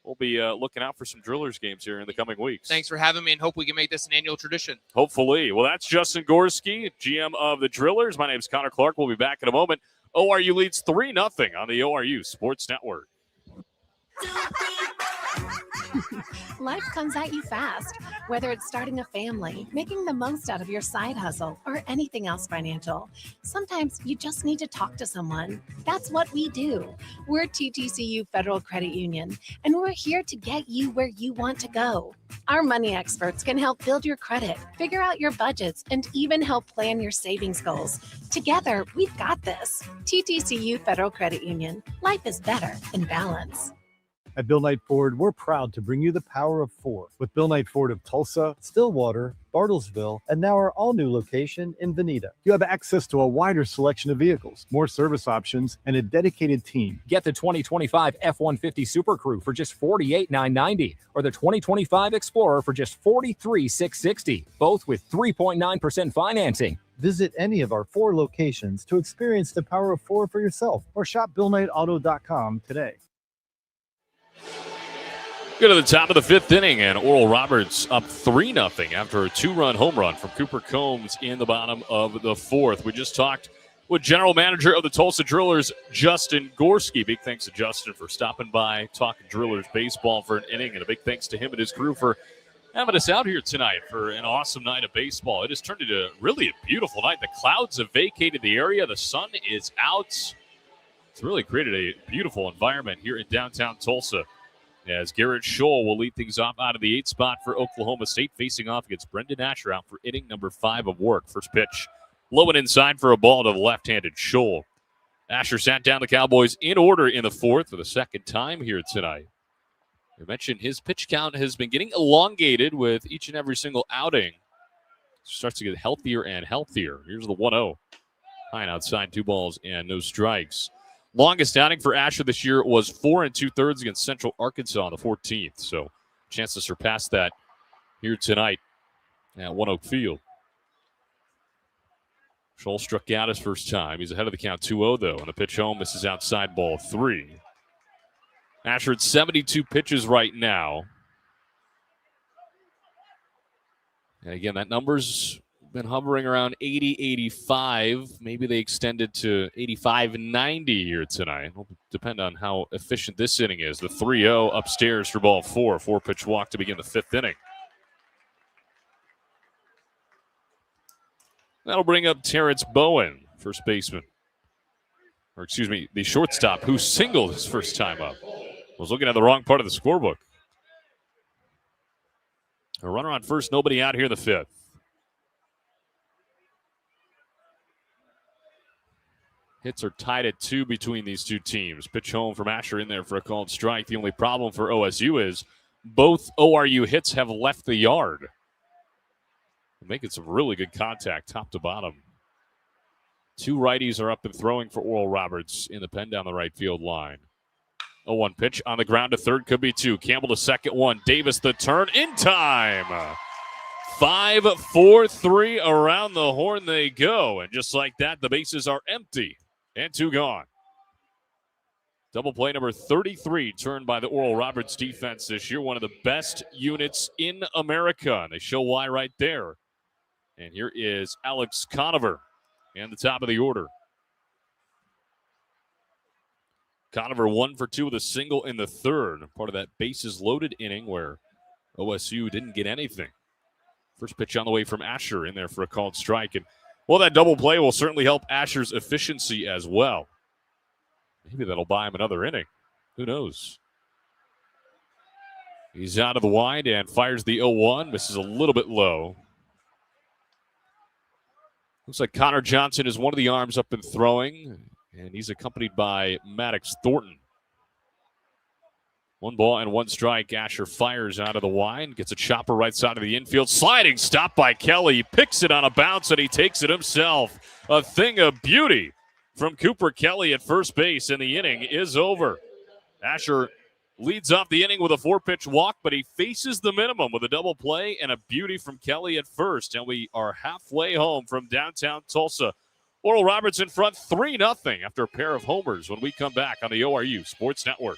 Speaker 2: we'll be looking out for some Drillers games here in the coming weeks.
Speaker 10: Thanks for having me, and hope we can make this an annual tradition.
Speaker 2: Hopefully. Well, that's Justin Gorski, GM of the Drillers. My name is Connor Clark. We'll be back in a moment. ORU leads 3-0 on the ORU Sports Network.
Speaker 6: Life comes at you fast, whether it's starting a family, making the most out of your side hustle, or anything else financial. Sometimes you just need to talk to someone. That's what we do. We're TTCU Federal Credit Union, and we're here to get you where you want to go. Our money experts can help build your credit, figure out your budgets, and even help plan your savings goals. Together, we've got this. TTCU Federal Credit Union. Life is better in balance.
Speaker 3: At Bill Knight Ford, we're proud to bring you the power of 4 with Bill Knight Ford of Tulsa, Stillwater, Bartlesville, and now our all-new location in Veneta. You have access to a wider selection of vehicles, more service options, and a dedicated team.
Speaker 4: Get the 2025 F-150 Super Crew for just $48,990 or the 2025 Explorer for just $43,660, both with 3.9% financing.
Speaker 3: Visit any of our 4 locations to experience the power of 4 for yourself or shop BillKnightAuto.com today.
Speaker 2: Go to the top of the 5th inning, and Oral Roberts up 3-0 after a 2-run home run from Cooper Combs in the bottom of the 4th. We just talked with General Manager of the Tulsa Drillers, Justin Gorski. Big thanks to Justin for stopping by, talking Drillers baseball for an inning, and a big thanks to him and his crew for having us out here tonight for an awesome night of baseball. It has turned into really a beautiful night. The clouds have vacated the area. The sun is out. It's really created a beautiful environment here in downtown Tulsa, as Garrett Scholl will lead things off out of the 8th spot for Oklahoma State, facing off against Brendan Asher out for inning number 5 of work. First pitch, low and inside for a ball to the left-handed Scholl. Asher sat down the Cowboys in order in the 4th for the 2nd time here tonight. We mentioned his pitch count has been getting elongated with each and every single outing. Starts to get healthier and healthier. Here's the 1-0. High and outside, 2 balls and no strikes. Longest outing for Asher this year was 4 2/3 against Central Arkansas on the 14th. So, chance to surpass that here tonight at OneOK Field. Scholl struck out his first time. He's ahead of the count 2-0, though. And the pitch home misses outside, ball 3. Asher at 72 pitches right now. And again, that number's been hovering around 80, 85. Maybe they extended to 85 and 90 here tonight. It'll depend on how efficient this inning is. The 3-0 upstairs for ball 4. 4-pitch walk to begin the 5th inning. That'll bring up Terrence Bowen, first baseman. Or excuse me, the shortstop who singled his first time up. Was looking at the wrong part of the scorebook. A runner on first, nobody out here in the 5th. Hits are tied at 2 between these two teams. Pitch home from Asher in there for a called strike. The only problem for OSU is both ORU hits have left the yard. Making some really good contact top to bottom. 2 righties are up and throwing for Oral Roberts in the pen down the right field line. 0-1 pitch on the ground to third, could be 2. Campbell to second, 1. Davis the turn in time. 5-4-3 around the horn they go. And just like that, the bases are empty and 2 gone. Double play number 33 turned by the Oral Roberts defense this year. One of the best units in America. And they show why right there. And here is Alex Conover in the top of the order. Conover 1 for 2 with a single in the 3rd. Part of that bases loaded inning where OSU didn't get anything. First pitch on the way from Asher in there for a called strike. And, well, that double play will certainly help Asher's efficiency as well. Maybe that'll buy him another inning. Who knows? He's out of the wide and fires the 0-1. Misses a little bit low. Looks like Connor Johnson is one of the arms up and throwing. And he's accompanied by Maddox Thornton. 1 ball and 1 strike. Asher fires out of the wide. Gets a chopper right side of the infield. Sliding stop by Kelly. He picks it on a bounce and he takes it himself. A thing of beauty from Cooper Kelly at first base. And the inning is over. Asher leads off the inning with a 4-pitch walk, but he faces the minimum with a double play and a beauty from Kelly at first. And we are halfway home from downtown Tulsa. Oral Roberts in front 3-0 after a pair of homers when we come back on the ORU Sports Network.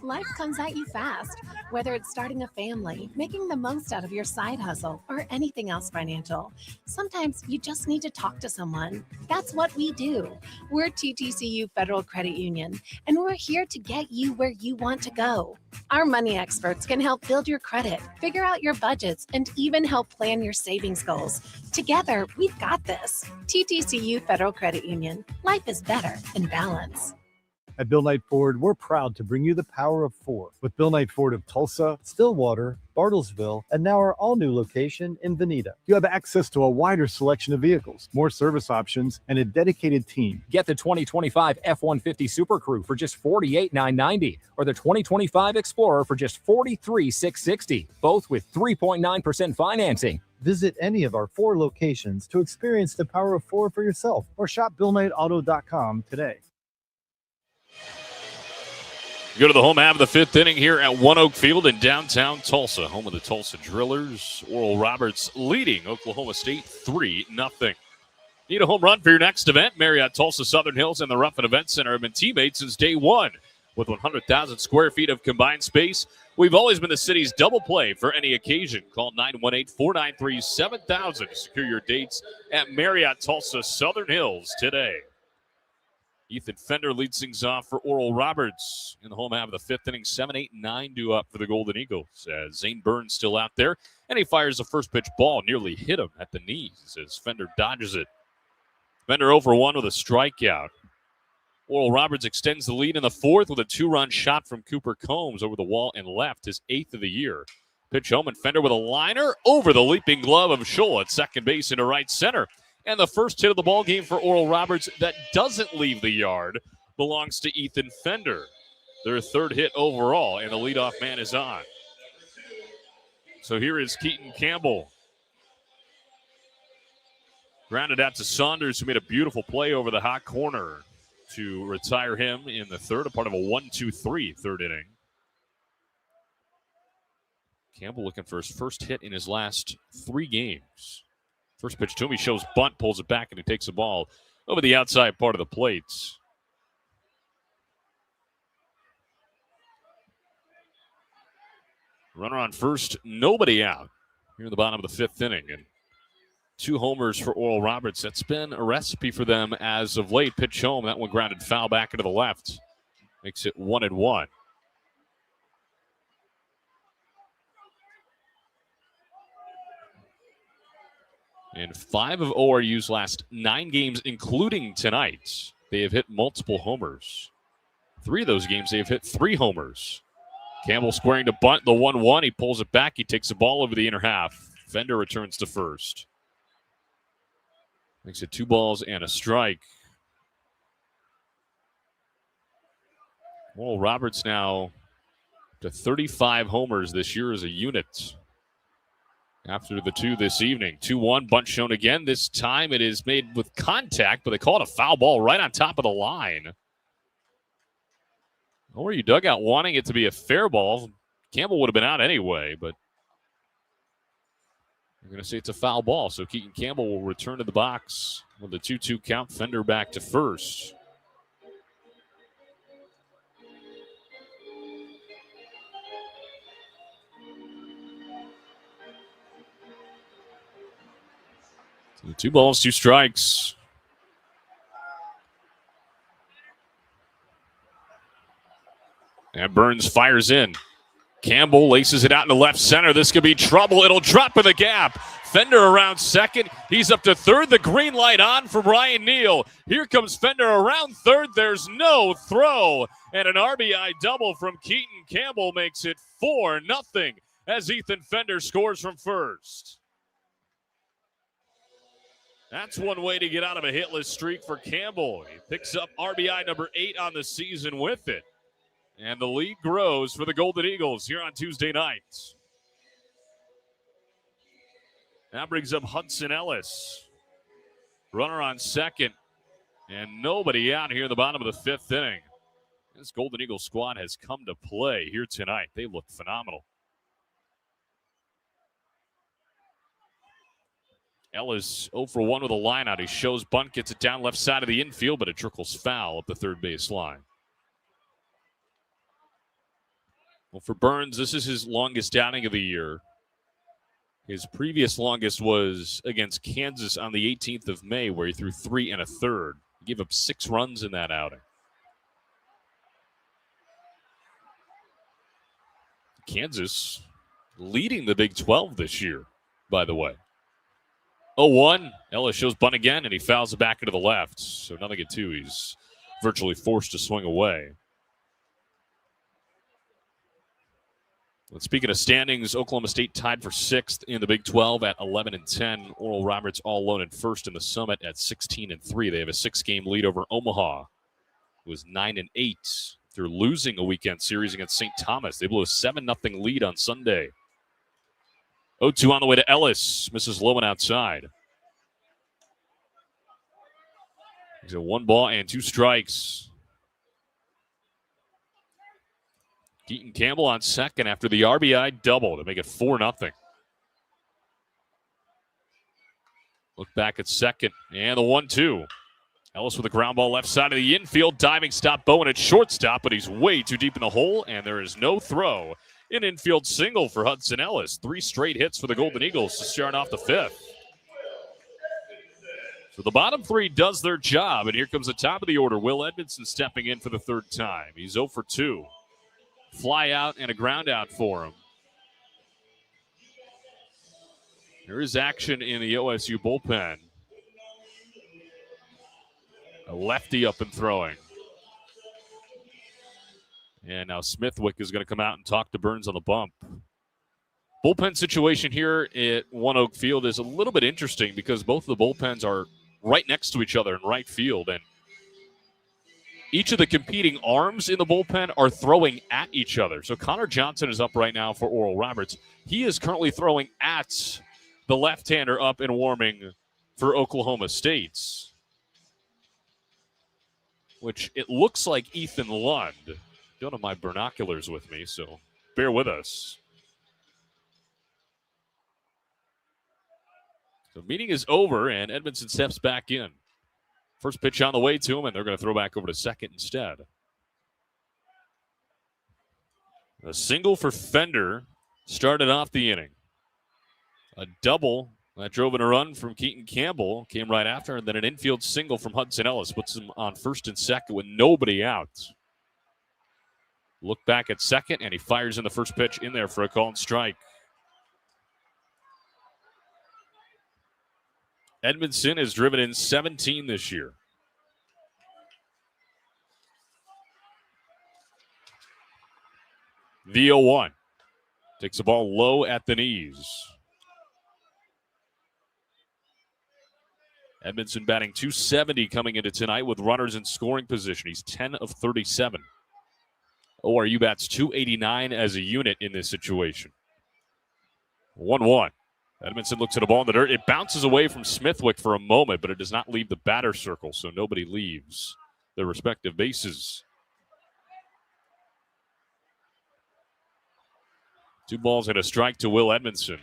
Speaker 6: Life comes at you fast, whether it's starting a family, making the most out of your side hustle, or anything else financial. Sometimes you just need to talk to someone. That's what we do. We're TTCU Federal Credit Union, and we're here to get you where you want to go. Our money experts can help build your credit, figure out your budgets, and even help plan your savings goals. Together, we've got this. TTCU Federal Credit Union. Life is better in balance.
Speaker 3: At Bill Knight Ford, we're proud to bring you the power of 4 with Bill Knight Ford of Tulsa, Stillwater, Bartlesville, and now our all-new location in Veneta. You have access to a wider selection of vehicles, more service options, and a dedicated team.
Speaker 4: Get the 2025 F-150 Super Crew for just $48,990 or the 2025 Explorer for just $43,660, both with 3.9% financing.
Speaker 3: Visit any of our 4 locations to experience the power of 4 for yourself or shop BillKnightAuto.com today.
Speaker 2: Go to the home half of the 5th inning here at OneOK Field in downtown Tulsa, home of the Tulsa Drillers. Oral Roberts leading Oklahoma State 3-0. Need a home run for your next event? Marriott Tulsa Southern Hills and the Ruffin Event Center have been teammates since day one. With 100,000 square feet of combined space, we've always been the city's double play for any occasion. Call 918-493-7000 to secure your dates at Marriott Tulsa Southern Hills today. Ethan Fender leads things off for Oral Roberts in the home half of the 5th inning. 7, 8, 9 due up for the Golden Eagles as Zane Burns still out there. And he fires a first pitch ball, nearly hit him at the knees as Fender dodges it. Fender 0 for 1 with a strikeout. Oral Roberts extends the lead in the 4th with a 2-run shot from Cooper Combs over the wall and left, his 8th of the year. Pitch home and Fender with a liner over the leaping glove of Scholl at second base into right center. And the first hit of the ball game for Oral Roberts that doesn't leave the yard belongs to Ethan Fender. Their 3rd hit overall, and the leadoff man is on. So here is Keaton Campbell. Grounded out to Saunders, who made a beautiful play over the hot corner to retire him in the 3rd, a part of a 1-2-3 3rd inning. Campbell looking for his first hit in his last 3 games. First pitch to him, he shows bunt, pulls it back, and he takes the ball over the outside part of the plate. Runner on first, nobody out here in the bottom of the 5th inning. And 2 homers for Oral Roberts. That's been a recipe for them as of late. Pitch home, that one grounded foul back into the left. Makes it 1-1. In 5 of ORU's last 9 games, including tonight, they have hit multiple homers. 3 of those games, they have hit 3 homers. Campbell squaring to bunt, the 1-1. He pulls it back. He takes the ball over the inner half. Fender returns to first. Makes it 2 balls and a strike. Well, Roberts now to 35 homers this year as a unit. After the 2 this evening. 2-1, bunt shown again. This time it is made with contact, but they call it a foul ball right on top of the line. ORU dugout wanting it to be a fair ball. Campbell would have been out anyway, but I'm going to say it's a foul ball. So Keaton Campbell will return to the box with the 2-2 count. Fender back to first. So 2 balls, 2 strikes. And Burns fires in. Campbell laces it out into left center. This could be trouble. It'll drop in the gap. Fender around second. He's up to third. The green light on for Brian Neal. Here comes Fender around third. There's no throw. And an RBI double from Keaton Campbell makes it 4-0 as Ethan Fender scores from first. That's one way to get out of a hitless streak for Campbell. He picks up RBI number 8 on the season with it. And the lead grows for the Golden Eagles here on Tuesday night. That brings up Hudson Ellis. Runner on second. And nobody out here in the bottom of the 5th inning. This Golden Eagle squad has come to play here tonight. They look phenomenal. Ellis 0 for 1 with a line out. He shows bunt, gets it down left side of the infield, but it trickles foul up the third base line. Well, for Burns, this is his longest outing of the year. His previous longest was against Kansas on the 18th of May, where he threw 3 1/3. He gave up 6 runs in that outing. Kansas leading the Big 12 this year, by the way. 0-1. Ellis shows bunt again, and he fouls it back into the left. So 0-2. He's virtually forced to swing away. And speaking of standings, Oklahoma State tied for 6th in the Big 12 at 11-10. Oral Roberts all alone in first in the Summit at 16-3. They have a 6-game lead over Omaha, who was 9-8. They're losing a weekend series against St. Thomas. They blew a 7-0 lead on Sunday. 0-2 on the way to Ellis. Misses low and outside. He's a 1 ball and 2 strikes. Keaton Campbell on second after the RBI double to make it 4-0. Look back at second and the 1-2. Ellis with a ground ball left side of the infield. Diving stop Bowen at shortstop, but he's way too deep in the hole, and there is no throw. An infield single for Hudson Ellis. 3 straight hits for the Golden Eagles to start off the 5th. So the bottom 3 does their job, and here comes the top of the order. Will Edmondson stepping in for the 3rd time. He's 0 for 2. Fly out and a ground out for him. There is action in the OSU bullpen. A lefty up and throwing. And now Smithwick is going to come out and talk to Burns on the bump. Bullpen situation here at OneOK Field is a little bit interesting because both of the bullpens are right next to each other in right field. And each of the competing arms in the bullpen are throwing at each other. So Connor Johnson is up right now for Oral Roberts. He is currently throwing at the left-hander up and warming for Oklahoma State, which it looks like Ethan Lund. Don't have my binoculars with me, so bear with us. The meeting is over, and Edmondson steps back in. First pitch on the way to him, and they're going to throw back over to second instead. A single for Fender started off the inning. A double that drove in a run from Keaton Campbell came right after, and then an infield single from Hudson Ellis puts him on first and second with nobody out. Look back at second, and he fires in the first pitch in there for a called strike. Edmondson has driven in 17 this year. The 0-1. Takes the ball low at the knees. Edmondson batting .270 coming into tonight with runners in scoring position. He's 10 of 37. ORU bats .289 as a unit in this situation. 1-1. Edmondson looks at a ball in the dirt. It bounces away from Smithwick for a moment, but it does not leave the batter circle, so nobody leaves their respective bases. 2 balls and a strike to Will Edmondson.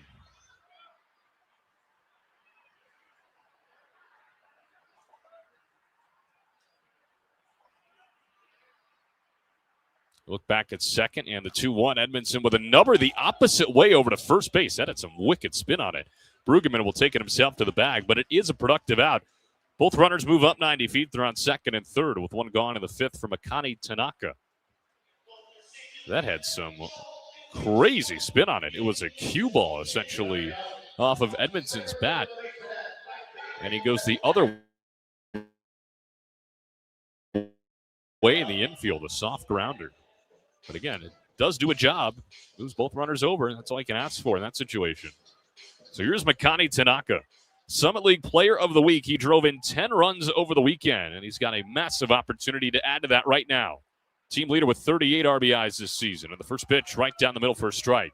Speaker 2: Look back at second and the 2-1. Edmondson with a number the opposite way over to first base. That had some wicked spin on it. Brueggemann will take it himself to the bag, but it is a productive out. Both runners move up 90 feet. They're on second and third with one gone in the fifth from Akane Tanaka. That had some crazy spin on it. It was a cue ball, essentially, off of Edmondson's bat. And he goes the other way in the infield, a soft grounder. But again, it does do a job. Moves both runners over, and that's all you can ask for in that situation. So here's Makani Tanaka, Summit League Player of the Week. He drove in 10 runs over the weekend, and he's got a massive opportunity to add to that right now. Team leader with 38 RBIs this season. And the first pitch right down the middle for a strike.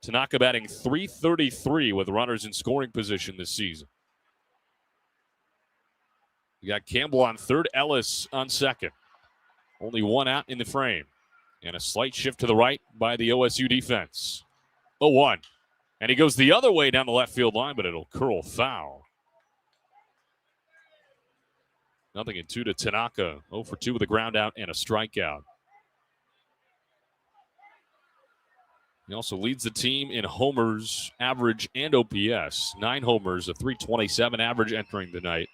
Speaker 2: Tanaka batting .333 with runners in scoring position this season. We got Campbell on third, Ellis on second. Only one out in the frame. And a slight shift to the right by the OSU defense. 0-1. And he goes the other way down the left field line, but it'll curl foul. 0-2 to Tanaka. 0 for 2 with a ground out and a strikeout. He also leads the team in homers, average, and OPS. 9 homers, a .327 average entering the night.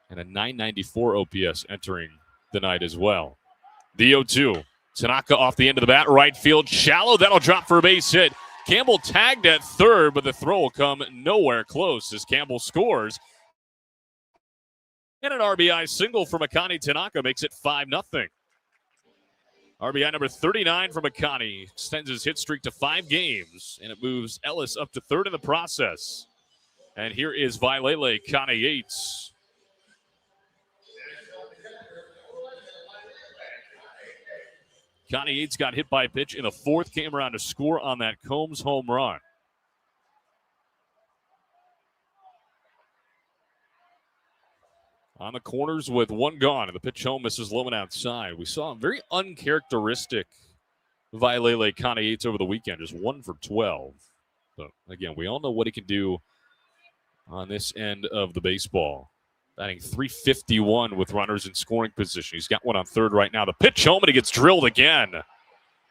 Speaker 2: And a .994 OPS entering the night as well. The 0-2. Tanaka off the end of the bat, right field, shallow. That'll drop for a base hit. Campbell tagged at third, but the throw will come nowhere close as Campbell scores. And an RBI single from Akane Tanaka makes it 5-0. RBI number 39 from Akane extends his hit streak to 5 games, and it moves Ellis up to third in the process. And here is Vailele Kane Yates. Connie Yates got hit by a pitch in the fourth, came around to score on that Combs home run. On the corners with one gone, and the pitch home misses low and outside. We saw a very uncharacteristic Vailele Kane Yates over the weekend, just 1 for 12. But again, we all know what he can do on this end of the baseball. Batting .351 with runners in scoring position. He's got one on third right now. The pitch home, and he gets drilled again.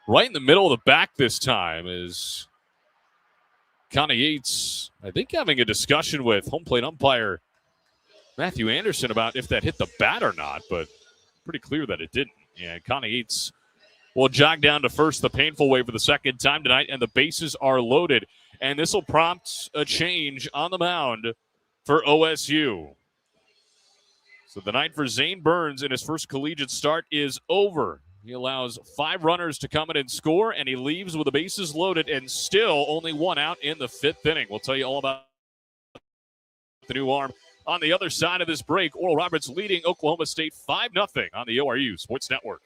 Speaker 2: Right in the middle of the back this time is Connie Yates, I think, having a discussion with home plate umpire Matthew Anderson about if that hit the bat or not, but pretty clear that it didn't. And Connie Yates will jog down to first the painful way for the second time tonight, and the bases are loaded. And this will prompt a change on the mound for OSU. So the night for Zane Burns in his first collegiate start is over. He allows 5 runners to come in and score, and he leaves with the bases loaded and still only 1 out in the 5th inning. We'll tell you all about the new arm on the other side of this break. Oral Roberts leading Oklahoma State 5-0 on the ORU Sports Network.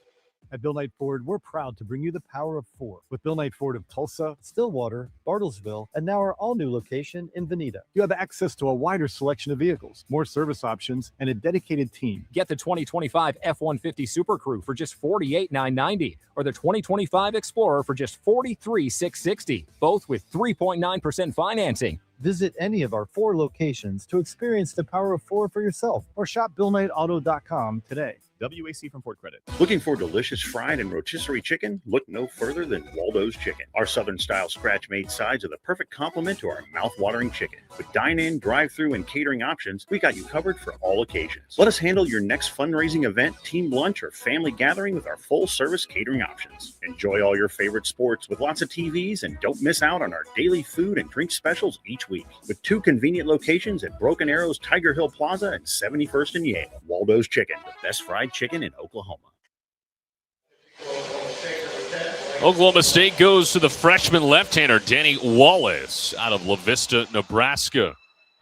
Speaker 3: At Bill Knight Ford, we're proud to bring you the power of 4 with Bill Knight Ford of Tulsa, Stillwater, Bartlesville, and now our all-new location in Veneta. You have access to a wider selection of vehicles, more service options, and a dedicated team.
Speaker 4: Get the 2025 F-150 Super Crew for just $48,990 or the 2025 Explorer for just $43,660, both with 3.9% financing.
Speaker 3: Visit any of our 4 locations to experience the power of 4 for yourself or shop BillKnightAuto.com today.
Speaker 9: WAC from Ford Credit.
Speaker 5: Looking for delicious fried and rotisserie chicken? Look no further than Waldo's Chicken. Our Southern-style scratch-made sides are the perfect complement to our mouth-watering chicken. With dine-in, drive-through, and catering options, we got you covered for all occasions. Let us handle your next fundraising event, team lunch, or family gathering with our full-service catering options. Enjoy all your favorite sports with lots of TVs, and don't miss out on our daily food and drink specials each week. With 2 convenient locations at Broken Arrows, Tiger Hill Plaza, and 71st and Yale. Waldo's Chicken, the best fried chicken in Oklahoma.
Speaker 2: Oklahoma State goes to the freshman left-hander, Danny Wallace, out of La Vista, Nebraska,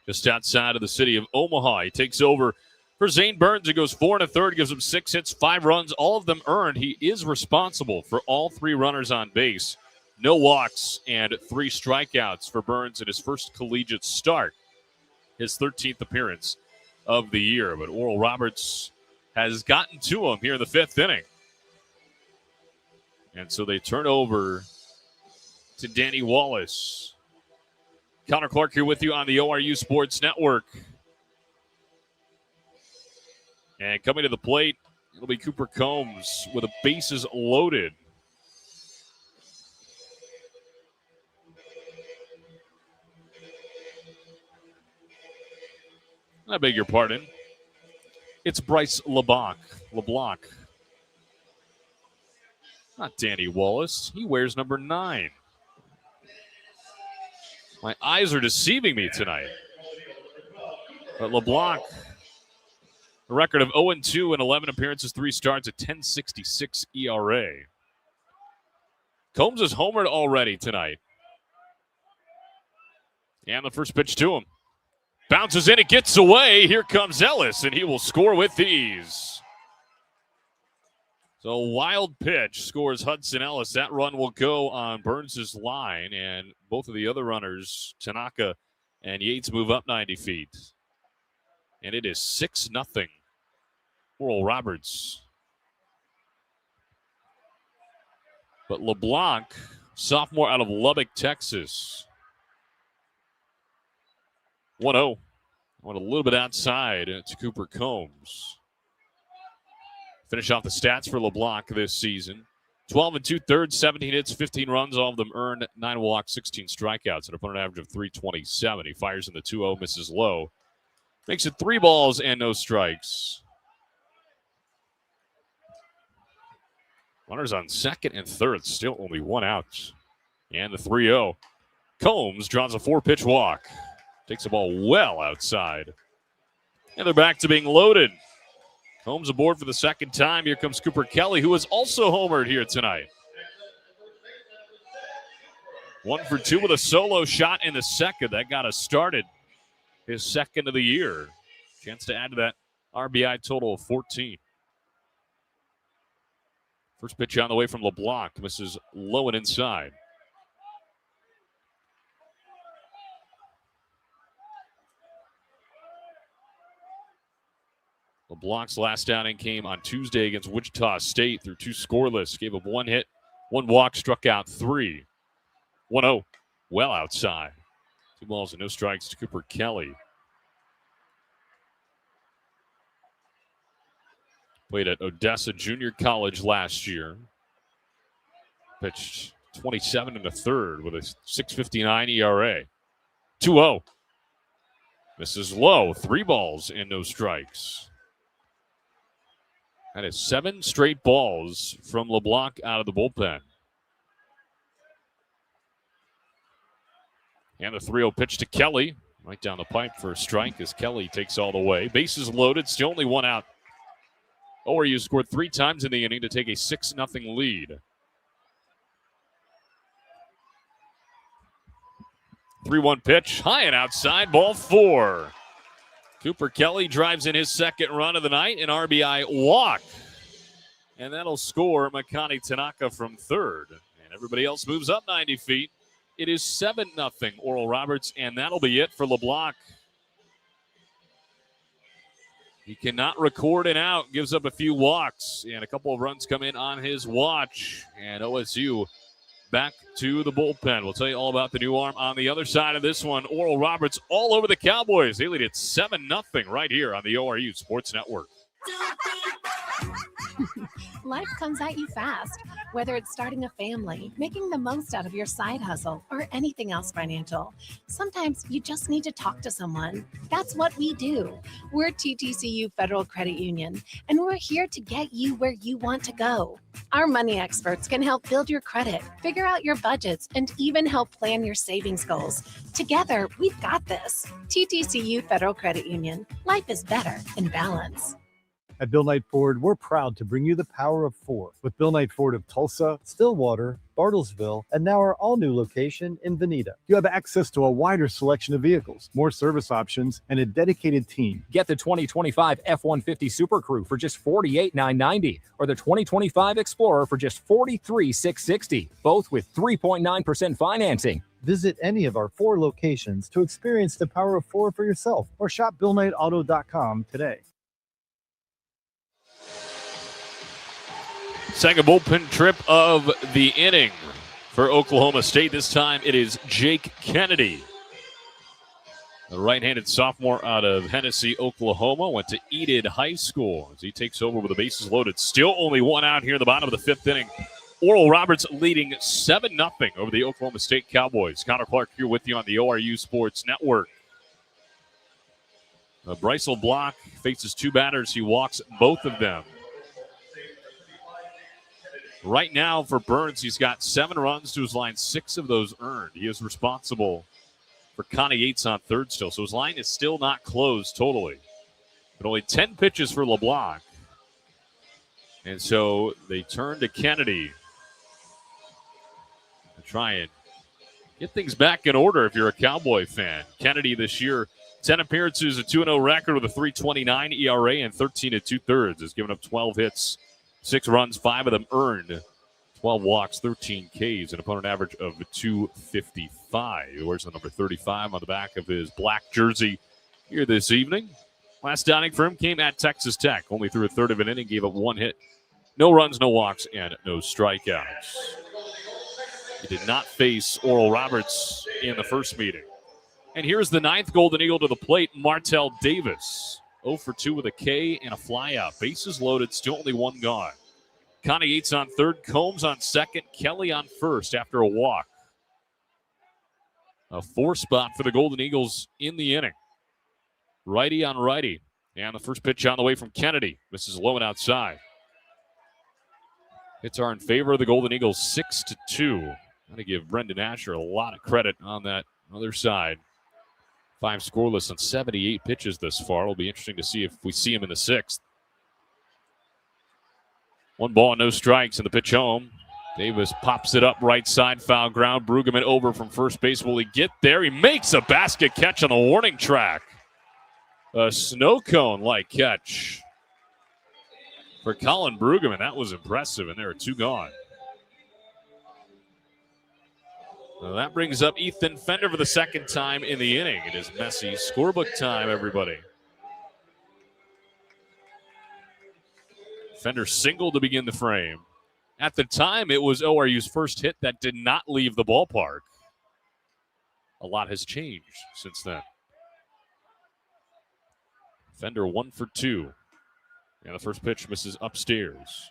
Speaker 2: just outside of the city of Omaha. He takes over for Zane Burns, who goes 4 1/3, gives him 6 hits, 5 runs, all of them earned. He is responsible for all 3 runners on base. No walks and 3 strikeouts for Burns in his first collegiate start, his 13th appearance of the year. But Oral Roberts has gotten to him here in the 5th inning. And so they turn over to Danny Wallace. Connor Clark here with you on the ORU Sports Network. And coming to the plate, it'll be Cooper Combs with the bases loaded. I beg your pardon. It's Bryce LeBlanc. Not Danny Wallace. He wears number 9. My eyes are deceiving me tonight. But LeBlanc, a record of 0-2 in 11 appearances, 3 starts, a 10.66 ERA. Combs has homered already tonight. And the first pitch to him. Bounces in, it gets away. Here comes Ellis, and he will score with ease. So a wild pitch scores Hudson Ellis. That run will go on Burns' line, and both of the other runners, Tanaka and Yates, move up 90 feet. And it is 6-0. Oral Roberts. But LeBlanc, sophomore out of Lubbock, Texas. 1-0. Went a little bit outside to Cooper Combs. Finish off the stats for LeBlanc this season. 12 2/3, 17 hits, 15 runs, all of them earned, 9 walks, 16 strikeouts, an opponent average of 327. He fires in the 2-0, misses low. Makes it 3 balls and no strikes. Runners on second and third, still only 1 out. And the 3-0. Combs draws a 4-pitch walk. Takes the ball well outside. And they're back to being loaded. Combs aboard for the second time. Here comes Cooper Kelly, who is also homered here tonight. 1 for 2 with a solo shot in the second. That got us started. His second of the year. Chance to add to that RBI total of 14. First pitch on the way from LeBlanc. Misses low and inside. LeBlanc's last outing came on Tuesday against Wichita State through 2 scoreless. Gave up 1 hit, 1 walk, struck out 3. 1-0, well outside. 2 balls and no strikes to Cooper Kelly. Played at Odessa Junior College last year. Pitched 27 1/3 with a 6.59 ERA. 2-0. Misses low, 3 balls and no strikes. That is 7 straight balls from LeBlanc out of the bullpen. And the 3-0 pitch to Kelly. Right down the pipe for a strike as Kelly takes all the way. Bases loaded, still only 1 out. ORU scored 3 times in the inning to take a 6-0 lead. 3-1 pitch, high and outside, ball 4. Cooper Kelly drives in his second run of the night, an RBI walk. And that'll score Makani Tanaka from third. And everybody else moves up 90 feet. It is 7-0 Oral Roberts, and that'll be it for LeBlanc. He cannot record an out, gives up a few walks, and a couple of runs come in on his watch. And OSU back to the bullpen. We'll tell you all about the new arm on the other side of this one. Oral Roberts all over the Cowboys. They lead it 7-0 right here on the ORU Sports Network.
Speaker 6: Life comes at you fast, whether it's starting a family, making the most out of your side hustle, or anything else financial. Sometimes you just need to talk to someone. That's what we do. We're TTCU Federal Credit Union, and we're here to get you where you want to go. Our money experts can help build your credit, figure out your budgets, and even help plan your savings goals. Together, we've got this. TTCU Federal Credit Union. Life is better in balance.
Speaker 3: At Bill Knight Ford, we're proud to bring you the power of 4 with Bill Knight Ford of Tulsa, Stillwater, Bartlesville, and now our all-new location in Veneta. You have access to a wider selection of vehicles, more service options, and a dedicated team.
Speaker 4: Get the 2025 F-150 Super Crew for just $48,990 or the 2025 Explorer for just $43,660, both with 3.9% financing.
Speaker 3: Visit any of our 4 locations to experience the power of 4 for yourself or shop BillKnightAuto.com today.
Speaker 2: Second bullpen trip of the inning for Oklahoma State. This time it is Jake Kennedy. The right-handed sophomore out of Hennessy, Oklahoma, went to Enid High School as he takes over with the bases loaded. Still only one out here in the bottom of the 5th inning. Oral Roberts leading 7-0 over the Oklahoma State Cowboys. Connor Clark here with you on the ORU Sports Network. Bryce LeBlanc faces 2 batters. He walks both of them. Right now for Burns, he's got 7 runs to his line, 6 of those earned. He is responsible for Connie Yates on third still, so his line is still not closed totally. But only 10 pitches for LeBlanc. And so they turn to Kennedy to try and get things back in order if you're a Cowboy fan. Kennedy this year, 10 appearances, a 2-0 record with a 3.29 ERA and 13 2/3. Has given up 12 hits. 6 runs, 5 of them earned, 12 walks, 13 Ks, an opponent average of 255. He wears the number 35 on the back of his black jersey here this evening. Last outing for him came at Texas Tech. Only threw a third of an inning, gave up 1 hit. No runs, no walks, and no strikeouts. He did not face Oral Roberts in the first meeting. And here's the 9th Golden Eagle to the plate, Martell Davis. 0 for 2 with a K and a flyout. Bases loaded, still only 1 gone. Connie Yates on third, Combs on second, Kelly on first after a walk. A 4 spot for the Golden Eagles in the inning. Righty on righty. And the first pitch on the way from Kennedy. Misses low and outside. Hits are in favor of the Golden Eagles 6-2. Got to give Brendan Asher a lot of credit on that other side. 5 scoreless on 78 pitches thus far. It'll be interesting to see if we see him in the 6th. 1 ball, no strikes, and the pitch home. Davis pops it up right side, foul ground. Brueggemann over from first base. Will he get there? He makes a basket catch on the warning track. A snow cone-like catch for Colin Brueggemann. That was impressive, and there are 2 gone. Well, that brings up Ethan Fender for the 2nd time in the inning. It is messy scorebook time, everybody. Fender singled to begin the frame. At the time, it was ORU's first hit that did not leave the ballpark. A lot has changed since then. Fender 1 for 2. And the first pitch misses upstairs.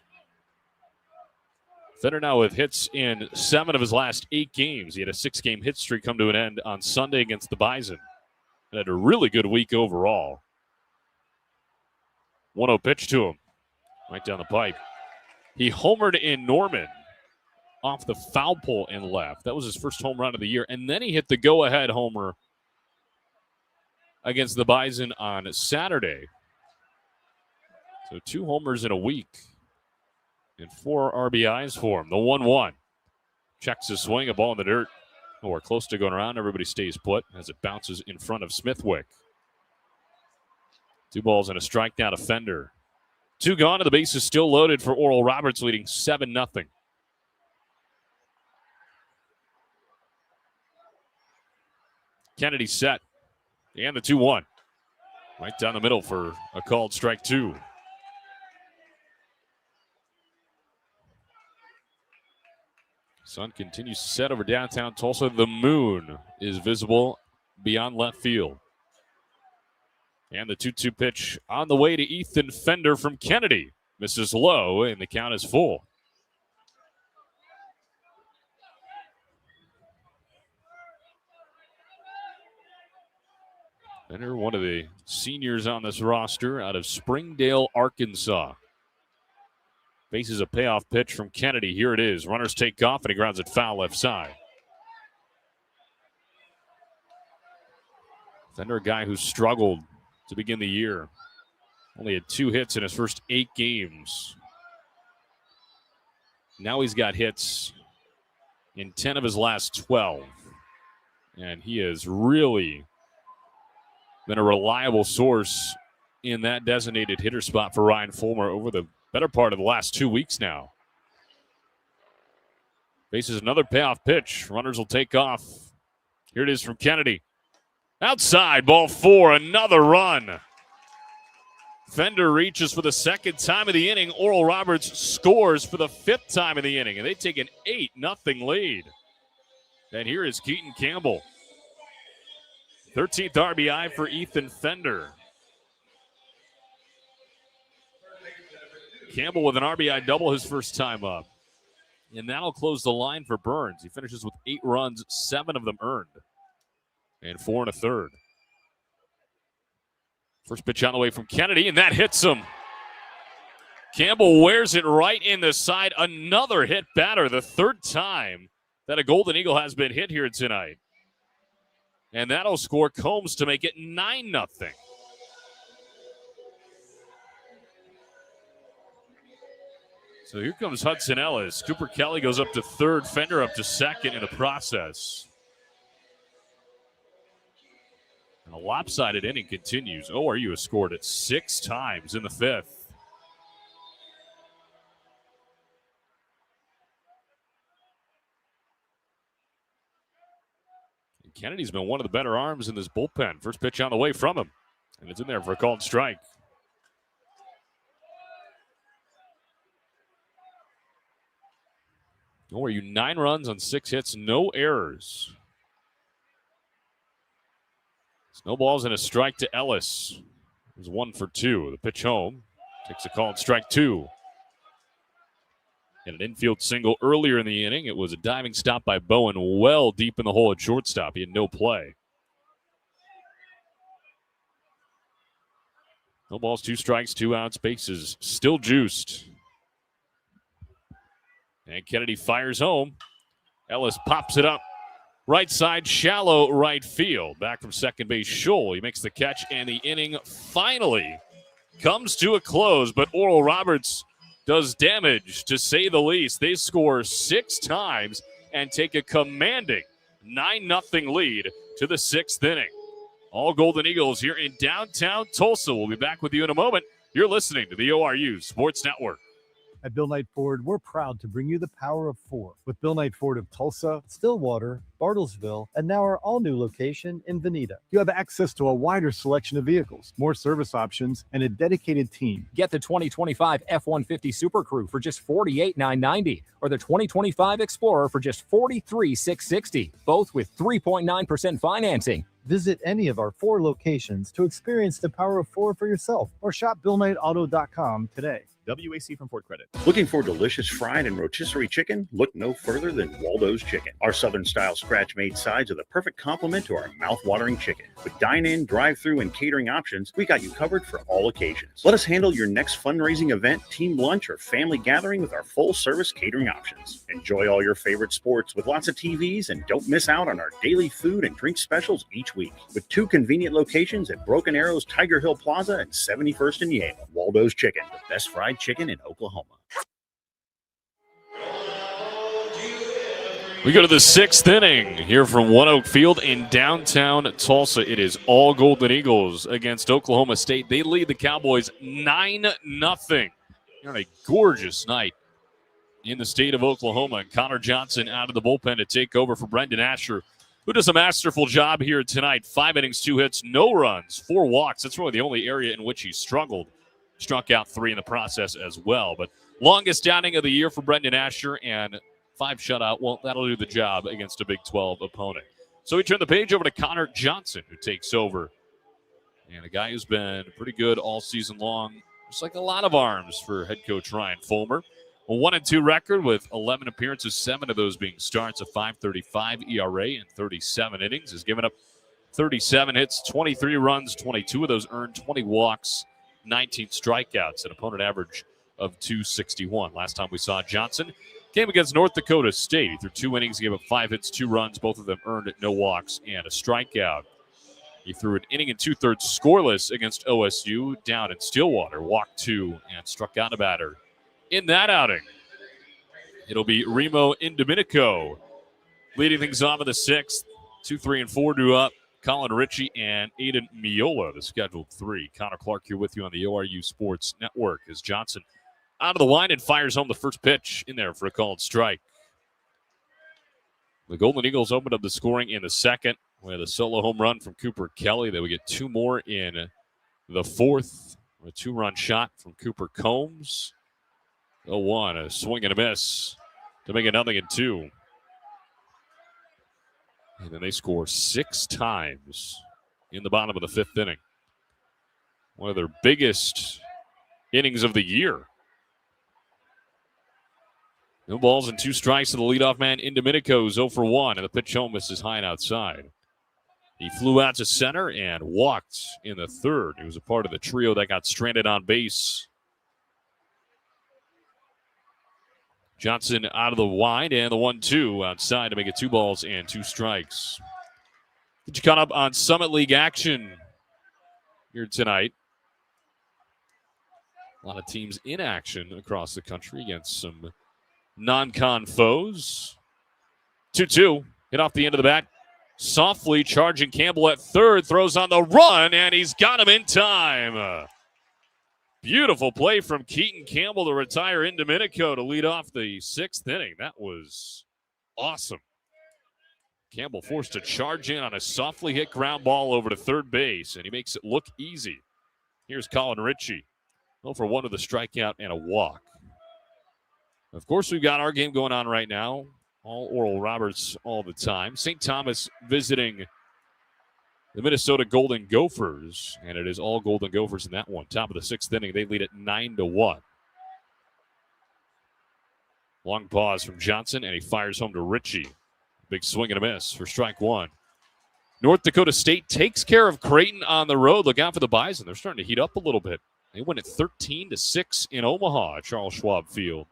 Speaker 2: Fender now with hits in 7 of his last 8 games. He had a 6-game hit streak come to an end on Sunday against the Bison. And had a really good week overall. 1-0 pitch to him. Right down the pipe. He homered in Norman off the foul pole and left. That was his first home run of the year. And then he hit the go-ahead homer against the Bison on Saturday. So 2 homers in a week. And 4 RBIs for him. The 1-1. Checks his swing, a ball in the dirt. We're close to going around. Everybody stays put as it bounces in front of Smithwick. 2 balls and a strike now to Fender. 2 gone, and the base is still loaded for Oral Roberts, leading 7-0. Kennedy set. And the 2-1. Right down the middle for a called strike 2. Sun continues to set over downtown Tulsa. The moon is visible beyond left field. And the 2-2 pitch on the way to Ethan Fender from Kennedy. Misses low, and the count is full. Fender, one of the seniors on this roster out of Springdale, Arkansas. Faces a payoff pitch from Kennedy. Here it is. Runners take off, and he grounds it foul left side. Fender, a guy who struggled to begin the year. Only had 2 hits in his first 8 games. Now he's got hits in 10 of his last 12. And he has really been a reliable source in that designated hitter spot for Ryan Fulmer over the better part of the last 2 weeks now. Faces another payoff pitch. Runners will take off. Here it is from Kennedy. Outside, ball 4, another run. Fender reaches for the 2nd time of the inning. Oral Roberts scores for the 5th time of the inning, and they take an 8-0 lead. And here is Keaton Campbell. 13th RBI for Ethan Fender. Campbell with an RBI double his first time up. And that'll close the line for Burns. He finishes with 8 runs, 7 of them earned. And 4 1/3. First pitch on the way from Kennedy, and that hits him. Campbell wears it right in the side. Another hit batter, the 3rd time that a Golden Eagle has been hit here tonight. And that'll score Combs to make it 9-0. So here comes Hudson Ellis. Cooper Kelly goes up to 3rd, Fender up to 2nd in the process. And a lopsided inning continues. ORU has scored it 6 times in the 5th. And Kennedy's been one of the better arms in this bullpen. First pitch on the way from him. And it's in there for a called strike. ORU 9 runs on 6 hits, no errors. Snowballs and a strike to Ellis. It was 1 for 2. The pitch home. Takes a called strike 2. And an infield single earlier in the inning. It was a diving stop by Bowen well deep in the hole at shortstop. He had no play. No balls, 2 strikes, 2 outs. Bases still juiced. And Kennedy fires home. Ellis pops it up. Right side, shallow right field. Back from second base, Scholl. He makes the catch, and the inning finally comes to a close. But Oral Roberts does damage, to say the least. They score 6 times and take a commanding 9-0 lead to the 6th inning. All Golden Eagles here in downtown Tulsa. We'll be back with you in a moment. You're listening to the ORU Sports Network.
Speaker 3: At Bill Knight Ford, we're proud to bring you the power of 4 with Bill Knight Ford of Tulsa, Stillwater, Bartlesville, and now our all-new location in Veneta. You have access to a wider selection of vehicles, more service options, and a dedicated team.
Speaker 4: Get the 2025 F-150 Super Crew for just $48,990 or the 2025 Explorer for just $43,660, both with 3.9% financing.
Speaker 3: Visit any of our 4 locations to experience the power of 4 for yourself or shop BillKnightAuto.com today.
Speaker 9: WAC from Ford Credit.
Speaker 5: Looking for delicious fried and rotisserie chicken? Look no further than Waldo's Chicken. Our Southern-style scratch-made sides are the perfect complement to our mouth-watering chicken. With dine-in, drive-through, and catering options, we got you covered for all occasions. Let us handle your next fundraising event, team lunch, or family gathering with our full-service catering options. Enjoy all your favorite sports with lots of TVs, and don't miss out on our daily food and drink specials each week. With 2 convenient locations at Broken Arrows, Tiger Hill Plaza, and 71st and Yale. Waldo's Chicken, the best fried chicken in Oklahoma.
Speaker 2: We go to the 6th inning here from OneOK Field in downtown Tulsa. It is all Golden Eagles against Oklahoma State. They lead the Cowboys 9-0. On a gorgeous night in the state of Oklahoma. And Connor Johnson out of the bullpen to take over for Brendan Asher, who does a masterful job here tonight. 5 innings, 2 hits, no runs, 4 walks. That's really the only area in which he struggled. Struck out 3 in the process as well. But longest outing of the year for Brendan Asher and 5 shutout. Well, that'll do the job against a Big 12 opponent. So we turn the page over to Connor Johnson, who takes over. And a guy who's been pretty good all season long, just like a lot of arms for head coach Ryan Fulmer. A 1-2 record with 11 appearances, 7 of those being starts, a 5.35 ERA in 37 innings. Has given up 37 hits, 23 runs, 22 of those earned, 20 walks, 19 strikeouts, an opponent average of 261. Last time we saw Johnson came against North Dakota State. He threw 2 innings, gave up 5 hits, 2 runs, both of them earned, no walks, and a strikeout. He threw an inning and 2/3 scoreless against OSU down in Stillwater, walked 2 and struck out a batter. In that outing, it'll be Remo Indomitico leading things off in the 6th. 2, 3, and 4 due up. Colin Ritchie and Aiden Miola, the scheduled 3. Connor Clark here with you on the ORU Sports Network as Johnson out of the line and fires home the first pitch in there for a called strike. The Golden Eagles opened up the scoring in the 2nd with a solo home run from Cooper Kelly. They would get 2 more in the 4th. A 2-run shot from Cooper Combs. 0-1, a swing and a miss to make it 0-2. And then they score 6 times in the bottom of the 5th inning. One of their biggest innings of the year. No balls and 2 strikes to the leadoff man. Indomitico's 0 for 1, and the pitch home misses high and outside. He flew out to center and walked in the 3rd. He was a part of the trio that got stranded on base. Johnson out of the wide and the 1-2 outside to make it 2 balls and 2 strikes. Get you caught up on Summit League action here tonight. A lot of teams in action across the country against some non-con foes. 2-2, hit off the end of the bat. Softly charging Campbell at 3rd, throws on the run, and he's got him in time. Beautiful play from Keaton Campbell to retire Indomitico to lead off the 6th inning. That was awesome. Campbell forced to charge in on a softly hit ground ball over to 3rd base, and he makes it look easy. Here's Colin Ritchie. 0 for 1 with a strikeout and a walk. Of course, we've got our game going on right now. All Oral Roberts all the time. St. Thomas visiting the Minnesota Golden Gophers, and it is all Golden Gophers in that one. Top of the 6th inning, they lead at 9-1. Long pause from Johnson, and he fires home to Ritchie. Big swing and a miss for strike 1. North Dakota State takes care of Creighton on the road. Look out for the Bison. They're starting to heat up a little bit. They win at 13-6 in Omaha at Charles Schwab Field.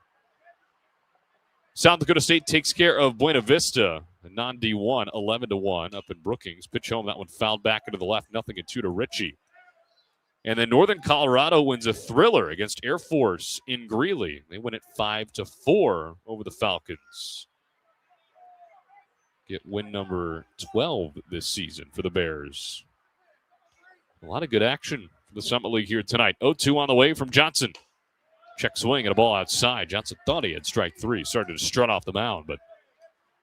Speaker 2: South Dakota State takes care of Buena Vista, a non-D1, 11-1 up in Brookings. Pitch home, that one fouled back into the left, 0-2 to Ritchie. And then Northern Colorado wins a thriller against Air Force in Greeley. They win it 5-4 over the Falcons. Get win number 12 this season for the Bears. A lot of good action for the Summit League here tonight. 0-2 on the way from Johnson. Check swing and a ball outside. Johnson thought he had strike 3. Started to strut off the mound, but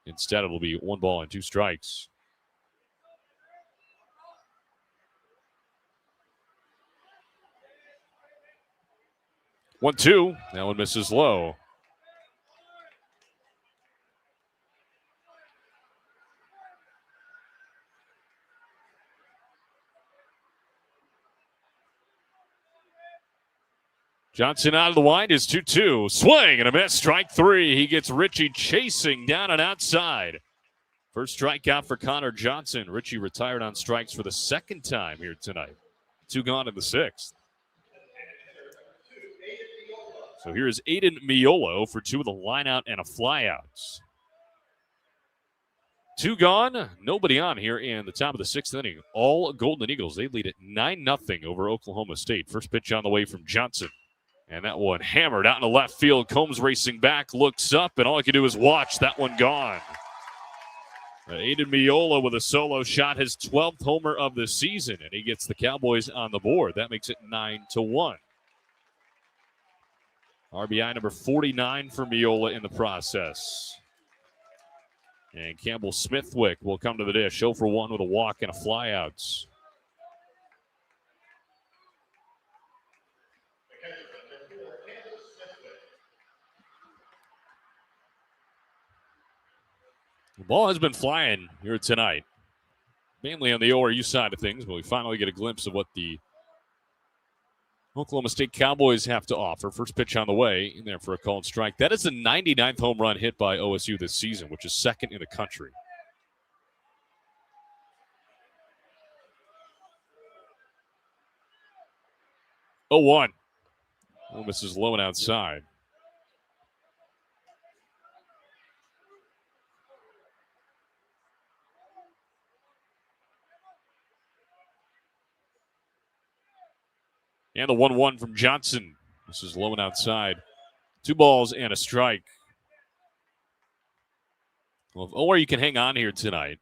Speaker 2: instead it'll be 1 ball and 2 strikes. One, 2. That one misses low. Johnson out of the wind is 2-2. Swing and a miss. Strike 3. He gets Ritchie chasing down and outside. First strikeout for Connor Johnson. Ritchie retired on strikes for the 2nd time here tonight. 2 gone in the 6th. So here is Aiden Miola for 2 with a line out and a fly out. 2 gone, nobody on here in the top of the 6th inning. All Golden Eagles. They lead at 9-0 over Oklahoma State. First pitch on the way from Johnson. And that one hammered out in the left field. Combs racing back, looks up, and all he can do is watch. That one gone. Aiden Miola with a solo shot, his 12th homer of the season, and he gets the Cowboys on the board. That makes it 9-1. RBI number 49 for Miola in the process. And Campbell Smithwick will come to the dish. 0 for 1 with a walk and a flyout. The ball has been flying here tonight, mainly on the ORU side of things, but we finally get a glimpse of what the Oklahoma State Cowboys have to offer. First pitch on the way, in there for a called strike. That is the 99th home run hit by OSU this season, which is second in the country. Oh, 1. Oh, misses low and outside. And the 1-1 from Johnson. This is low and outside. 2 balls and a strike. Well, if ORU can hang on here tonight,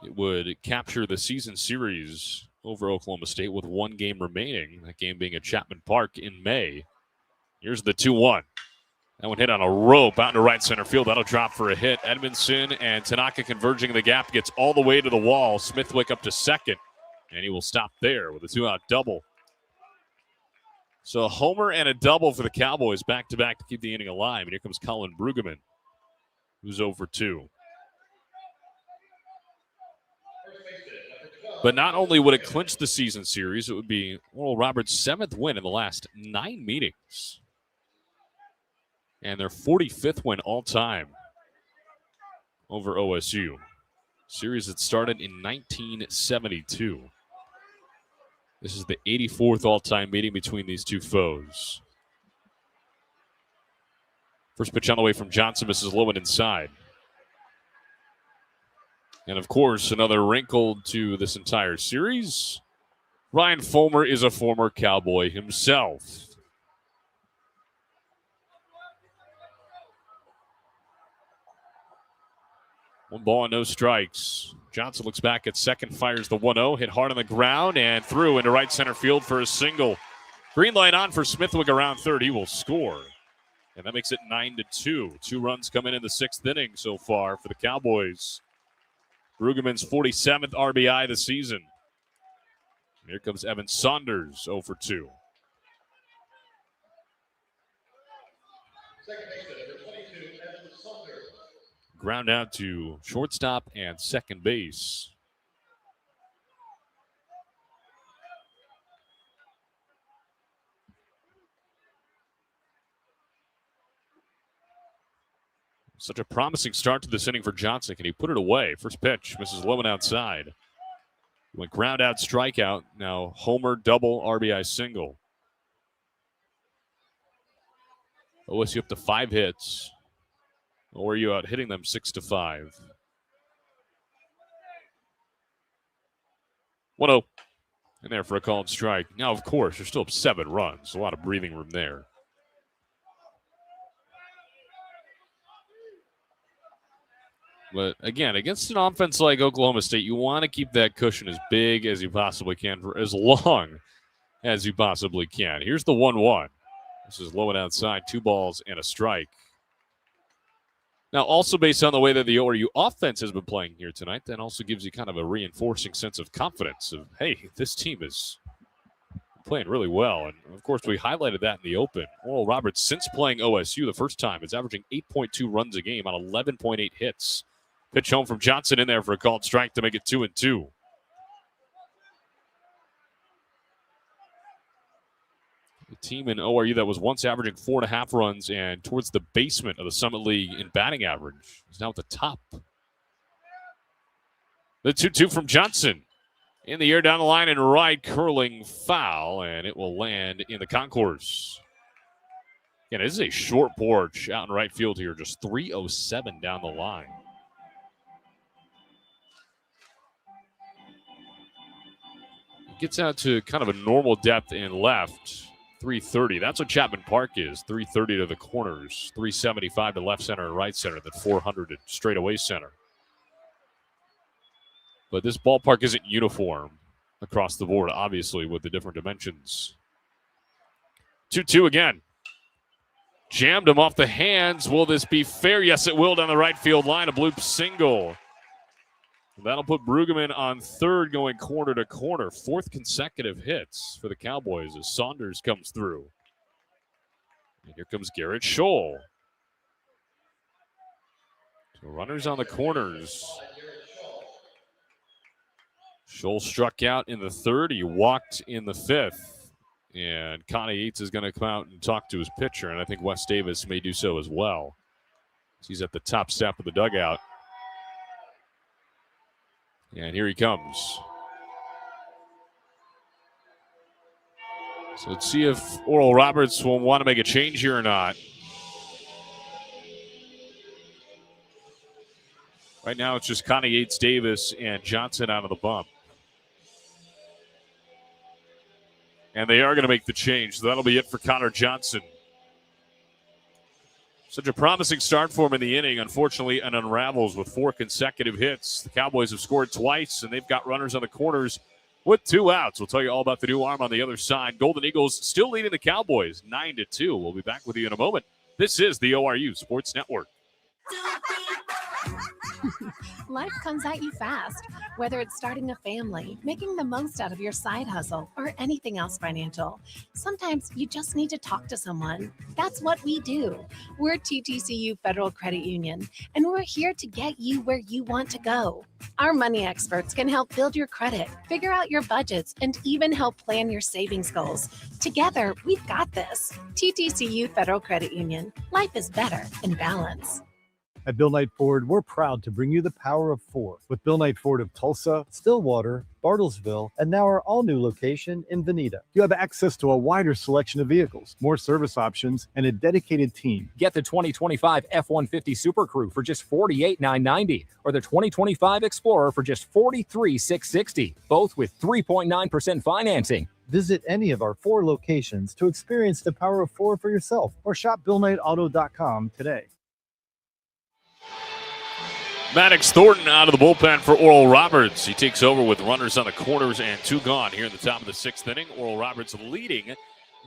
Speaker 2: it would capture the season series over Oklahoma State with 1 game remaining, that game being at Chapman Park in May. Here's the 2-1. That one hit on a rope out into right center field. That'll drop for a hit. Edmondson and Tanaka converging in the gap, gets all the way to the wall. Smithwick up to second, and he will stop there with a 2-out double. So a homer and a double for the Cowboys back-to-back to keep the inning alive. And here comes Colin Brueggemann, who's 0 for 2. But not only would it clinch the season series, it would be Oral Roberts' 7th win in the last 9 meetings. And their 45th win all-time over OSU. Series that started in 1972. This is the 84th all-time meeting between these two foes. First pitch on the way from Johnson, misses low and inside. And, of course, another wrinkle to this entire series. Ryan Fulmer is a former Cowboy himself. One ball and no strikes. Johnson looks back at second, fires the 1-0, hit hard on the ground and through into right center field for a single. Green light on for Smithwick around third. He will score. And that makes it 9-2. 2 runs come in the 6th inning so far for the Cowboys. Brueggemann's 47th RBI this season. Here comes Evan Saunders, 0 for 2. Ground out to shortstop and second base. Such a promising start to this inning for Johnson. Can he put it away? First pitch, misses low and outside. Went ground out, strikeout. Now homer, double, RBI single. OSU up to 5 hits. ORU out hitting them 6-5. 1-0. In there for a called strike. Now, of course, you're still up 7 runs. A lot of breathing room there. But again, against an offense like Oklahoma State, you want to keep that cushion as big as you possibly can for as long as you possibly can. Here's the 1-1. This is low and outside, 2 balls and a strike. Now, also based on the way that the ORU offense has been playing here tonight, that also gives you kind of a reinforcing sense of confidence of, hey, this team is playing really well. And, of course, we highlighted that in the open. Oral Roberts, since playing OSU the first time, is averaging 8.2 runs a game on 11.8 hits. Pitch home from Johnson in there for a called strike to make it 2-2. The team in ORU that was once averaging 4.5 runs and towards the basement of the Summit League in batting average is now at the top. The 2-2 from Johnson. In the air down the line and right, curling foul, and it will land in the concourse. Again, this is a short porch out in right field here, just 307 down the line. It gets out to kind of a normal depth in left. 330. That's what Chapman Park is. 330 to the corners, 375 to left center and right center, then 400 to straightaway center. But this ballpark isn't uniform across the board, obviously, with the different dimensions. 2-2 again. Jammed him off the hands. Will this be fair? Yes, it will down the right field line. A bloop single. That'll put Brueggemann on third, going corner to corner. Fourth consecutive hits for the Cowboys as Saunders comes through. And here comes Garrett Scholl. So runners on the corners. Scholl struck out in the third. He walked in the fifth. And Connie Yates is going to come out and talk to his pitcher, and I think Wes Davis may do so as well. He's at the top step of the dugout. And here he comes. So let's see if Oral Roberts will want to make a change here or not. Right now it's just Connie Yates, Davis, and Johnson out of the bump. And they are going to make the change. So that'll be it for Connor Johnson. Such a promising start for him in the inning. Unfortunately, it unravels with 4 consecutive hits. The Cowboys have scored twice, and they've got runners on the corners with 2 outs. We'll tell you all about the new arm on the other side. Golden Eagles still leading the Cowboys 9-2. We'll be back with you in a moment. This is the ORU Sports Network.
Speaker 6: Life comes at you fast, whether it's starting a family, making the most out of your side hustle, or anything else financial. Sometimes you just need to talk to someone. That's what we do. We're TTCU Federal Credit Union, and we're here to get you where you want to go. Our money experts can help build your credit, figure out your budgets, and even help plan your savings goals. Together, we've got this. TTCU Federal Credit Union. Life is better in balance.
Speaker 3: At Bill Knight Ford, we're proud to bring you the power of 4 with Bill Knight Ford of Tulsa, Stillwater, Bartlesville, and now our all-new location in Veneta. You have access to a wider selection of vehicles, more service options, and a dedicated team.
Speaker 4: Get the 2025 F-150 Super Crew for just $48,990 or the 2025 Explorer for just $43,660, both with 3.9% financing.
Speaker 3: Visit any of our 4 locations to experience the power of 4 for yourself or shop BillKnightAuto.com today.
Speaker 2: Maddox Thornton out of the bullpen for Oral Roberts. He takes over with runners on the corners and 2 gone here in the top of the 6th inning. Oral Roberts leading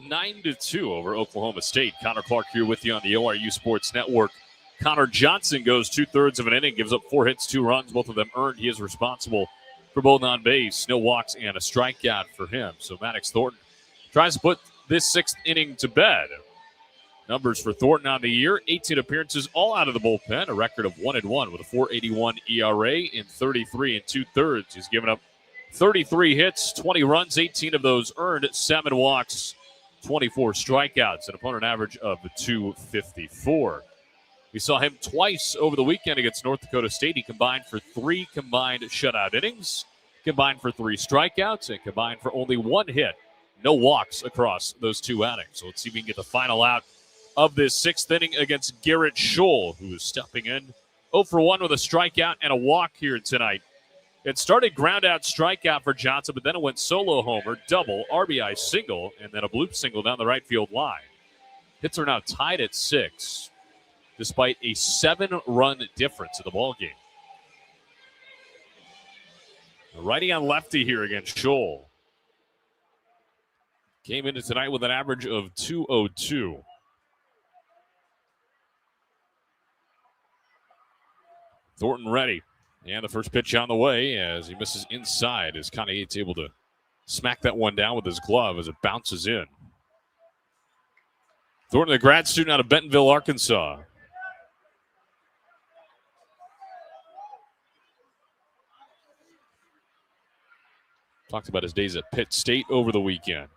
Speaker 2: 9-2 over Oklahoma State. Connor Clark here with you on the ORU Sports Network. Connor Johnson goes 2/3 of an inning, gives up 4 hits, 2 runs, both of them earned. He is responsible for both on base, no walks, and a strikeout for him. So Maddox Thornton tries to put this 6th inning to bed. Numbers for Thornton on the year, 18 appearances, all out of the bullpen, a record of 1-1 with a 4.81 ERA in 33 2/3. He's given up 33 hits, 20 runs, 18 of those earned, 7 walks, 24 strikeouts, an opponent average of 254. We saw him twice over the weekend against North Dakota State. He combined for 3 combined shutout innings, combined for 3 strikeouts, and combined for only 1 hit. No walks across those 2 outings. So let's see if we can get the final out of this 6th inning against Garrett Scholl, who is stepping in 0 for 1 with a strikeout and a walk here tonight. It started ground out strikeout for Johnson, but then it went solo homer, double, RBI single, and then a bloop single down the right field line. Hits are now tied at 6, despite a 7-run difference in the ballgame. Righty on lefty here against Scholl. Came into tonight with an average of 202. Thornton ready. And the first pitch on the way as he misses inside as Connie Yates able to smack that one down with his glove as it bounces in. Thornton, the grad student out of Bentonville, Arkansas. Talked about his days at Pitt State over the weekend.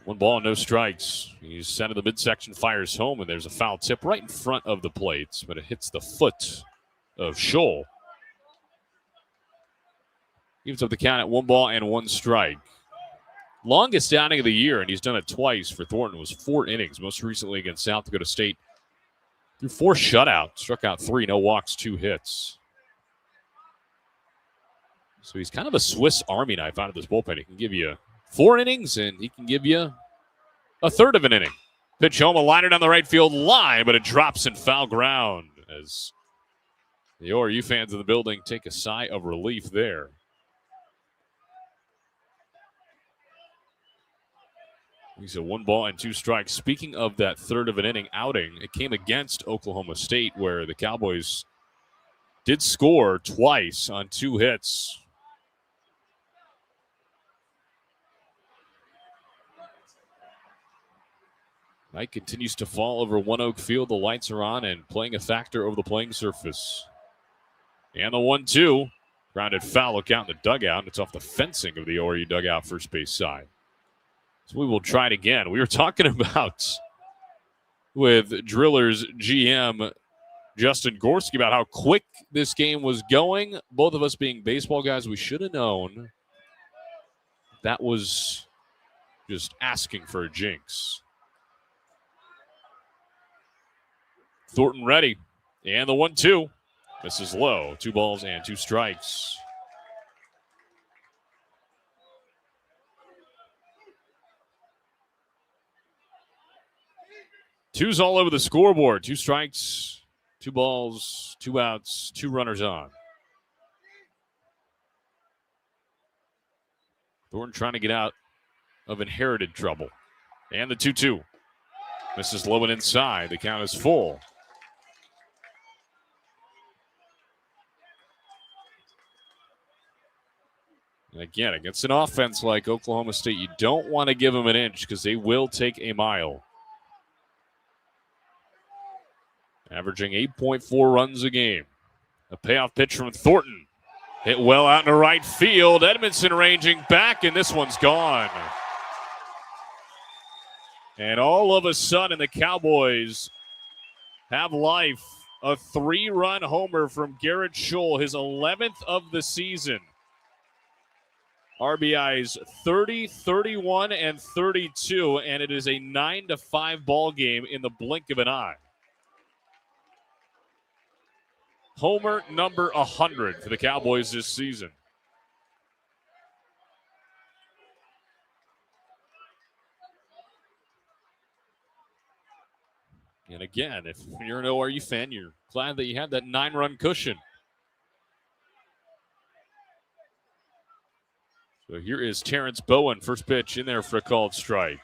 Speaker 2: 1 ball, no strikes. He's sent to the midsection, fires home, and there's a foul tip right in front of the plates, but it hits the foot of Scholl. Gives up the count at 1 ball and 1 strike. Longest outing of the year, and he's done it twice for Thornton, was 4 innings, most recently against South Dakota State. Through 4 shutouts, struck out 3, no walks, 2 hits. So he's kind of a Swiss Army knife out of this bullpen. He can give you 4 innings, and he can give you a third of an inning. Pitch home, a liner down the right field line, but it drops in foul ground as the ORU fans in the building take a sigh of relief there. He's a 1 ball and 2 strikes. Speaking of that third of an inning outing, it came against Oklahoma State, where the Cowboys did score twice on 2 hits. Night continues to fall over OneOK Field. The lights are on and playing a factor over the playing surface. And the 1-2. Grounded foul. Look out in the dugout. It's off the fencing of the ORU dugout first base side. So we will try it again. We were talking about with Drillers GM Justin Gorski about how quick this game was going. Both of us being baseball guys, we should have known that was just asking for a jinx. Thornton ready. And the 1-2. Misses low. 2 balls and 2 strikes. Two's all over the scoreboard. 2 strikes, 2 balls, 2 outs, 2 runners on. Thornton trying to get out of inherited trouble. And the 2-2. Misses low and inside. The count is full. And again, against an offense like Oklahoma State, you don't want to give them an inch because they will take a mile. Averaging 8.4 runs a game. A payoff pitch from Thornton. Hit well out in the right field. Edmondson ranging back, and this one's gone. And all of a sudden, the Cowboys have life. A 3-run homer from Garrett Scholl, his 11th of the season. RBIs 30, 31, and 32, and it is a 9-5 ball game in the blink of an eye. Homer number 100 for the Cowboys this season. And again, if you're an ORU fan, you're glad that you had that 9-run cushion. So here is Terrence Bowen, first pitch in there for a called strike.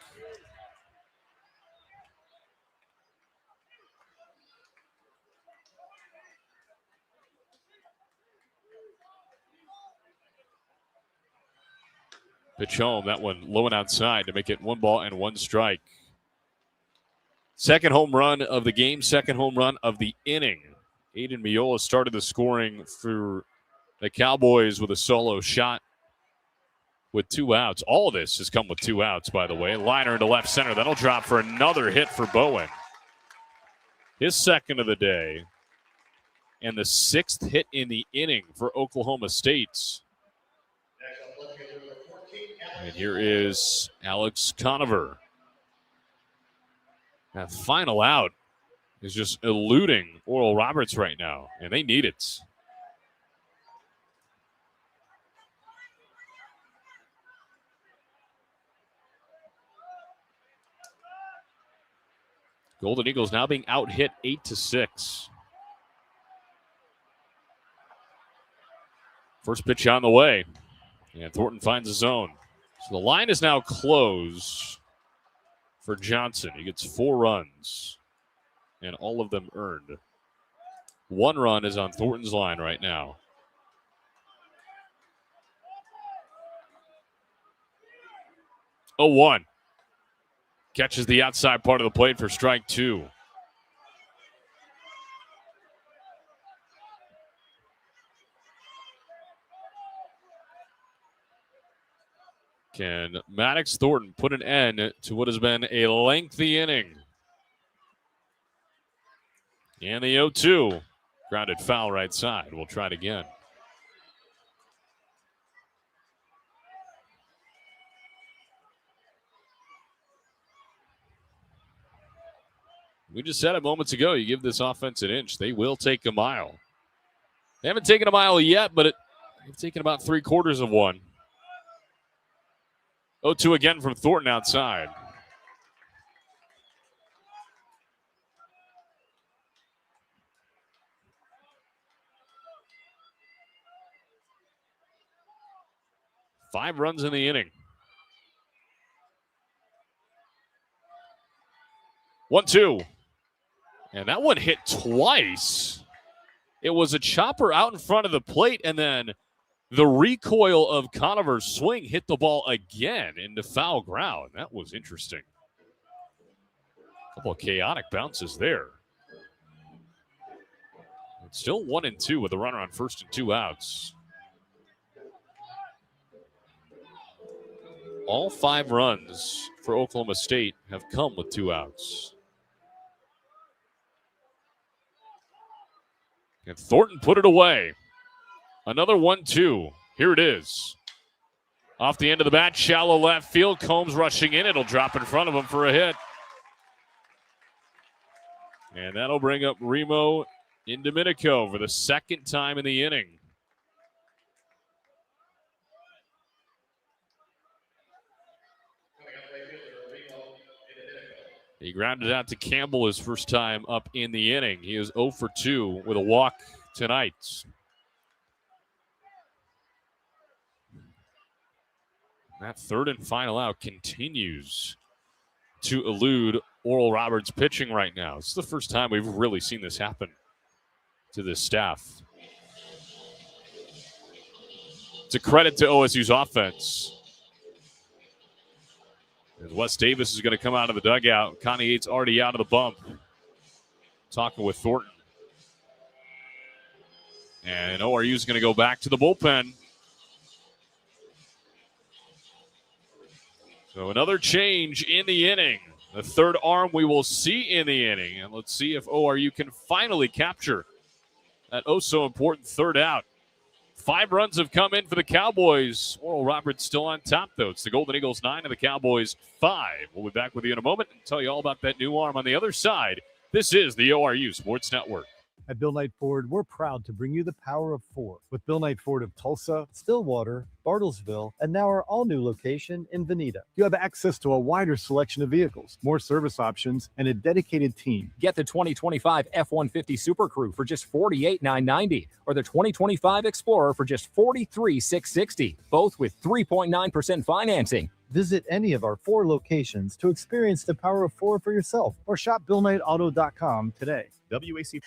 Speaker 2: Pitch home, that one low and outside to make it 1 ball and 1 strike. Second home run of the game, second home run of the inning. Aiden Miola started the scoring for the Cowboys with a solo shot with 2 outs. All of this has come with 2 outs, by the way. Liner into left center. That'll drop for another hit for Bowen. His second of the day. And the 6th hit in the inning for Oklahoma State. And here is Alex Conover. That final out is just eluding Oral Roberts right now, and they need it. Golden Eagles now being out-hit 8-6. First pitch on the way, and Thornton finds his zone. So the line is now closed for Johnson. He gets 4 runs, and all of them earned. 1 run is on Thornton's line right now. Oh, 1. Catches the outside part of the plate for strike 2. Can Maddox Thornton put an end to what has been a lengthy inning? And the 0-2. Grounded foul right side. We'll try it again. We just said it moments ago. You give this offense an inch, they will take a mile. They haven't taken a mile yet, but They've taken about 3/4 of one. 0-2 again from Thornton outside. Five runs in the inning. 1-2. And that one hit twice. It was a chopper out in front of the plate, and then the recoil of Conover's swing hit the ball again into foul ground. That was interesting. A couple of chaotic bounces there. It's still 1-2 with a runner on first and 2 outs. All 5 runs for Oklahoma State have come with 2 outs. And Thornton put it away. Another 1-2. Here it is. Off the end of the bat, shallow left field. Combs rushing in. It'll drop in front of him for a hit. And that'll bring up Remo Indomitico for the second time in the inning. He grounded out to Campbell his first time up in the inning. He is 0 for 2 with a walk tonight. That third and final out continues to elude Oral Roberts pitching right now. It's the first time we've really seen this happen to this staff. It's a credit to OSU's offense. As Wes Davis is going to come out of the dugout. Connie Yates already out of the bump. Talking with Thornton. And ORU is going to go back to the bullpen. So another change in the inning. The third arm we will see in the inning. And let's see if ORU can finally capture that oh-so-important third out. 5 runs have come in for the Cowboys. Oral Roberts still on top, though. It's the Golden Eagles 9 and the Cowboys 5. We'll be back with you in a moment and tell you all about that new arm on the other side. This is the ORU Sports Network.
Speaker 3: At Bill Knight Ford, we're proud to bring you the power of 4 with Bill Knight Ford of Tulsa, Stillwater, Bartlesville, and now our all-new location in Veneta. You have access to a wider selection of vehicles, more service options, and a dedicated team.
Speaker 4: Get the 2025 F-150 Super Crew for just $48,990 or the 2025 Explorer for just $43,660, both with 3.9% financing.
Speaker 3: Visit any of our 4 locations to experience the power of 4 for yourself or shop BillKnightAuto.com today. WAC.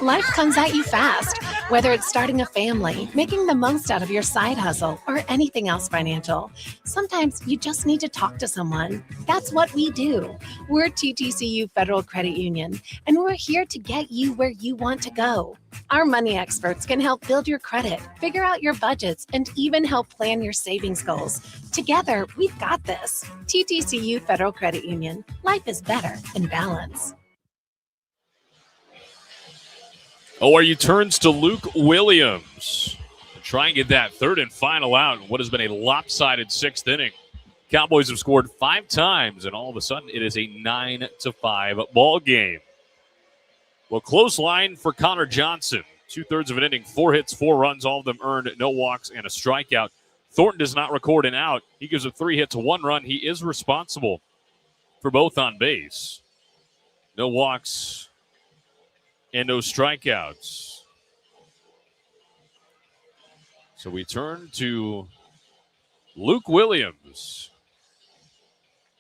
Speaker 6: Life comes at you fast, whether it's starting a family, making the most out of your side hustle, or anything else financial. Sometimes you just need to talk to someone. That's what we do. We're TTCU Federal Credit Union, and we're here to get you where you want to go. Our money experts can help build your credit, figure out your budgets, and even help plan your savings goals. Together, we've got this. TTCU Federal Credit Union. Life is better in balance.
Speaker 2: ORU turns to Luke Williams to try and get that third and final out in what has been a lopsided 6th inning. Cowboys have scored 5 times, and all of a sudden it is a 9-5 ball game. Well, close line for Connor Johnson. 2/3 of an inning, 4 hits, 4 runs, all of them earned, no walks, and a strikeout. Thornton does not record an out. He gives up 3 hits, 1 run. He is responsible for both on base. No walks and no strikeouts. So we turn to Luke Williams,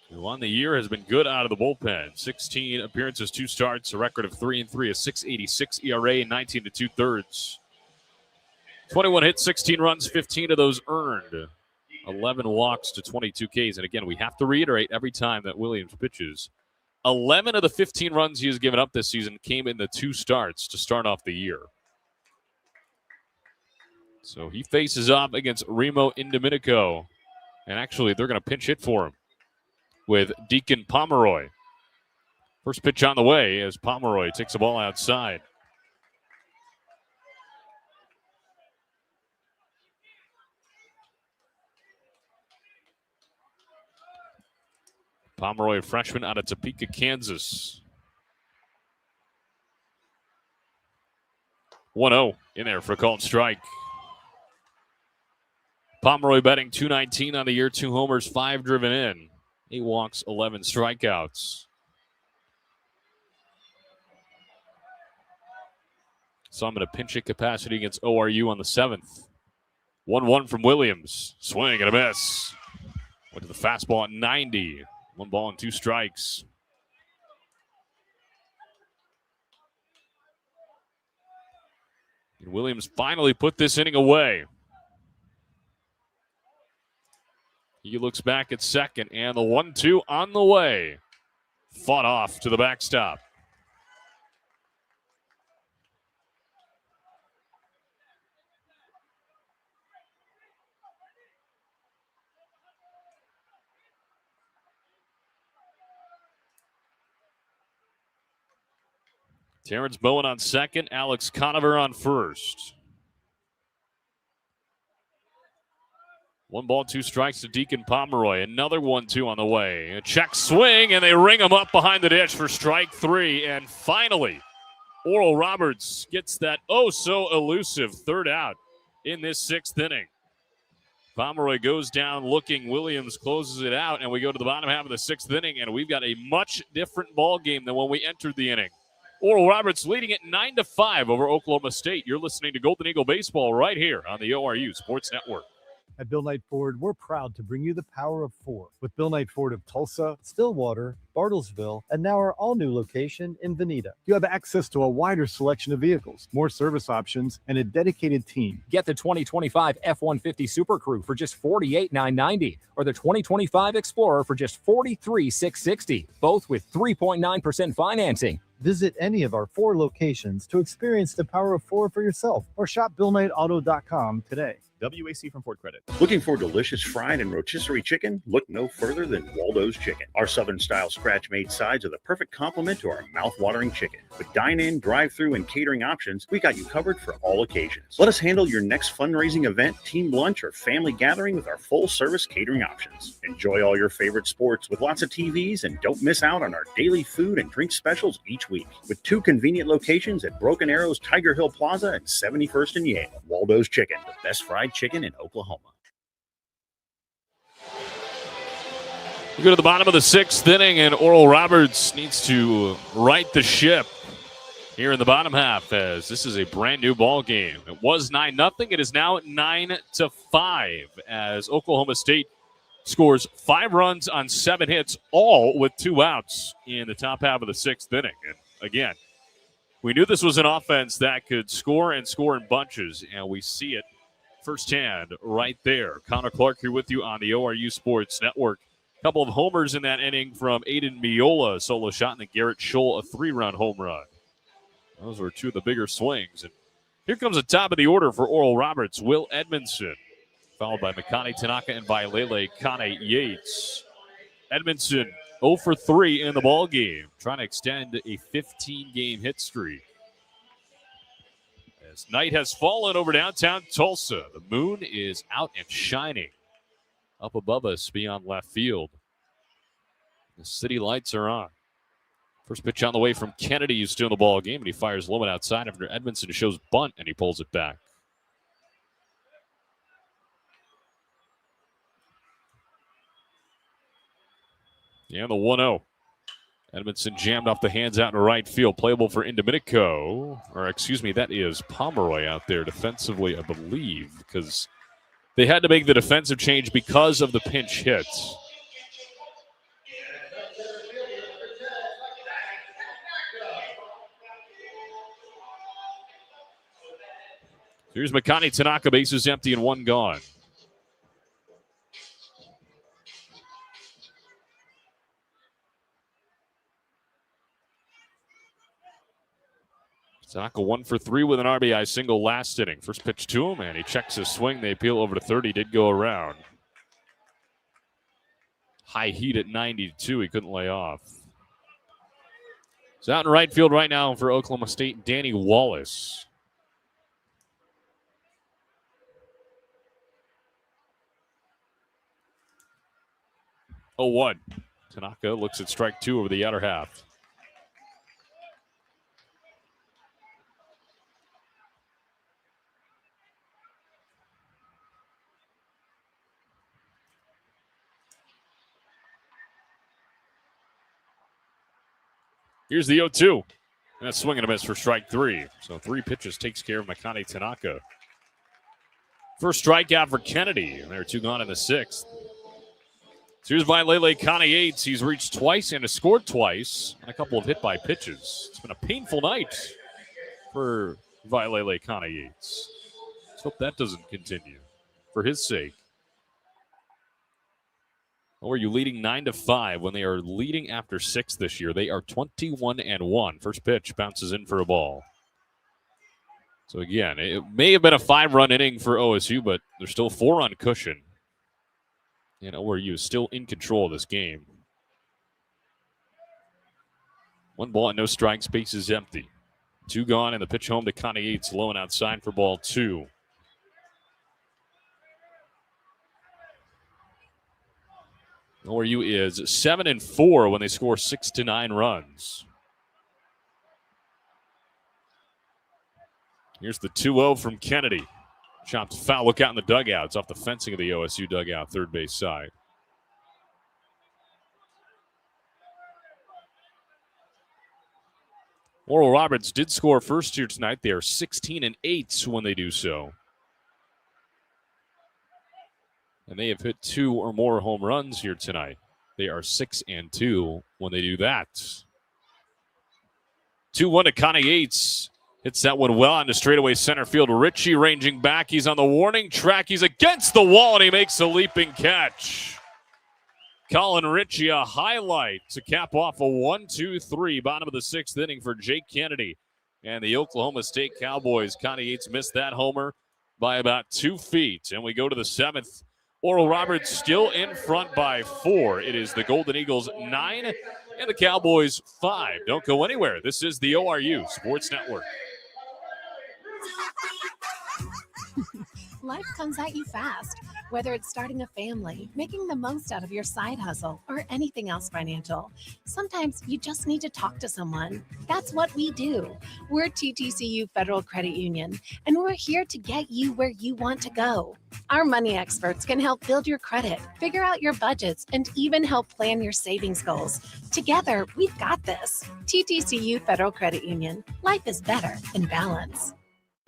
Speaker 2: who on the year has been good out of the bullpen. 16 appearances, 2 starts, a record of 3-3, a 6.86 ERA, and 19 2/3. 21 hits, 16 runs, 15 of those earned. 11 walks to 22 Ks. And again, we have to reiterate every time that Williams pitches, 11 of the 15 runs he has given up this season came in the 2 starts to start off the year. So he faces up against Remo Indomitico. And actually, they're going to pinch hit for him with Deacon Pomeroy. First pitch on the way as Pomeroy takes the ball outside. Pomeroy, a freshman out of Topeka, Kansas. 1-0 in there for a called strike. Pomeroy betting .219 on the year, 2 homers, 5 driven in, 8 walks, 11 strikeouts. So I'm in a pinch hit capacity against ORU on the 7th. 1-1 from Williams. Swing and a miss. Went to the fastball at 90. 1 ball and 2 strikes. And Williams finally put this inning away. He looks back at second, and the 1-2 on the way. Fought off to the backstop. Terrence Bowen on second, Alex Conover on first. 1 ball, 2 strikes to Deacon Pomeroy. Another 1-2 on the way. A check swing, and they ring him up behind the ditch for strike 3. And finally, Oral Roberts gets that oh-so-elusive 3rd out in this 6th inning. Pomeroy goes down looking. Williams closes it out, and we go to the bottom half of the 6th inning, and we've got a much different ball game than when we entered the inning. Oral Roberts leading it 9-5 over Oklahoma State. You're listening to Golden Eagle Baseball right here on the ORU Sports Network.
Speaker 3: At Bill Knight Ford, we're proud to bring you the power of 4 with Bill Knight Ford of Tulsa, Stillwater, Bartlesville, and now our all-new location in Veneta. You have access to a wider selection of vehicles, more service options, and a dedicated team.
Speaker 4: Get the 2025 F-150 Super Crew for just $48,990 or the 2025 Explorer for just $43,660, both with 3.9% financing.
Speaker 3: Visit any of our 4 locations to experience the power of 4 for yourself or shop BillKnightAuto.com today.
Speaker 9: WAC from Ford Credit.
Speaker 5: Looking for delicious fried and rotisserie chicken? Look no further than Waldo's Chicken. Our Southern-style scratch-made sides are the perfect complement to our mouth-watering chicken. With dine-in, drive-through, and catering options, we got you covered for all occasions. Let us handle your next fundraising event, team lunch, or family gathering with our full-service catering options. Enjoy all your favorite sports with lots of TVs, and don't miss out on our daily food and drink specials each week. With 2 convenient locations at Broken Arrows, Tiger Hill Plaza, and 71st and Yale. Waldo's Chicken, the best fried chicken in Oklahoma.
Speaker 2: We go to the bottom of the 6th inning, and Oral Roberts needs to right the ship here in the bottom half, as this is a brand new ball game. It was 9-0. It is now 9-5 as Oklahoma State scores 5 runs on 7 hits, all with 2 outs in the top half of the 6th inning. And again, we knew this was an offense that could score and score in bunches, and we see it firsthand right there. Connor Clark here with you on the ORU Sports Network. A couple of homers in that inning from Aiden Miola, a solo shot, and then Garrett Scholl, a 3-run home run. Those were 2 of the bigger swings. And here comes the top of the order for Oral Roberts, Will Edmondson, followed by Makani Tanaka and by Lele Kane Yates. Edmondson 0 for 3 in the ball game, trying to extend a 15-game hit streak. As night has fallen over downtown Tulsa, the moon is out and shining up above us beyond left field. The city lights are on. First pitch on the way from Kennedy, who's still in the ball game, and he fires low and outside after Edmondson shows bunt, and he pulls it back. And the 1-0. Edmondson jammed off the hands out in right field. Playable for Indomitico. Or, excuse me, that is Pomeroy out there defensively, I believe, because they had to make the defensive change because of the pinch hits. Here's Makani Tanaka, bases empty and 1 gone. Tanaka 1 for 3 with an RBI single last inning. First pitch to him, and he checks his swing. They appeal over to third. He did go around. High heat at 92. He couldn't lay off. He's out in right field right now for Oklahoma State, Danny Wallace. Oh, 1. Tanaka looks at strike 2 over the outer half. Here's the 0-2. And that's swing and a miss for strike 3. So 3 pitches takes care of Makane Tanaka. First strikeout for Kennedy. And there are 2 gone in the 6th. So here's Vailele Connie Yates. He's reached twice and has scored twice on a couple of hit by pitches. It's been a painful night for Vailele Connie Yates. Let's hope that doesn't continue for his sake. Or are you leading 9-5 when they are leading after 6 this year? They are 21-1. First pitch bounces in for a ball. So again, it may have been a 5-run inning for OSU, but there's still a 4-run cushion. And ORU is still in control of this game. 1 ball and no strikes. Base is empty. 2 gone, and the pitch home to Connie Yates, low and outside for ball 2. ORU is 7-4 when they score 6 to 9 runs. Here's the 2-0 from Kennedy. Chopped foul. Look out in the dugout. It's off the fencing of the OSU dugout, third base side. Oral Roberts did score first here tonight. They are 16-8 when they do so. And they have hit 2 or more home runs here tonight. They are 6-2 when they do that. 2-1 to Connie Yates. Hits that one well into straightaway center field. Ritchie ranging back. He's on the warning track. He's against the wall, and he makes a leaping catch. Colin Ritchie, a highlight to cap off a 1-2-3, bottom of the 6th inning for Jake Kennedy and the Oklahoma State Cowboys. Connie Yates missed that homer by about 2 feet. And we go to the 7th. Oral Roberts still in front by 4. It is the Golden Eagles 9 and the Cowboys 5. Don't go anywhere. This is the ORU Sports Network.
Speaker 6: Life comes at you fast, whether it's starting a family, making the most out of your side hustle, or anything else financial. Sometimes you just need to talk to someone. That's what we do. We're TTCU Federal Credit Union, and we're here to get you where you want to go. Our money experts can help build your credit, figure out your budgets, and even help plan your savings goals. Together, we've got this. TTCU Federal Credit Union. Life is better in balance.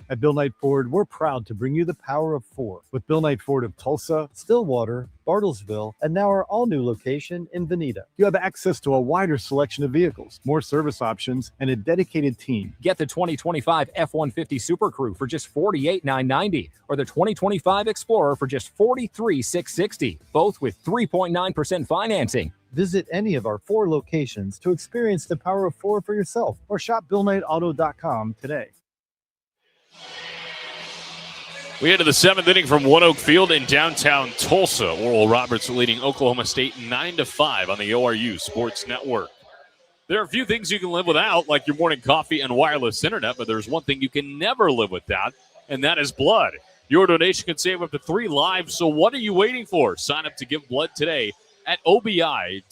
Speaker 3: At Bill Knight Ford, we're proud to bring you the power of 4 with Bill Knight Ford of Tulsa, Stillwater, Bartlesville, and now our all-new location in Veneta. You have access to a wider selection of vehicles, more service options, and a dedicated team.
Speaker 4: Get the 2025 F-150 Super Crew for just $48,990 or the 2025 Explorer for just $43,660, both with 3.9% financing.
Speaker 3: Visit any of our 4 locations to experience the power of 4 for yourself or shop BillKnightAuto.com today.
Speaker 2: We head to the 7th inning from OneOK Field in downtown Tulsa. Oral Roberts leading Oklahoma State 9-5 on the ORU Sports Network. There are a few things you can live without, like your morning coffee and wireless internet, but there's one thing you can never live without, and that is blood. Your donation can save up to 3 lives, so what are you waiting for? Sign up to give blood today at obi.org.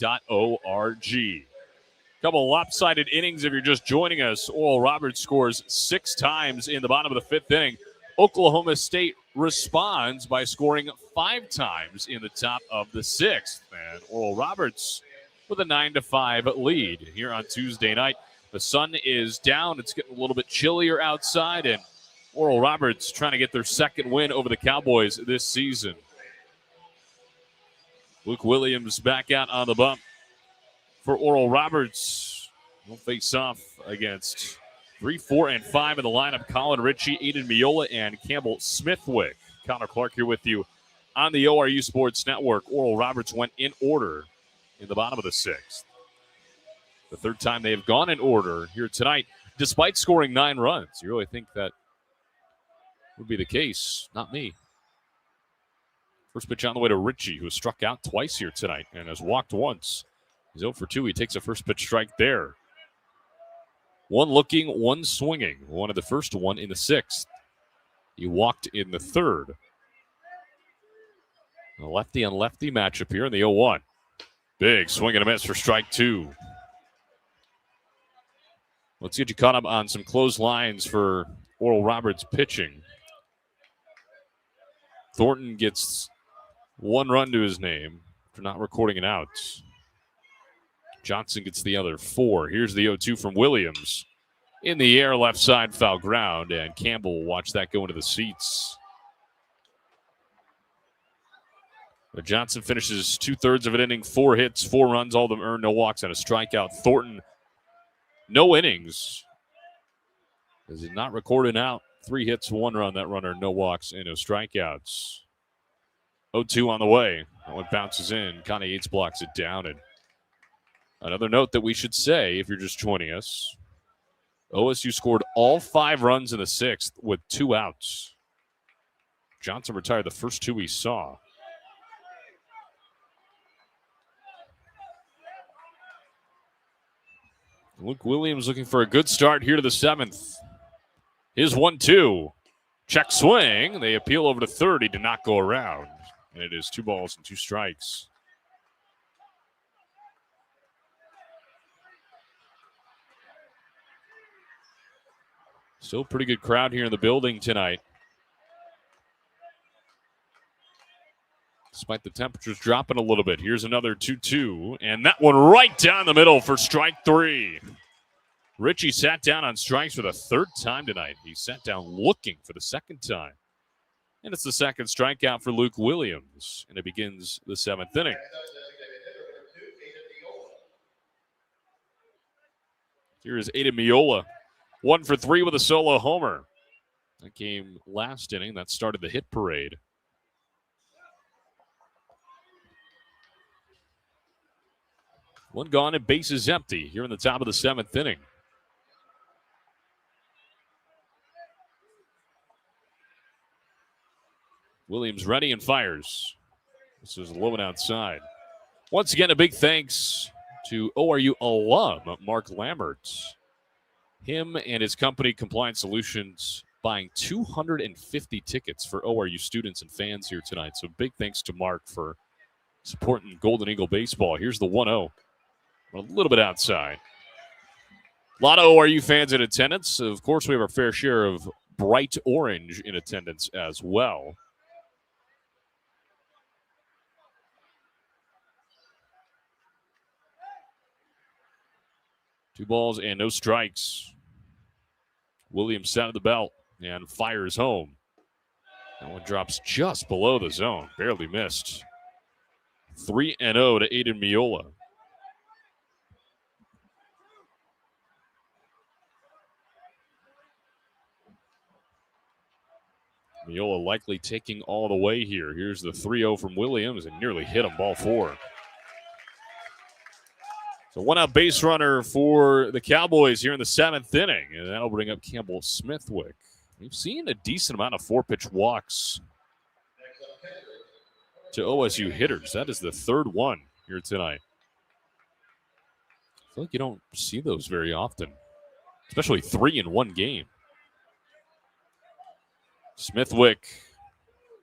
Speaker 2: Couple lopsided innings if you're just joining us. Oral Roberts scores 6 times in the bottom of the 5th inning. Oklahoma State responds by scoring 5 times in the top of the 6th. And Oral Roberts with a 9-5 lead here on Tuesday night. The sun is down. It's getting a little bit chillier outside, and Oral Roberts trying to get their 2nd win over the Cowboys this season. Luke Williams back out on the bump for Oral Roberts. We'll face off against 3, 4, and 5 in the lineup. Colin Ritchie, Aiden Miola, and Campbell Smithwick. Connor Clark here with you on the ORU Sports Network. Oral Roberts went in order in the bottom of the 6th. The 3rd time they have gone in order here tonight, despite scoring 9 runs. You really think that would be the case? Not me. First pitch on the way to Ritchie, who has struck out twice here tonight and has walked once. He's 0 for 2. He takes a first pitch strike there. 1 looking, 1 swinging. One of the first one in the 6th. He walked in the 3rd. A lefty on lefty matchup here in the 0-1. Big swing and a miss for strike 2. Let's get you caught up on some close lines for Oral Roberts pitching. Thornton gets 1 run to his name for not recording an out. Johnson gets the other 4. Here's the 0-2 from Williams. In the air, left side, foul ground, and Campbell will watch that go into the seats. But Johnson finishes 2/3 of an inning, 4 hits, 4 runs, all of them earned, no walks, and a strikeout. Thornton, no innings. Does it not record an out? 3 hits, 1 run, that runner, no walks, and no strikeouts. 0-2 on the way. That one bounces in. Connie Yates blocks it down. And another note that we should say, if you're just joining us, OSU scored all 5 runs in the 6th with 2 outs. Johnson retired the first 2 he saw. Luke Williams looking for a good start here to the 7th. His 1-2. Check swing. They appeal over to third. He did not go around. And it is 2 balls and 2 strikes. Still a pretty good crowd here in the building tonight. Despite the temperatures dropping a little bit. Here's another 2-2. And that one right down the middle for strike 3. Richie sat down on strikes for the 3rd time tonight. He sat down looking for the 2nd time. And it's the 2nd strikeout for Luke Williams. And it begins the 7th inning. Here is Aiden Miola. 1 for 3 with a solo homer. That came last inning. That started the hit parade. One gone and bases empty here in the top of the 7th inning. Williams ready and fires. This is low and outside. Once again, a big thanks to ORU alum Mark Lambert. Him and his company, Compliance Solutions, buying 250 tickets for ORU students and fans here tonight. So big thanks to Mark for supporting Golden Eagle baseball. Here's the 1-0. A little bit outside. A lot of ORU fans in attendance. Of course, we have our fair share of bright orange in attendance as well. Two balls and no strikes. Williams sat of the belt and fires home. That one drops just below the zone. Barely missed. 3-0 to Aiden Miola. Miola likely taking all the way here. Here's the 3-0 from Williams and nearly hit him, ball 4. So one out base runner for the Cowboys here in the 7th inning, and that'll bring up Campbell Smithwick. We've seen a decent amount of 4-pitch walks to OSU hitters. That is the 3rd one here tonight. I feel like you don't see those very often, especially 3 in one game. Smithwick,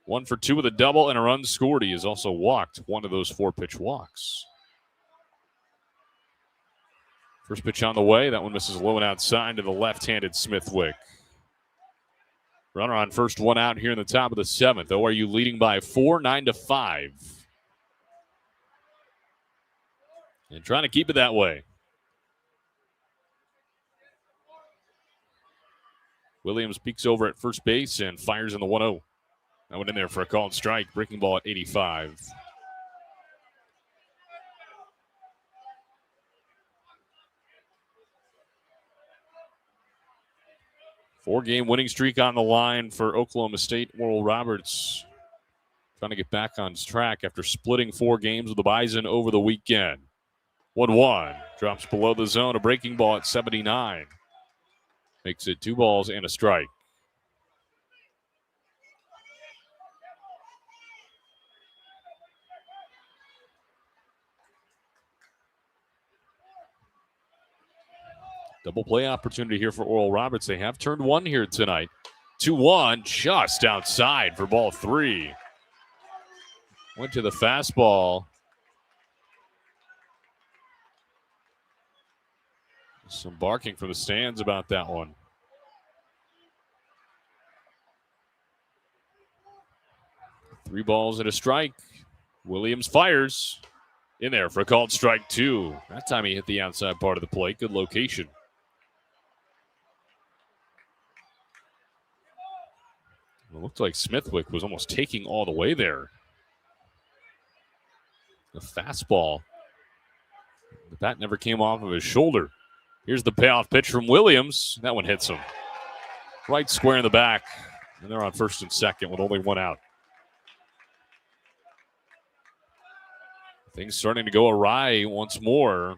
Speaker 2: 1 for 2 with a double and a run scored. He has also walked one of those 4-pitch walks. First pitch on the way. That one misses low and outside to the left-handed Smithwick. Runner on first, 1 out here in the top of the 7th. ORU leading by 4, 9-5. And trying to keep it that way. Williams peeks over at first base and fires in the 1-0. That went in there for a called strike. Breaking ball at 85. Four-game winning streak on the line for Oklahoma State. Oral Roberts trying to get back on track after splitting 4 games with the Bison over the weekend. 1-1. Drops below the zone. A breaking ball at 79. Makes it 2 balls and a strike. Double play opportunity here for Oral Roberts. They have turned 1 here tonight. 2-1, just outside for ball 3. Went to the fastball. Some barking from the stands about that one. Three balls and a strike. Williams fires. In there for a called strike 2. That time he hit the outside part of the plate. Good location. It looked like Smithwick was almost taking all the way there. The fastball. The bat never came off of his shoulder. Here's the payoff pitch from Williams. That one hits him. Right square in the back. And they're on first and second with only one out. Things starting to go awry once more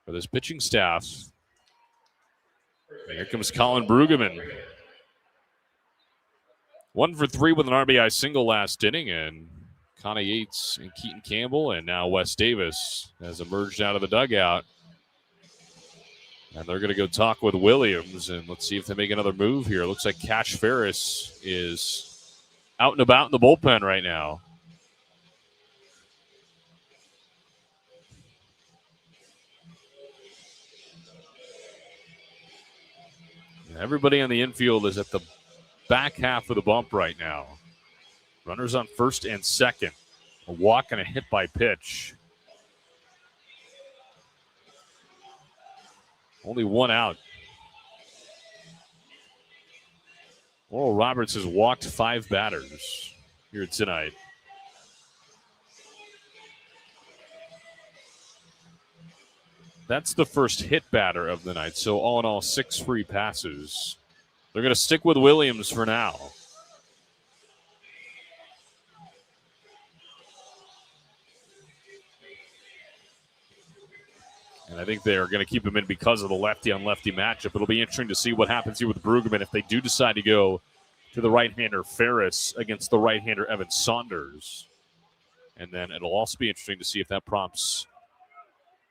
Speaker 2: for this pitching staff. And here comes Colin Brueggemann. 1 for 3 with an RBI single last inning, and Connie Yates and Keaton Campbell, and now Wes Davis has emerged out of the dugout. And they're going to go talk with Williams, and let's see if they make another move here. Looks like Cash Ferris is out and about in the bullpen right now. Everybody on the infield is at the back half of the bump right now. Runners on first and second. A walk and a hit by pitch. Only one out. Oral Roberts has walked 5 batters here tonight. That's the first hit batter of the night. So all in all, 6 free passes. They're going to stick with Williams for now. And I think they're going to keep him in because of the lefty-on-lefty matchup. It'll be interesting to see what happens here with Brueggemann if they do decide to go to the right-hander Ferris against the right-hander Evan Saunders. And then it'll also be interesting to see if that prompts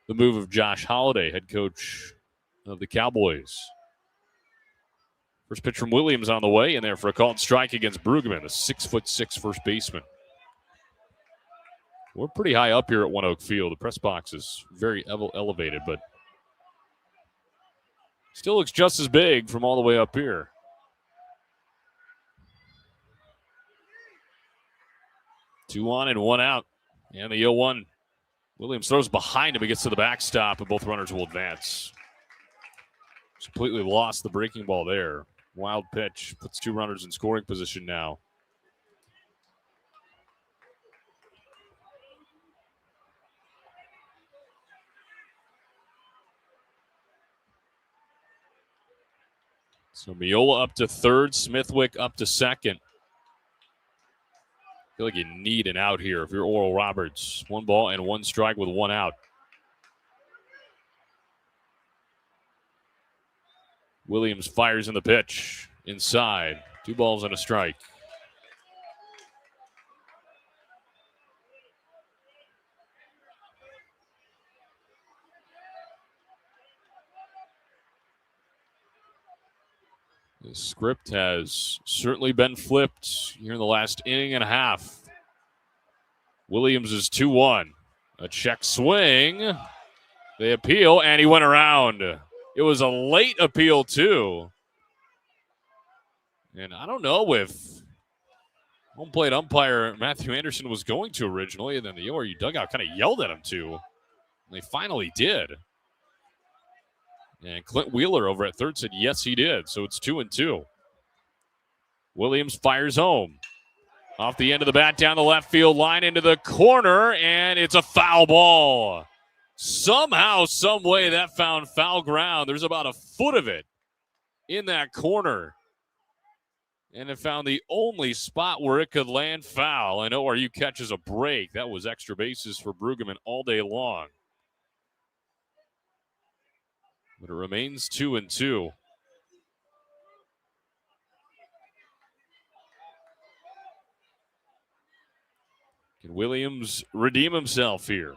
Speaker 2: the move of Josh Holliday, head coach of the Cowboys. First pitch from Williams on the way, and there for a called strike against Brueggemann, the 6'6" first baseman. We're pretty high up here at OneOK Field. The press box is very elevated, but still looks just as big from all the way up here. Two on and one out. And the 0-1. Williams throws behind him. He gets to the backstop, and both runners will advance. Completely lost the breaking ball there. Wild pitch. Puts 2 runners in scoring position now. So Miola up to third, Smithwick up to second. I feel like you need an out here if you're Oral Roberts. 1 ball and 1 strike with 1 out. Williams fires in the pitch. Inside. 2 balls and a strike. The script has certainly been flipped here in the last inning and a half. Williams is 2-1. A check swing. They appeal, and he went around. It was a late appeal, too. And I don't know if home plate umpire Matthew Anderson was going to originally, and then the ORU dugout kind of yelled at him to. And they finally did. And Clint Wheeler over at third said, yes, he did. So it's 2-2. Williams fires home. Off the end of the bat, down the left field line into the corner, and it's a foul ball. Somehow, some way, that found foul ground. There's about a foot of it in that corner. And it found the only spot where it could land foul. And ORU catches a break. That was extra bases for Brueggemann all day long. But it remains 2-2. Can Williams redeem himself here?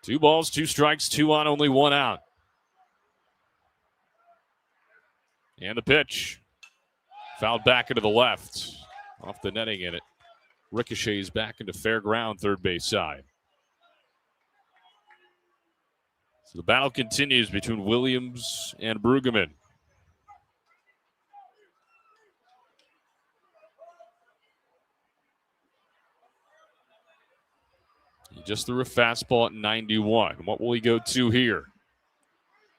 Speaker 2: 2 balls, 2 strikes, 2 on, only 1 out. And the pitch. Fouled back into the left. Off the netting, and it ricochets back into fair ground, third base side. So the battle continues between Williams and Brueggemann. just threw a fastball at 91. What will he go to here?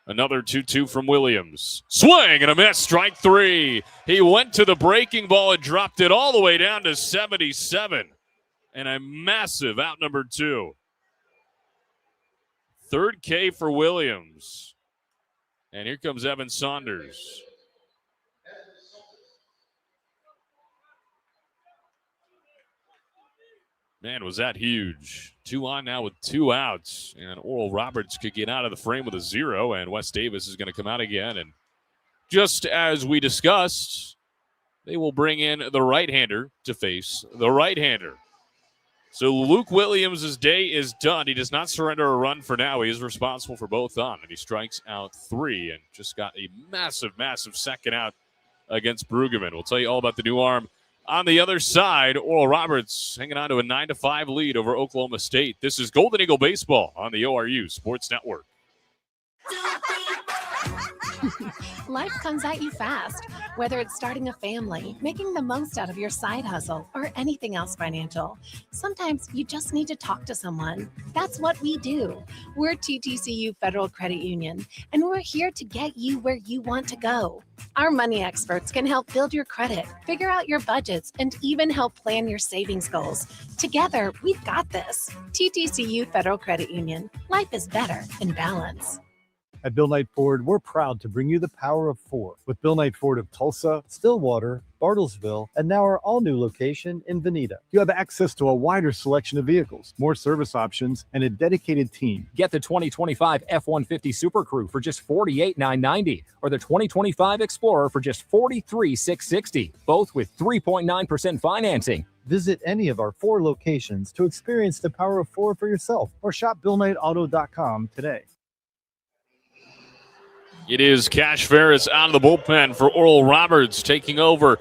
Speaker 2: Another 2-2 from Williams. Swing and a miss, strike three. He went to the breaking ball and dropped it all the way down to 77. And a massive out number 2. Third K for Williams. And here comes Evan Saunders. Man, was that huge. 2 on now with 2 outs. And Oral Roberts could get out of the frame with a 0. And Wes Davis is going to come out again. And just as we discussed, they will bring in the right-hander to face the right-hander. So Luke Williams' day is done. He does not surrender a run for now. He is responsible for both on. And he strikes out 3 and just got a massive, massive second out against Brueggemann. We'll tell you all about the new arm. On the other side, Oral Roberts hanging on to a 9-5 lead over Oklahoma State. This is Golden Eagle Baseball on the ORU Sports Network.
Speaker 6: Life comes at you fast, whether it's starting a family, making the most out of your side hustle, or anything else financial. Sometimes you just need to talk to someone. That's what we do. We're TTCU Federal Credit Union, and we're here to get you where you want to go. Our money experts can help build your credit, figure out your budgets, and even help plan your savings goals. Together, we've got this. TTCU Federal Credit Union. Life is better in balance.
Speaker 3: At Bill Knight Ford, we're proud to bring you the power of 4 with Bill Knight Ford of Tulsa, Stillwater, Bartlesville, and now our all-new location in Veneta. You have access to a wider selection of vehicles, more service options, and a dedicated team.
Speaker 4: Get the 2025 F-150 Super Crew for just $48,990 or the 2025 Explorer for just $43,660, both with 3.9% financing.
Speaker 3: Visit any of our 4 locations to experience the power of 4 for yourself or shop BillKnightAuto.com today.
Speaker 2: It is Cash Ferris out of the bullpen for Oral Roberts, taking over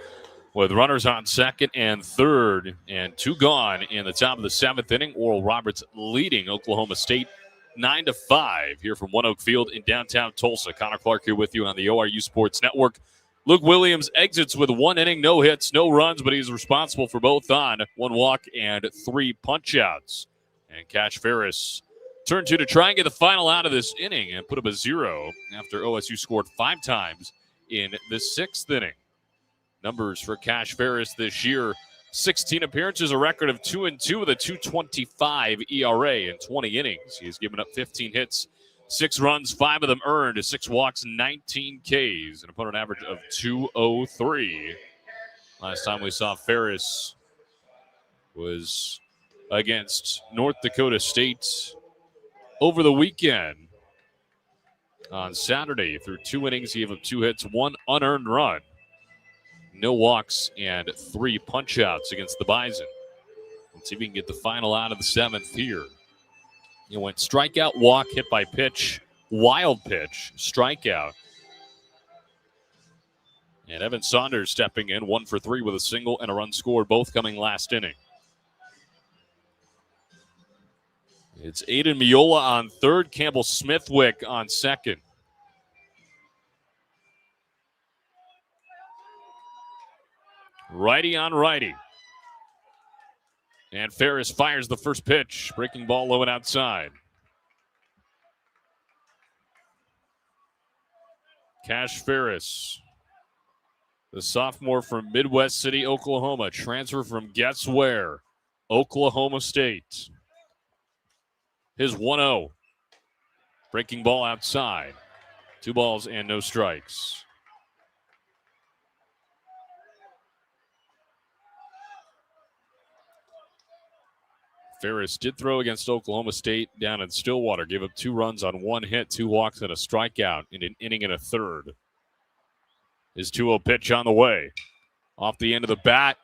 Speaker 2: with runners on second and third and 2 gone in the top of the 7th inning. Oral Roberts leading Oklahoma State 9-5 here from OneOK Field in downtown Tulsa. Connor Clark here with you on the ORU Sports Network. Luke Williams exits with 1 inning, no hits, no runs, but he's responsible for both on, 1 walk and 3 punch-outs. And Cash Ferris turn to try and get the final out of this inning and put up a 0 after OSU scored 5 times in the 6th inning. Numbers for Cash Ferris this year: 16 appearances, a record of 2-2 with a 2.25 ERA in 20 innings. He's given up 15 hits, 6 runs, 5 of them earned, 6 walks, 19 Ks, an opponent average of 203. Last time we saw Ferris was against North Dakota State over the weekend. On Saturday, through 2 innings, he gave up 2 hits, 1 unearned run, no walks, and 3 punch-outs against the Bison. Let's see if we can get the final out of the 7th here. He went strikeout, walk, hit by pitch, wild pitch, strikeout. And Evan Saunders stepping in, 1 for 3 with a single and a run scored, both coming last inning. It's Aiden Miola on third, Campbell Smithwick on second. Righty on righty. And Ferris fires the first pitch, breaking ball low and outside. Cash Ferris, the sophomore from Midwest City, Oklahoma, transfer from guess where? Oklahoma State. His 1-0. Breaking ball outside. 2 balls and no strikes. Ferris did throw against Oklahoma State down in Stillwater. Gave up 2 runs on 1 hit, 2 walks, and a strikeout in an inning and a third. His 2-0 pitch on the way. Off the end of the bat.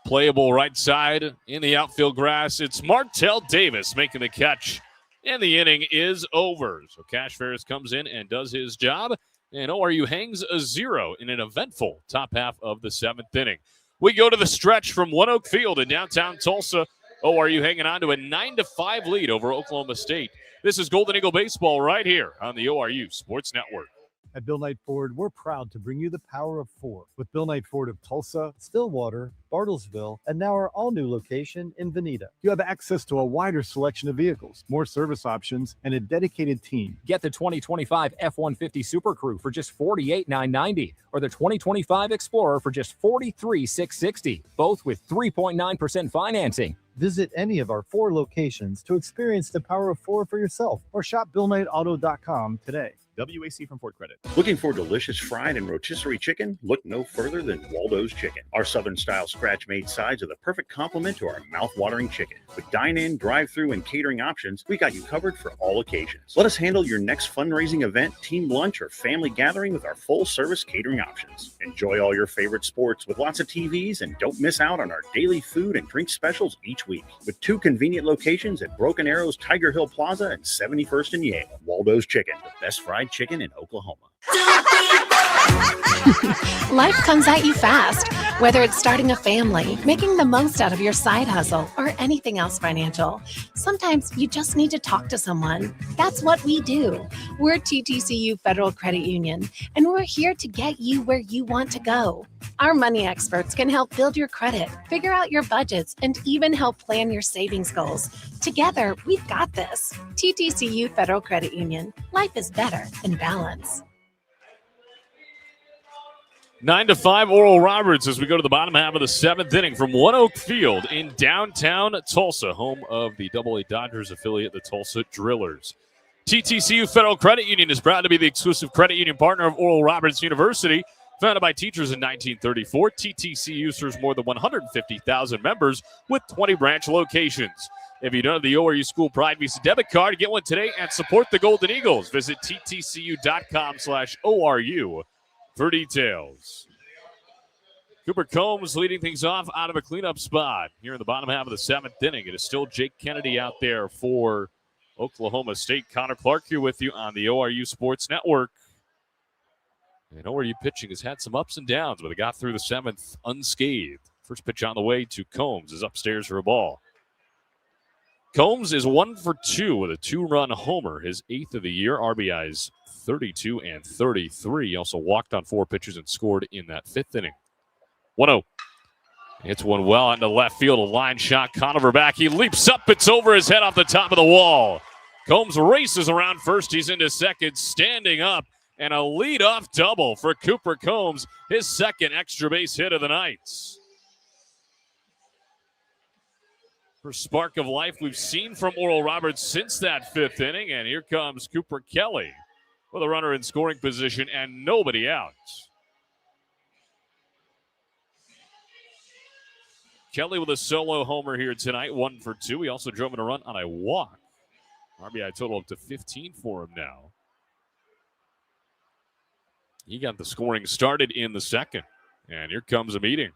Speaker 2: Playable right side in the outfield grass. It's Martell Davis making the catch. And the inning is over. So Cash Ferris comes in and does his job. And ORU hangs a 0 in an eventful top half of the 7th inning. We go to the stretch from OneOK Field in downtown Tulsa. ORU hanging on to a 9-5 lead over Oklahoma State. This is Golden Eagle Baseball right here on the ORU Sports Network.
Speaker 3: At Bill Knight Ford, we're proud to bring you the power of four with Bill Knight Ford of Tulsa, Stillwater, Bartlesville, and now our all-new location in Veneta. You have access to a wider selection of vehicles, more service options, and a dedicated team.
Speaker 4: Get the 2025 F-150 Super Crew for just $48,990 or the 2025 Explorer for just $43,660, both with 3.9% financing.
Speaker 3: Visit any of our four locations to experience the power of four for yourself or shop BillKnightAuto.com today.
Speaker 9: WAC from Ford Credit.
Speaker 5: Looking for delicious fried and rotisserie chicken? Look no further than Waldo's Chicken. Our Southern-style scratch-made sides are the perfect complement to our mouth-watering chicken. With dine-in, drive-through, and catering options, we got you covered for all occasions. Let us handle your next fundraising event, team lunch, or family gathering with our full-service catering options. Enjoy all your favorite sports with lots of TVs, and don't miss out on our daily food and drink specials each week. With 2 convenient locations at Broken Arrow's Tiger Hill Plaza and 71st and Yale. Waldo's Chicken, the best fried chicken in Oklahoma.
Speaker 6: Life comes at you fast, whether it's starting a family, making the most out of your side hustle, or anything else financial. Sometimes you just need to talk to someone. That's what we do. We're TTCU Federal Credit Union, and we're here to get you where you want to go. Our money experts can help build your credit, figure out your budgets, and even help plan your savings goals. Together, we've got this. TTCU Federal Credit Union. Life is better in balance.
Speaker 2: 9-5 Oral Roberts as we go to the bottom half of the 7th inning from OneOK Field in downtown Tulsa, home of the AA Dodgers affiliate, the Tulsa Drillers. TTCU Federal Credit Union is proud to be the exclusive credit union partner of Oral Roberts University. Founded by teachers in 1934, TTCU serves more than 150,000 members with 20 branch locations. If you don't have the ORU School Pride Visa debit card, get one today and support the Golden Eagles. Visit ttcu.com/ORU for details. Cooper Combs leading things off out of a cleanup spot here in the bottom half of the 7th inning. It is still Jake Kennedy out there for Oklahoma State. Connor Clark here with you on the ORU Sports Network. And ORU pitching has had some ups and downs, but they got through the 7th unscathed. First pitch on the way to Combs is upstairs for a ball. Combs is 1 for 2 with a 2-run homer, his 8th of the year. RBIs 32 and 33. He also walked on 4 pitches and scored in that 5th inning. 1-0. Hits one well into left field. A line shot. Conover back. He leaps up. It's over his head off the top of the wall. Combs races around first. He's into second, standing up. And a leadoff double for Cooper Combs, his 2nd extra base hit of the night. First spark of life we've seen from Oral Roberts since that 5th inning. And here comes Cooper Kelly with a runner in scoring position and nobody out. Kelly with a solo homer here tonight, 1 for 2. He also drove in a run on a walk. RBI total up to 15 for him now. He got the scoring started in the 2nd. And here comes a meeting.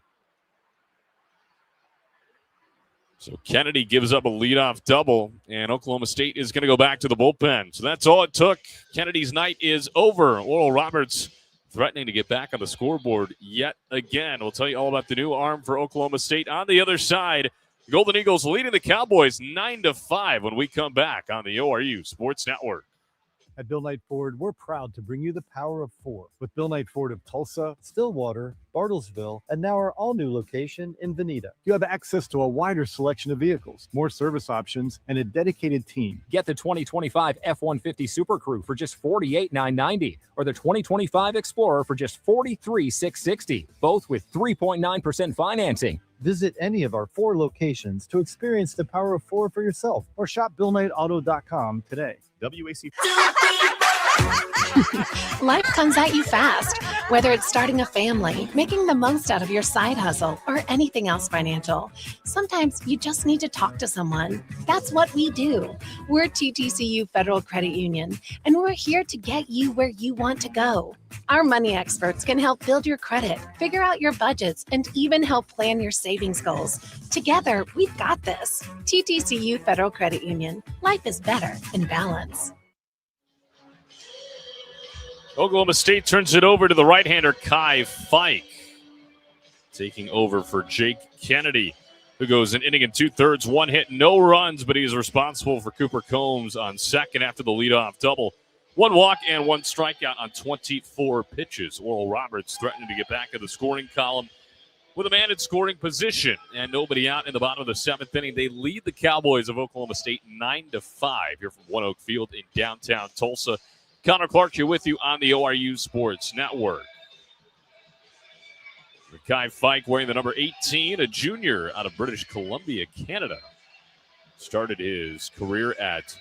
Speaker 2: So Kennedy gives up a leadoff double, and Oklahoma State is going to go back to the bullpen. So that's all it took. Kennedy's night is over. Oral Roberts threatening to get back on the scoreboard yet again. We'll tell you all about the new arm for Oklahoma State on the other side. The Golden Eagles leading the Cowboys 9-5 when we come back on the ORU Sports Network.
Speaker 3: At Bill Knight Ford, we're proud to bring you the power of four with Bill Knight Ford of Tulsa, Stillwater, Bartlesville, and now our all-new location in Veneta. You have access to a wider selection of vehicles, more service options, and a dedicated team.
Speaker 4: Get the 2025 F-150 Super Crew for just $48,990 or the 2025 Explorer for just $43,660, both with 3.9% financing.
Speaker 3: Visit any of our 4 locations to experience the power of four for yourself or shop BillKnightAuto.com today.
Speaker 9: WAC.
Speaker 6: Life comes at you fast, whether it's starting a family, making the most out of your side hustle, or anything else financial. Sometimes you just need to talk to someone. That's what we do. We're TTCU Federal Credit Union, and we're here to get you where you want to go. Our money experts can help build your credit, figure out your budgets, and even help plan your savings goals. Together, we've got this. TTCU Federal Credit Union. Life is better in balance.
Speaker 2: Oklahoma State turns it over to the right-hander Kai Fike, taking over for Jake Kennedy, who goes an inning and 2/3, 1 hit, no runs, but he's responsible for Cooper Combs on second after the leadoff double. 1 walk and 1 strikeout on 24 pitches. Oral Roberts threatening to get back in the scoring column with a man in scoring position and nobody out in the bottom of the 7th inning. They lead the Cowboys of Oklahoma State 9-5 here from OneOK Field in downtown Tulsa. Connor Clark here with you on the ORU Sports Network. Kai Fike wearing the number 18, a junior out of British Columbia, Canada. Started his career at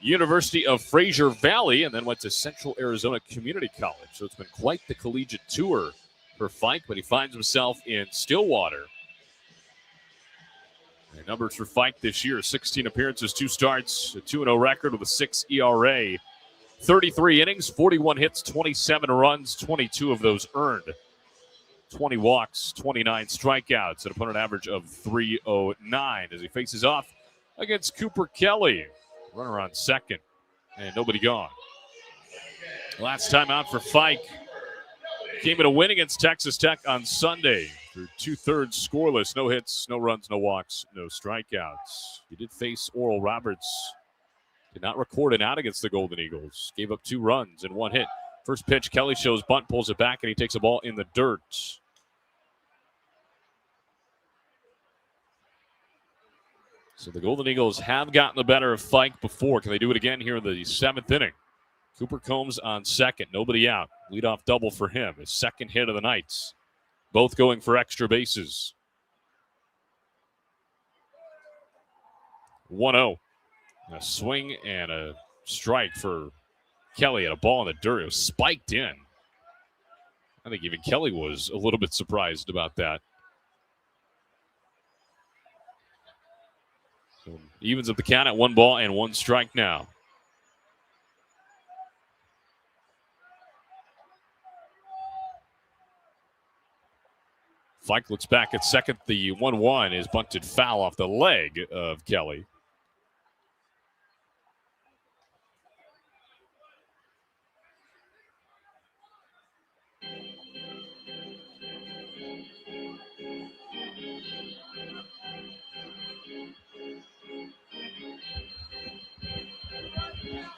Speaker 2: University of Fraser Valley and then went to Central Arizona Community College. So it's been quite the collegiate tour for Fike, but he finds himself in Stillwater. And numbers for Fike this year, 16 appearances, 2 starts, a 2-0 record with a 6 ERA. 33 innings, 41 hits, 27 runs, 22 of those earned. 20 walks, 29 strikeouts, an opponent average of 309 as he faces off against Cooper Kelly. Runner on second, and nobody gone. Last time out for Fike came in a win against Texas Tech on Sunday through 2/3 scoreless, no hits, no runs, no walks, no strikeouts. He did face Oral Roberts. Did not record an out against the Golden Eagles. Gave up 2 runs and 1 hit. First pitch, Kelly shows bunt, pulls it back, and he takes a ball in the dirt. So the Golden Eagles have gotten the better of Fike before. Can they do it again here in the 7th inning? Cooper Combs on second, nobody out. Leadoff double for him, his second hit of the night. Both going for extra bases. 1-0. A swing and a strike for Kelly at a ball in the dirt. It was spiked in. I think even Kelly was a little bit surprised about that. So evens up the count at 1 ball and 1 strike now. Fike looks back at second. The 1-1 is bunted foul off the leg of Kelly.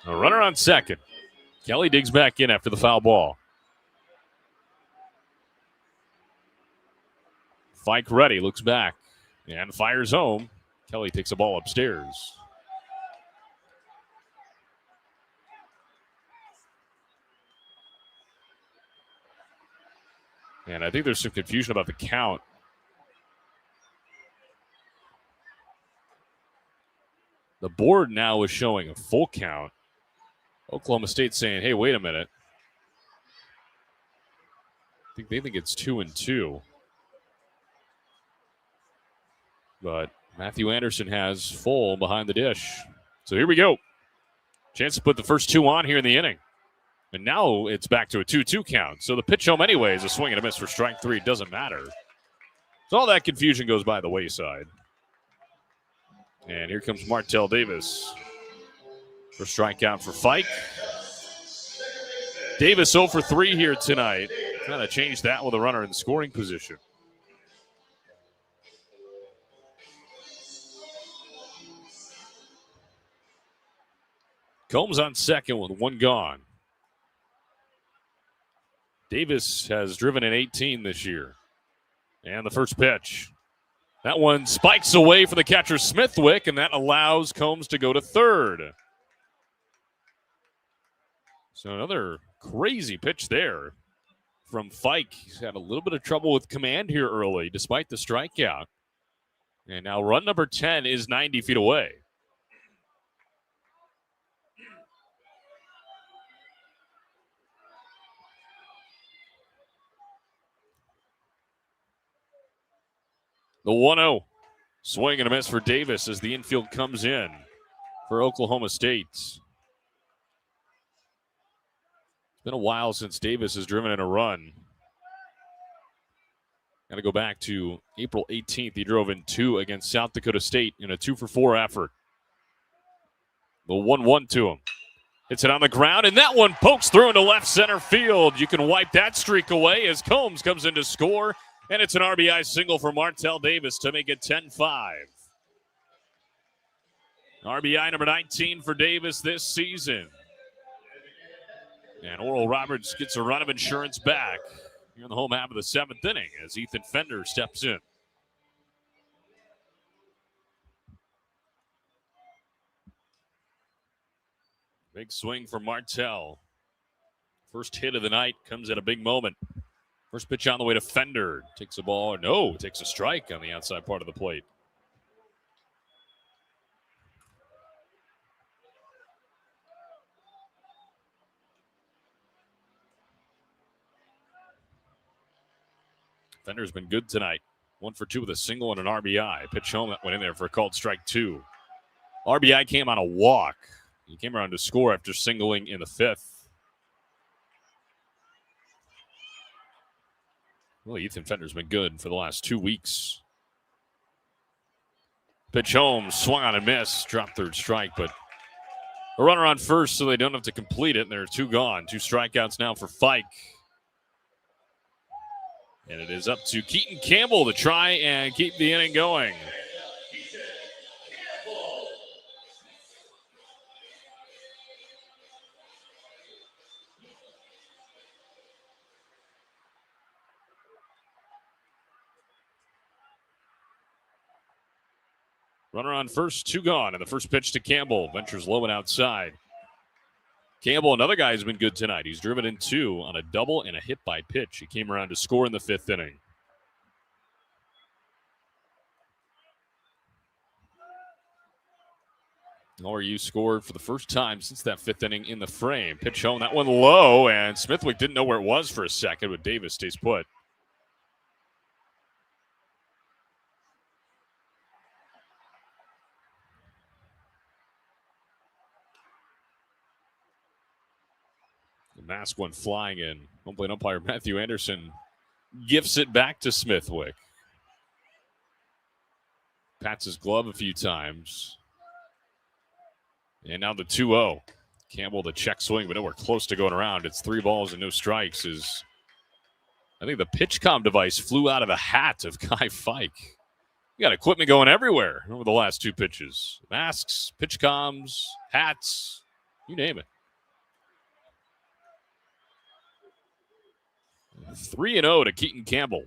Speaker 2: A runner on second. Kelly digs back in after the foul ball. Fike ready, looks back, and fires home. Kelly takes a ball upstairs. And I think there's some confusion about the count. The board now is showing a full count. Oklahoma State saying, hey, wait a minute. I think they think it's 2-2. But Matthew Anderson has full behind the dish. So here we go. Chance to put the first 2 on here in the inning. And now it's back to a 2-2 count. So the pitch home anyway is a swing and a miss for strike 3. It doesn't matter. So all that confusion goes by the wayside. And here comes Martell Davis for strikeout for Fike. Davis 0 for 3 here tonight. Kind of changed that with a runner in scoring position. Combs on second with 1 gone. Davis has driven an 18 this year. And the first pitch. That one spikes away for the catcher Smithwick, and that allows Combs to go to third. So another crazy pitch there from Fike. He's had a little bit of trouble with command here early, despite the strikeout. And now run number 10 is 90 feet away. The 1-0. Swing and a miss for Davis as the infield comes in for Oklahoma State. It's been a while since Davis has driven in a run. Got to go back to April 18th. He drove in 2 against South Dakota State in a 2-for-4 effort. The 1-1 to him. Hits it on the ground, and that one pokes through into left center field. You can wipe that streak away as Combs comes in to score. And it's an RBI single for Martell Davis to make it 10-5. RBI number 19 for Davis this season. And Oral Roberts gets a run of insurance back here in the home half of the 7th inning as Ethan Fender steps in. Big swing for Martell. First hit of the night comes at a big moment. First pitch on the way to Fender. Takes a ball. No, takes a strike on the outside part of the plate. Fender's been good tonight. 1 for 2 with a single and an RBI. Pitch home that went in there for a called strike 2. RBI came on a walk. He came around to score after singling in the 5th. Well, Ethan Fender's been good for the last 2 weeks. Pitch home, swung on and missed. Dropped third strike, but a runner on first so they don't have to complete it. And there are 2 gone. 2 strikeouts now for Fike. And it is up to Keaton Campbell to try and keep the inning going. Runner on first, 2 gone. And the first pitch to Campbell. Ventures low and outside. Campbell, another guy who's been good tonight. He's driven in 2 on a double and a hit by pitch. He came around to score in the 5th inning. ORU scored for the first time since that 5th inning in the frame. Pitch home, that one low, and Smithwick didn't know where it was for a second, but Davis stays put. Mask one flying in. Home plate umpire Matthew Anderson gifts it back to Smithwick. Pats his glove a few times. And now the 2-0. Campbell, the check swing, but nowhere close to going around. It's 3 balls and no strikes. I think the pitch comm device flew out of the hat of Kai Fike. You got equipment going everywhere over the last 2 pitches. Masks, pitch comms, hats, you name it. 3-0 to Keaton Campbell.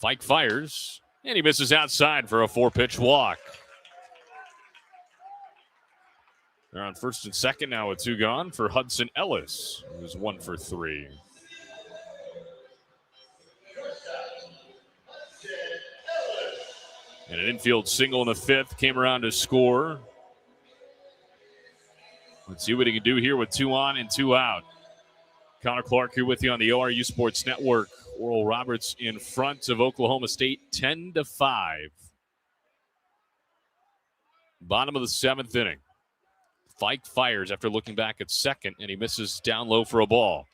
Speaker 2: Fike fires, and he misses outside for a 4-pitch walk. They're on first and second now with 2 gone for Hudson Ellis, who's 1 for 3. And an infield single in the 5th, came around to score. Let's see what he can do here with 2 on and 2 out. Connor Clark here with you on the ORU Sports Network. Oral Roberts in front of Oklahoma State 10-5. Bottom of the 7th inning. Fike fires after looking back at second, and he misses down low for a ball.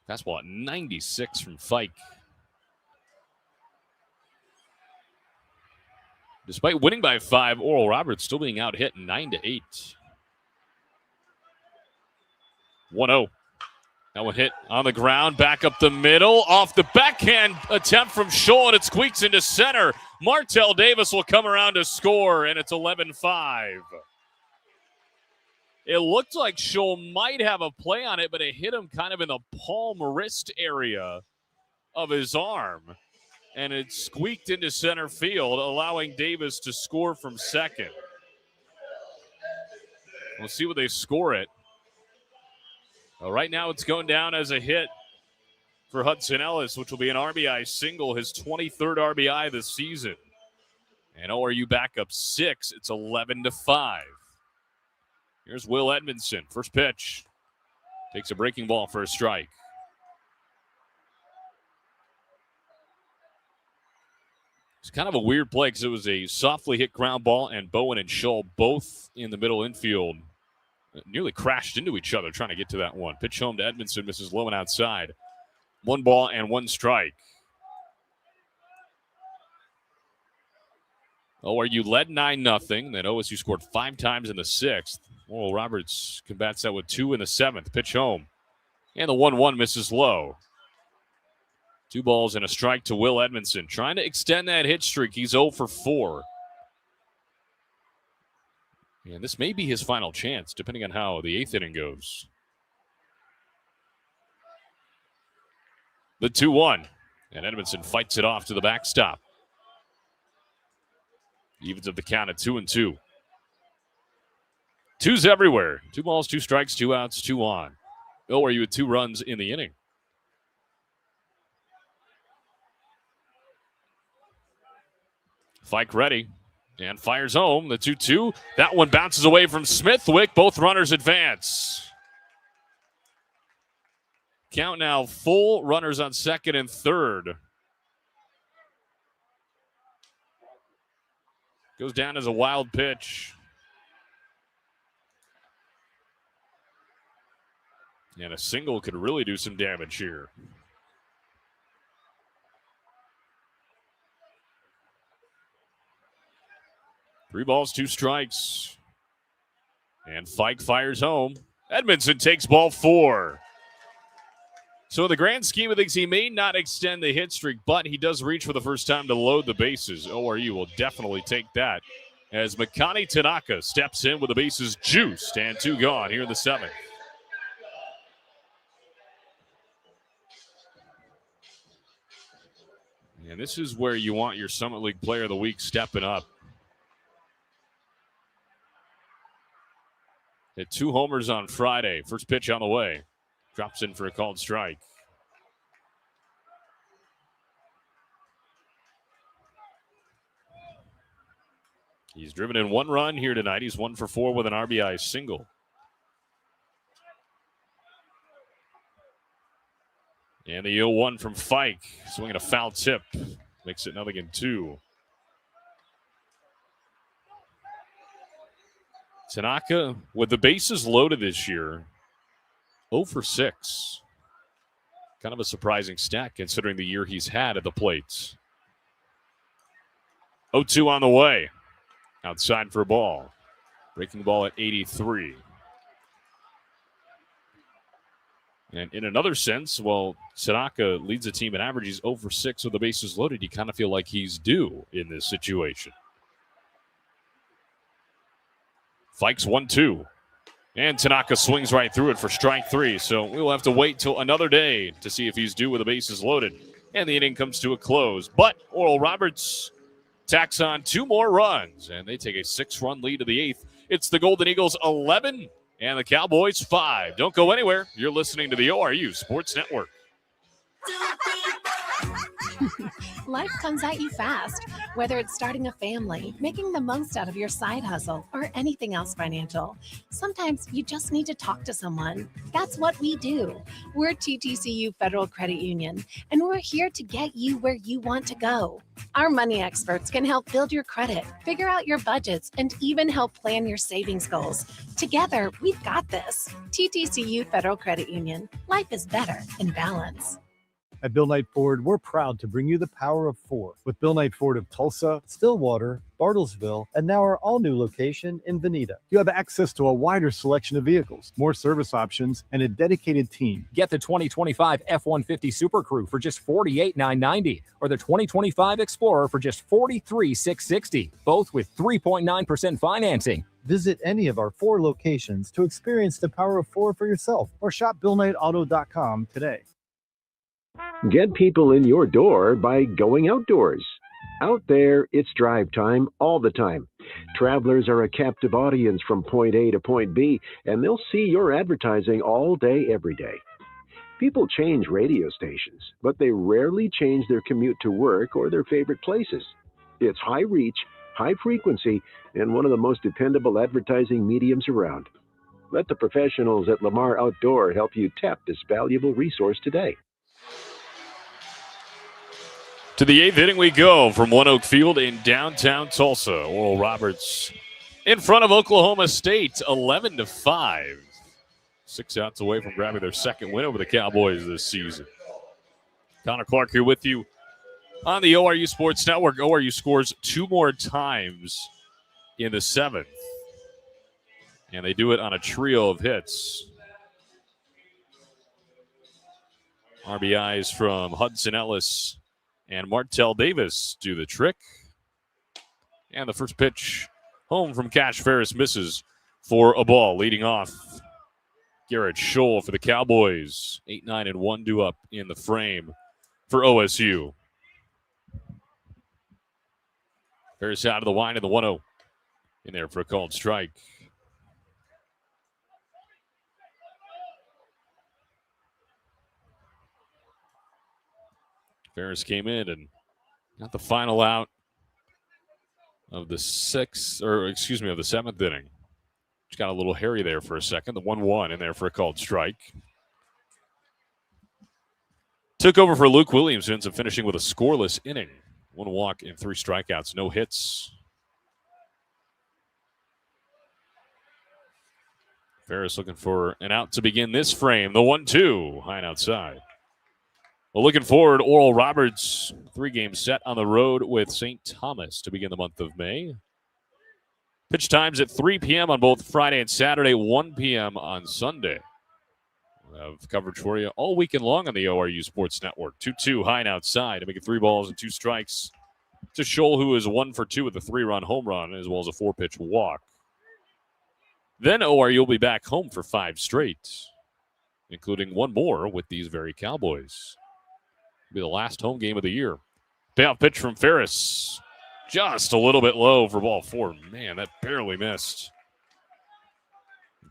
Speaker 2: Fastball at 96 from Fike. Despite winning by 5, Oral Roberts still being out hit 9-8. 1-0. That one hit on the ground, back up the middle, off the backhand attempt from Scholl, and it squeaks into center. Martell Davis will come around to score, and it's 11-5. It looked like Scholl might have a play on it, but it hit him kind of in the palm wrist area of his arm, and it squeaked into center field, allowing Davis to score from second. We'll see what they score it. Well, right now it's going down as a hit for Hudson Ellis, which will be an RBI single, his 23rd RBI this season. And ORU back up 6. It's 11-5. Here's Will Edmondson. First pitch. Takes a breaking ball for a strike. It's kind of a weird play because it was a softly hit ground ball, and Bowen and Scholl both in the middle infield nearly crashed into each other trying to get to that one. Pitch home to Edmondson, misses low and outside. 1 ball and 1 strike. ORU led 9-0. Then OSU scored 5 times in the 6th. Oral Roberts combats that with 2 in the 7th. Pitch home. And the 1-1 misses low. 2 balls and a strike to Will Edmondson. Trying to extend that hit streak. He's 0 for 4. And this may be his final chance, depending on how the 8th inning goes. The 2-1. And Edmondson fights it off to the backstop. Evens up the count at 2-2. Twos everywhere. 2 balls, 2 strikes, 2 outs, 2 on. ORU with 2 runs in the inning. Fike ready and fires home. The 2-2. That one bounces away from Smithwick. Both runners advance. Count now full, runners on second and third. Goes down as a wild pitch. And a single could really do some damage here. Three balls, 2 strikes. And Fike fires home. Edmondson takes ball 4. So in the grand scheme of things, he may not extend the hit streak, but he does reach for the first time to load the bases. ORU will definitely take that as Makani Tanaka steps in with the bases juiced and 2 gone here in the 7th. And this is where you want your Summit League Player of the Week stepping up. Hit 2 homers on Friday. First pitch on the way. Drops in for a called strike. He's driven in 1 run here tonight. He's 1 for 4 with an RBI single. And the 0-1 from Fike. Swinging a foul tip. Makes it 0-2. Tanaka, with the bases loaded this year, 0 for 6. Kind of a surprising stat considering the year he's had at the plate. 0-2 on the way. Outside for a ball. Breaking ball at 83. And in another sense, well, Tanaka leads the team in average. He's 0 for 6 with the bases loaded. You kind of feel like he's due in this situation. Fike's 1-2. And Tanaka swings right through it for strike 3. So we will have to wait till another day to see if he's due with the bases loaded. And the inning comes to a close. But Oral Roberts tacks on 2 more runs. And they take a 6-run lead to the 8th. It's the Golden Eagles 11 and the Cowboys 5. Don't go anywhere. You're listening to the ORU Sports Network.
Speaker 6: Life comes at you fast, whether it's starting a family, making the most out of your side hustle, or anything else financial. Sometimes you just need to talk to someone. That's what we do. We're TTCU Federal Credit Union, and we're here to get you where you want to go. Our money experts can help build your credit, figure out your budgets, and even help plan your savings goals. Together, we've got this. TTCU Federal Credit Union. Life is better in balance.
Speaker 3: At Bill Knight Ford, we're proud to bring you the power of 4 with Bill Knight Ford of Tulsa, Stillwater, Bartlesville, and now our all-new location in Veneta. You have access to a wider selection of vehicles, more service options, and a dedicated team.
Speaker 4: Get the 2025 F-150 Super Crew for just $48,990 or the 2025 Explorer for just $43,660, both with 3.9% financing.
Speaker 3: Visit any of our 4 locations to experience the power of 4 for yourself or shop BillKnightAuto.com today.
Speaker 8: Get people in your door by going outdoors. Out there, it's drive time all the time. Travelers are a captive audience from point A to point B, and they'll see your advertising all day, every day. People change radio stations, but they rarely change their commute to work or their favorite places. It's high reach, high frequency, and one of the most dependable advertising mediums around. Let the professionals at Lamar Outdoor help you tap this valuable resource today.
Speaker 2: To the 8th inning we go from OneOK Field in downtown Tulsa. Oral Roberts in front of Oklahoma State, 11-5. 6 outs away from grabbing their second win over the Cowboys this season. Connor Clark here with you on the ORU Sports Network. ORU scores 2 more times in the 7th. And they do it on a trio of hits. RBIs from Hudson Ellis and Martell Davis do the trick. And the first pitch Home from Cash Ferris misses for a ball. Leading off, Garrett Scholl for the Cowboys. 8, 9, and 1 due up in the frame for OSU. Ferris out of the line in the 1-0. In there for a called strike. Ferris came in and got the final out of the of the seventh inning. Just got a little hairy there for a second. The 1-1 in there for a called strike. Took over for Luke Williams, ends up finishing with a scoreless inning. 1 walk and 3 strikeouts, no hits. Ferris looking for an out to begin this frame. The 1-2, high and outside. Well, looking forward, Oral Roberts, 3-game set on the road with St. Thomas to begin the month of May. Pitch times at 3 p.m. on both Friday and Saturday, 1 p.m. on Sunday. We'll have coverage for you all weekend long on the ORU Sports Network. 2-2, high and outside to make it 3 balls and 2 strikes to Scholl, who is 1 for 2 with a 3-run home run, as well as a 4-pitch walk. Then ORU will be back home for 5 straight, including 1 more with these very Cowboys. It'll be the last home game of the year. Payoff pitch from Ferris. Just a little bit low for ball 4. Man, that barely missed.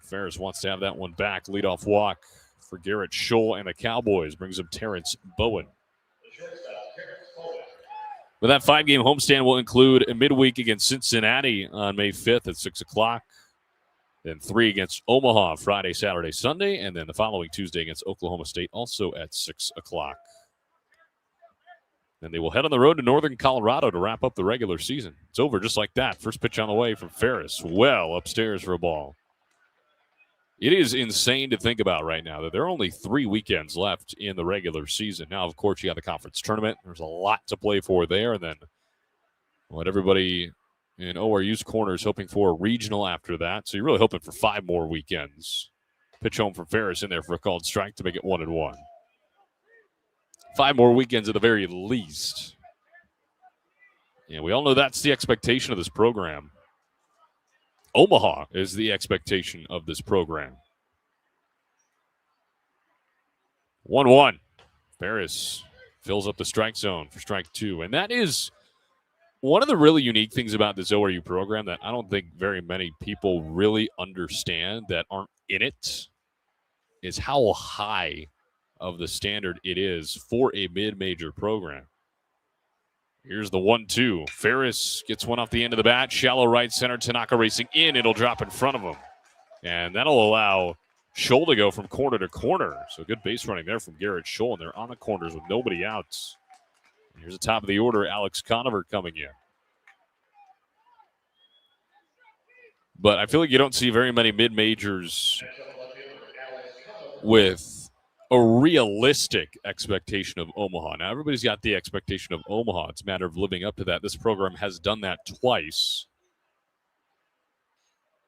Speaker 2: Ferris wants to have that one back. Leadoff walk for Garrett Scholl and the Cowboys. Brings up Terrence Bowen. But that 5-game homestand will include a midweek against Cincinnati on May 5th at 6 o'clock. Then 3 against Omaha Friday, Saturday, Sunday. And then the following Tuesday against Oklahoma State also at 6 o'clock. Then they will head on the road to Northern Colorado to wrap up the regular season. It's over just like that. First pitch on the way from Ferris. Well upstairs for a ball. It is insane to think about right now that there are only 3 weekends left in the regular season. Now, of course, you have the conference tournament. There's a lot to play for there. And then what everybody in ORU's corner is hoping for a regional after that. So you're really hoping for 5 more weekends. Pitch home from Ferris in there for a called strike to make it 1-1. 5 more weekends at the very least. Yeah, we all know that's the expectation of this program. Omaha is the expectation of this program. 1-1. Ferris fills up the strike zone for strike 2. And that is one of the really unique things about this ORU program that I don't think very many people really understand that aren't in it, is how high of the standard it is for a mid-major program. Here's the 1-2. Ferris gets one off the end of the bat. Shallow right center. Tanaka racing in. It'll drop in front of him. And that'll allow Scholl to go from corner to corner. So good base running there from Garrett Scholl. And they're on the corners with nobody out. And here's the top of the order. Alex Conover coming in. But I feel like you don't see very many mid-majors with a realistic expectation of Omaha. Now, everybody's got the expectation of Omaha. It's a matter of living up to that. This program has done that twice.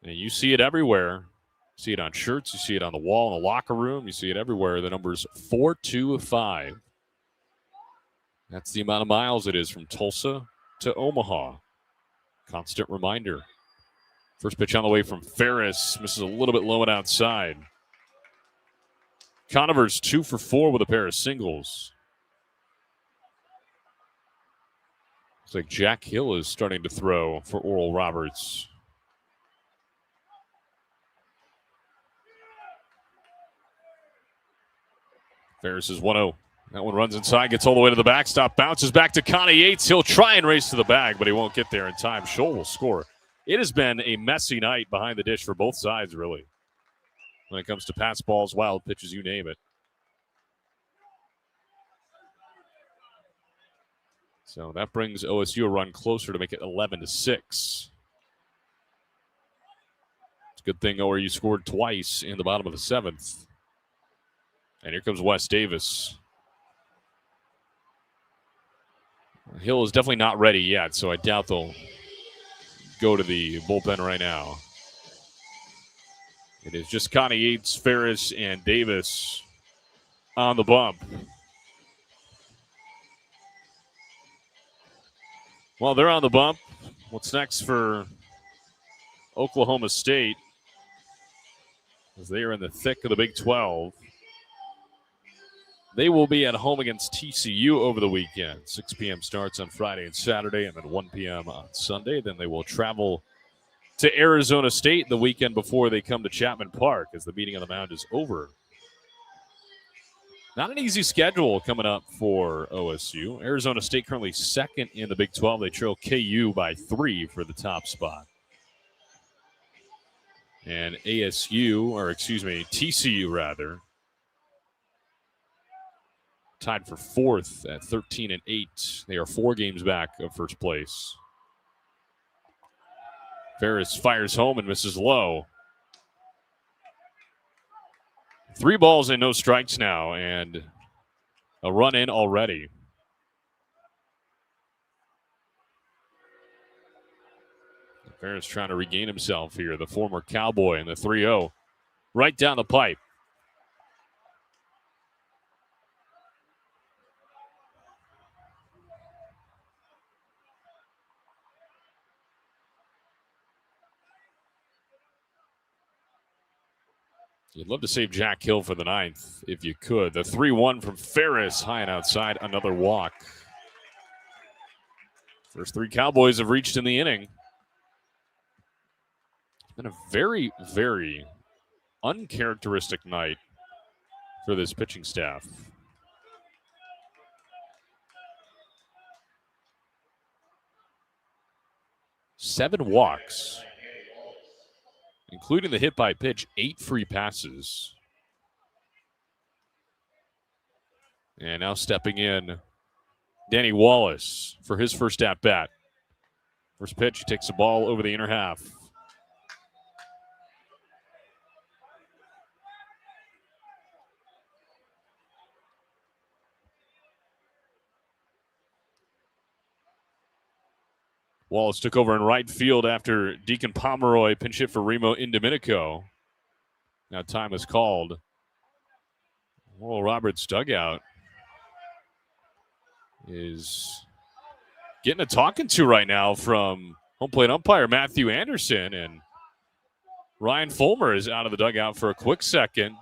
Speaker 2: And you see it everywhere. You see it on shirts. You see it on the wall in the locker room. You see it everywhere. The number's 425. That's the amount of miles it is from Tulsa to Omaha. Constant reminder. First pitch on the way from Ferris. Misses a little bit low and outside. Conover's 2 for 4 with a pair of singles. Looks like Jack Hill is starting to throw for Oral Roberts. Ferris is 1-0. That one runs inside, gets all the way to the backstop, bounces back to Connie Yates. He'll try and race to the bag, but he won't get there in time. Scholl will score. It has been a messy night behind the dish for both sides, really, when it comes to pass balls, wild pitches, you name it. So that brings OSU a run closer to make it 11-6. It's a good thing ORU scored twice in the bottom of the 7th. And here comes Wes Davis. Hill is definitely not ready yet, so I doubt they'll go to the bullpen right now. It is just Connie Yates, Ferris, and Davis on the bump. Well, they're on the bump. What's next for Oklahoma State, as they are in the thick of the Big 12. They will be at home against TCU over the weekend. 6 p.m. starts on Friday and Saturday, and then 1 p.m. on Sunday. Then they will travel to Arizona State the weekend before they come to Chapman Park as the meeting on the mound is over. Not an easy schedule coming up for OSU. Arizona State currently second in the Big 12. They trail KU by 3 for the top spot. And TCU rather, tied for 4th at 13-8. They are 4 games back of first place. Ferris fires home and misses low. 3 balls and no strikes now, and a run in already. Ferris trying to regain himself here, the former Cowboy, in the 3-0. Right down the pipe. You'd love to save Jack Hill for the 9th if you could. The 3-1 from Ferris, high and outside, another walk. First 3 Cowboys have reached in the inning. It's been a very, very uncharacteristic night for this pitching staff. Seven walks, including the hit by pitch, 8 free passes. And now stepping in, Danny Wallace for his first at bat. First pitch, he takes the ball over the inner half. Wallace took over in right field after Deacon Pomeroy pinch hit for Remo Indominico. Now time is called. Well, Roberts' dugout is getting a talking to right now from home plate umpire Matthew Anderson, and Ryan Fulmer is out of the dugout for a quick second.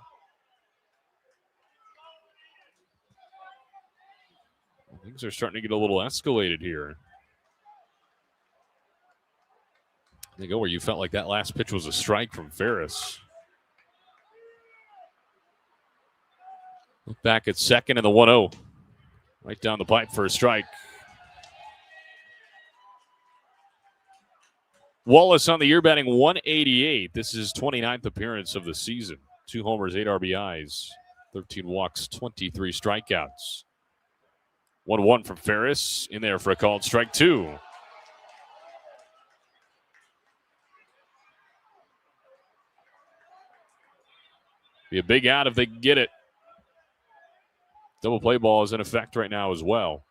Speaker 2: Things are starting to get a little escalated here. They go where you felt like that last pitch was a strike from Ferris. Look back at second and the 1-0. Right down the pipe for a strike. Wallace on the year batting 188. This is his 29th appearance of the season. 2 homers, 8 RBIs, 13 walks, 23 strikeouts. 1-1 from Ferris. In there for a called strike 2. Be a big out if they can get it. Double play ball is in effect right now as well.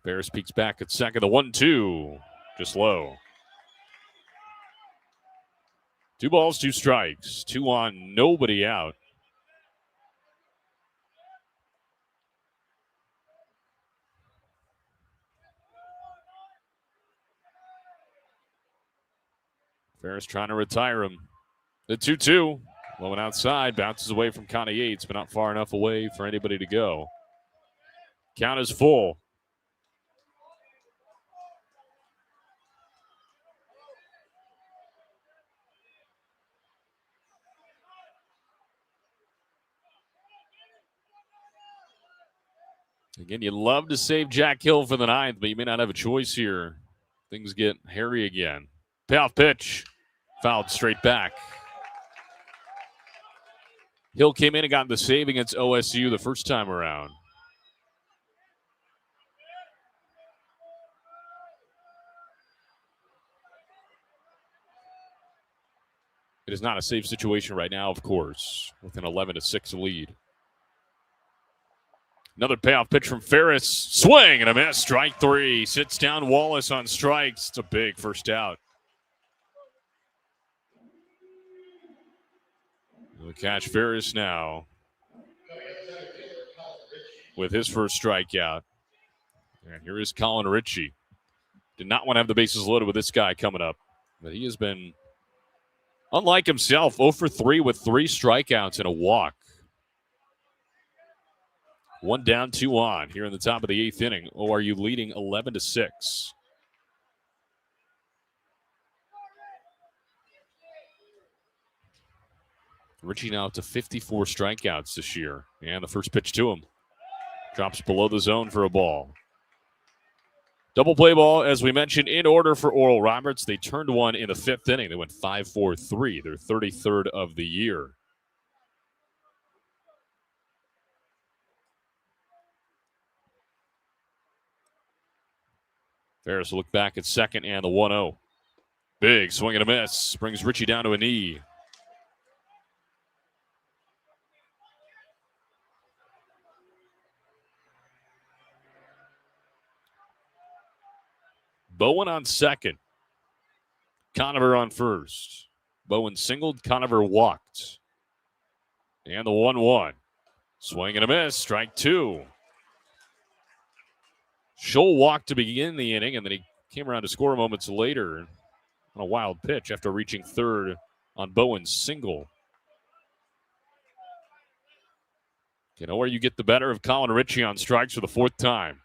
Speaker 2: Ferris peeks back at second. The 1-2, just low. 2 balls, 2 strikes. 2 on, nobody out. Ferris trying to retire him. The 2-2. Low and outside. Bounces away from Connie Yates, but not far enough away for anybody to go. Count is full. Again, you'd love to save Jack Hill for the 9th, but you may not have a choice here. Things get hairy again. Payoff pitch. Fouled straight back. Hill came in and got the save against OSU the first time around. It is not a safe situation right now, of course, with an 11-6 lead. Another payoff pitch from Ferris. Swing and a miss. Strike 3. Sits down Wallace on strikes. It's a big first out. We'll catch Ferris now with his first strikeout. And here is Colin Ritchie. Did not want to have the bases loaded with this guy coming up. But he has been, unlike himself, 0 for 3 with 3 strikeouts and a walk. 1 down, 2 on here in the top of the 8th inning. ORU leading 11-6. Richie now up to 54 strikeouts this year. And the first pitch to him drops below the zone for a ball. Double play ball, as we mentioned, in order for Oral Roberts. They turned one in the 5th inning. They went 5-4-3, their 33rd of the year. Ferris will look back at second and the 1-0. Big swing and a miss. Brings Richie down to a knee. Bowen on second. Conover on first. Bowen singled. Conover walked. And the 1-1. Swing and a miss. Strike 2. Scholl walked to begin the inning, and then he came around to score moments later on a wild pitch after reaching third on Bowen's single. You know where you get the better of Colin Ritchie on strikes for the 4th time.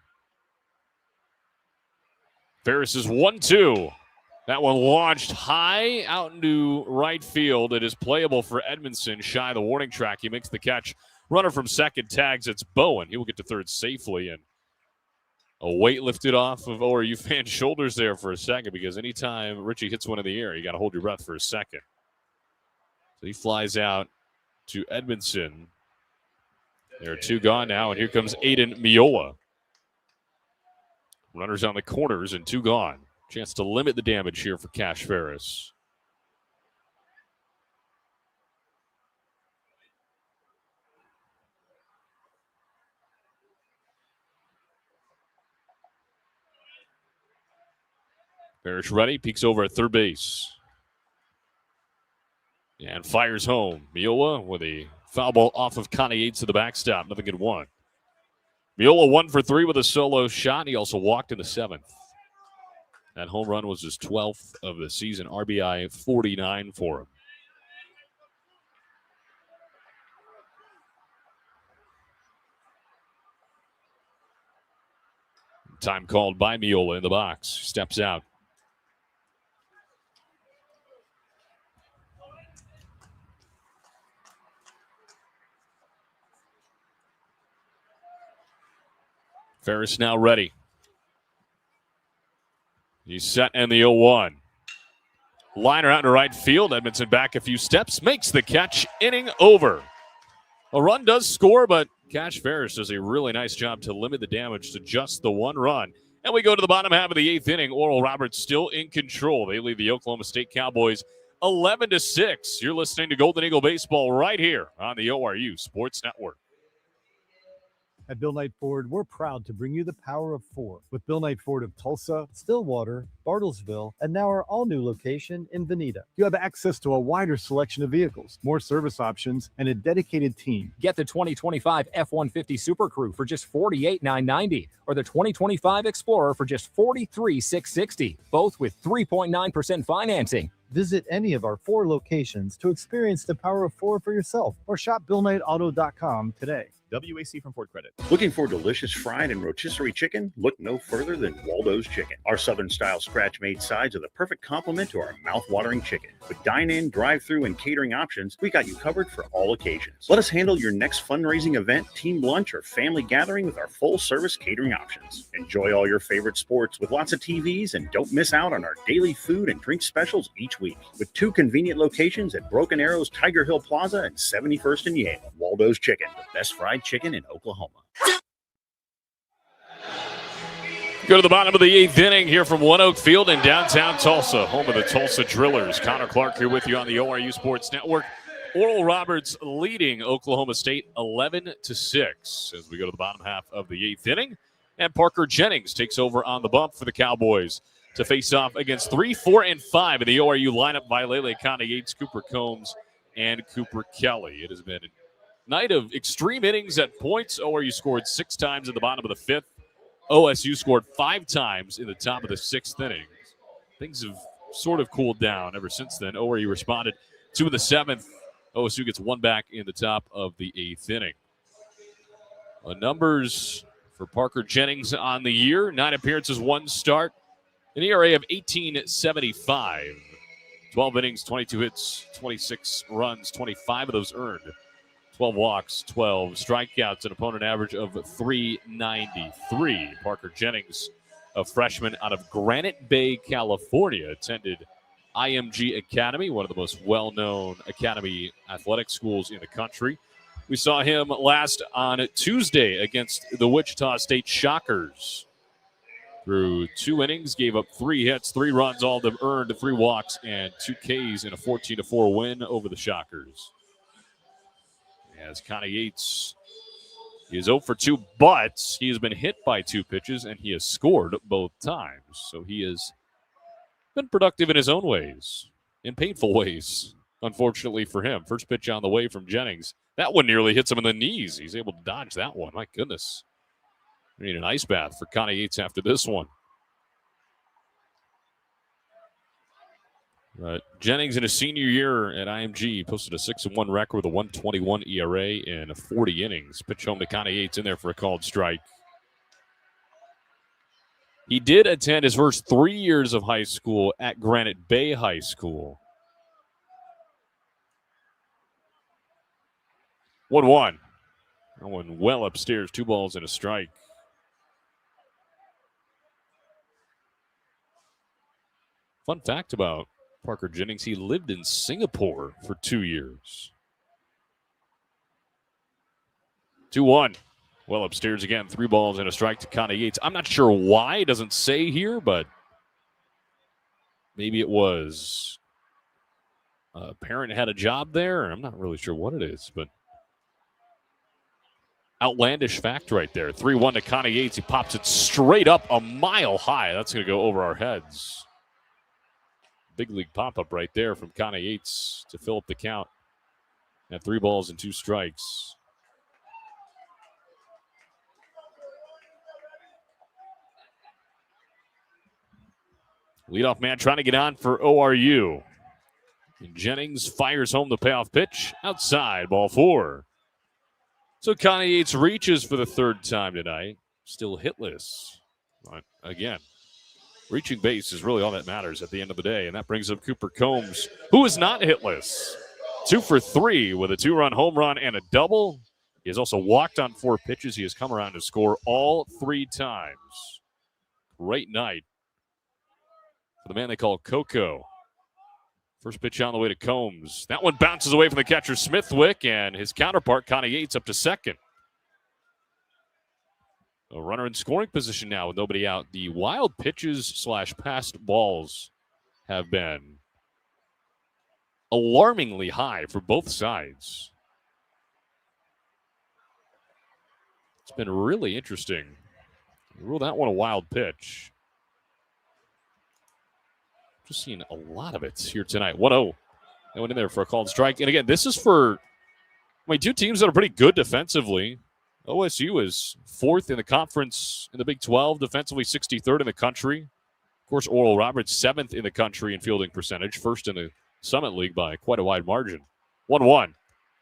Speaker 2: Ferris is 1-2. That one launched high out into right field. It is playable for Edmondson, shy of the warning track. He makes the catch. Runner from second tags. It's Bowen. He will get to third safely. And a weight lifted off of ORU fans' shoulders there for a second, because anytime Richie hits one in the air, you got to hold your breath for a second. So he flies out to Edmondson. There are 2 gone now, and here comes Aiden Miola. Runners on the corners and 2 gone. Chance to limit the damage here for Cash Ferris. Ferris ready, peeks over at third base. And fires home. Miola with a foul ball off of Connie Yates to the backstop. Nothing in 1. Miola 1 for 3 with a solo shot. He also walked in the 7th. That home run was his 12th of the season. RBI 49 for him. Time called by Miola in the box. Steps out. Ferris now ready. He's set and the 0-1. Liner out to right field. Edmondson back a few steps. Makes the catch. Inning over. A run does score, but Cash Ferris does a really nice job to limit the damage to just the 1 run. And we go to the bottom half of the 8th inning. Oral Roberts still in control. They lead the Oklahoma State Cowboys 11-6. You're listening to Golden Eagle Baseball right here on the ORU Sports Network.
Speaker 3: At Bill Knight Ford, we're proud to bring you the power of 4 with Bill Knight Ford of Tulsa, Stillwater, Bartlesville, and now our all-new location in Veneta. You have access to a wider selection of vehicles, more service options, and a dedicated team.
Speaker 4: Get the 2025 F-150 Super Crew for just $48,990 or the 2025 Explorer for just $43,660, both with 3.9% financing.
Speaker 3: Visit any of our 4 locations to experience the power of 4 for yourself or shop BillKnightAuto.com today.
Speaker 9: WAC from Ford Credit.
Speaker 5: Looking for delicious fried and rotisserie chicken? Look no further than Waldo's Chicken. Our Southern-style scratch-made sides are the perfect complement to our mouth-watering chicken. With dine-in, drive-through, and catering options, we got you covered for all occasions. Let us handle your next fundraising event, team lunch, or family gathering with our full-service catering options. Enjoy all your favorite sports with lots of TVs, and don't miss out on our daily food and drink specials each week. With 2 convenient locations at Broken Arrow's Tiger Hill Plaza and 71st and Yale. Waldo's Chicken, the best fried chicken in Oklahoma.
Speaker 2: Go to the bottom of the 8th inning here from OneOK Field in downtown Tulsa, home of the Tulsa Drillers. Connor Clark here with you on the ORU Sports Network. Oral Roberts leading Oklahoma State 11-6 as we go to the bottom half of the 8th inning. And Parker Jennings takes over on the bump for the Cowboys to face off against 3, 4, and 5 in the ORU lineup by Lele Connie Yates, Cooper Combs, and Cooper Kelly. It has been night of extreme innings at points. ORU scored 6 times in the bottom of the 5th. OSU scored 5 times in the top of the 6th inning. Things have sort of cooled down ever since then. ORU responded 2 in the 7th. OSU gets 1 back in the top of the 8th inning. The numbers for Parker Jennings on the year: 9 appearances, 1 start, an ERA of 18.75. 12 innings, 22 hits, 26 runs, 25 of those earned. 12 walks, 12 strikeouts, an opponent average of 393. Parker Jennings, a freshman out of Granite Bay, California, attended IMG Academy, one of the most well-known academy athletic schools in the country. We saw him last on Tuesday against the Wichita State Shockers. Through 2 innings, gave up 3 hits, 3 runs, all of them earned, 3 walks, and 2 Ks in a 14-4 win over the Shockers. As Connie Yates, he is 0 for 2, but he has been hit by 2 pitches, and he has scored both times. So he has been productive in his own ways, in painful ways, unfortunately for him. First pitch on the way from Jennings. That one nearly hits him in the knees. He's able to dodge that one. My goodness. We need an ice bath for Connie Yates after this one. Jennings in his senior year at IMG posted a 6-1 record with a 1.21 ERA in 40 innings. Pitch home to Connie Yates in there for a called strike. He did attend his first 3 years of high school at Granite Bay High School. 1-1. That one well upstairs, 2 balls and a strike. Fun fact about Parker Jennings, he lived in Singapore for 2 years. 2-1. Well upstairs again, 3 balls and a strike to Connie Yates. I'm not sure why, it doesn't say here, but maybe it was a parent had a job there. I'm not really sure what it is, but outlandish fact right there. 3-1 to Connie Yates. He pops it straight up a mile high. That's going to go over our heads. Big league pop-up right there from Connie Yates to fill up the count at 3 balls and 2 strikes. Leadoff man trying to get on for ORU. And Jennings fires home the payoff pitch. Outside, ball 4. So Connie Yates reaches for the 3rd time tonight. Still hitless. But again, reaching base is really all that matters at the end of the day. And that brings up Cooper Combs, who is not hitless. 2 for 3 with a 2-run home run and a double. He has also walked on 4 pitches. He has come around to score all 3 times. Great night for the man they call Coco. First pitch on the way to Combs. That one bounces away from the catcher Smithwick, and his counterpart, Connie Yates, up to second. A runner in scoring position now with nobody out. The wild pitches / passed balls have been alarmingly high for both sides. It's been really interesting. Rule that one a wild pitch. Just seeing a lot of it here tonight. 1-0. That went in there for a called strike. And again, this is for 2 teams that are pretty good defensively. OSU is 4th in the conference in the Big 12, defensively 63rd in the country. Of course, Oral Roberts 7th in the country in fielding percentage, 1st in the Summit League by quite a wide margin. 1-1.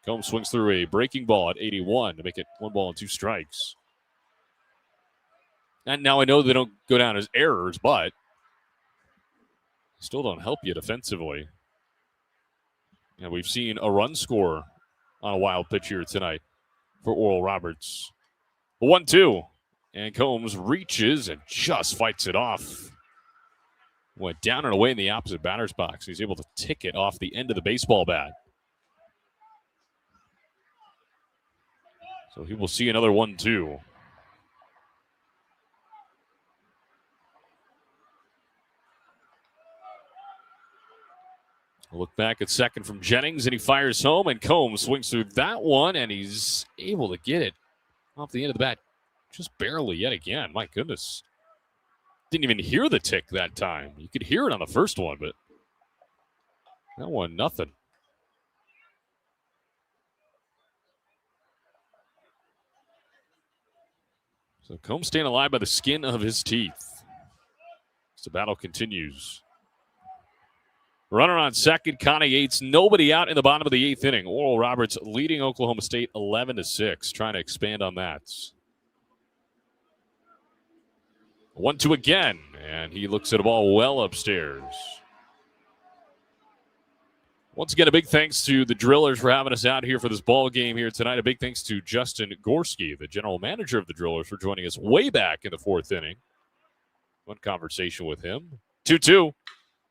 Speaker 2: Combs swings through a breaking ball at 81 to make it 1 ball and 2 strikes. And now I know they don't go down as errors, but still don't help you defensively. And we've seen a run score on a wild pitch here tonight for Oral Roberts. 1-2. And Combs reaches and just fights it off. Went down and away in the opposite batter's box. He's able to tick it off the end of the baseball bat. So he will see another 1-2. We'll look back at second from Jennings, and he fires home, and Combs swings through that one, and he's able to get it off the end of the bat just barely yet again. My goodness. Didn't even hear the tick that time. You could hear it on the first one, but that one, nothing. So Combs staying alive by the skin of his teeth. As the battle continues. Runner on second, Connie Yates. Nobody out in the bottom of the 8th inning. Oral Roberts leading Oklahoma State 11-6. Trying to expand on that. 1-2 again, and he looks at a ball well upstairs. Once again, a big thanks to the Drillers for having us out here for this ball game here tonight. A big thanks to Justin Gorski, the general manager of the Drillers, for joining us way back in the 4th inning. One conversation with him. 2-2.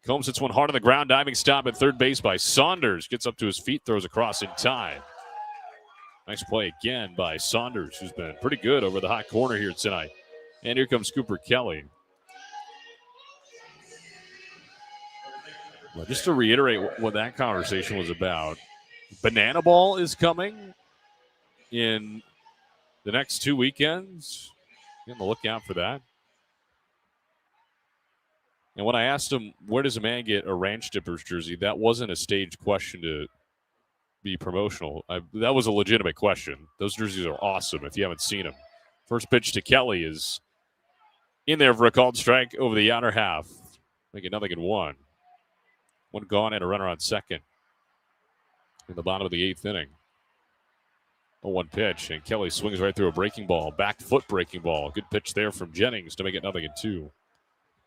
Speaker 2: Combs hits one hard on the ground. Diving stop at third base by Saunders. Gets up to his feet, throws across in time. Nice play again by Saunders, who's been pretty good over the hot corner here tonight. And here comes Cooper Kelly. Well, just to reiterate what that conversation was about, Banana Ball is coming in the next 2 weekends. Be on the lookout for that. And when I asked him, where does a man get a Ranch Dippers jersey, that wasn't a staged question to be promotional. That was a legitimate question. Those jerseys are awesome if you haven't seen them. First pitch to Kelly is in there for a called strike over the outer half. Make it 0-1. One gone and a runner on second in the bottom of the 8th inning. 0-1 pitch, and Kelly swings right through a breaking ball. Back foot breaking ball. Good pitch there from Jennings to make it 0-2.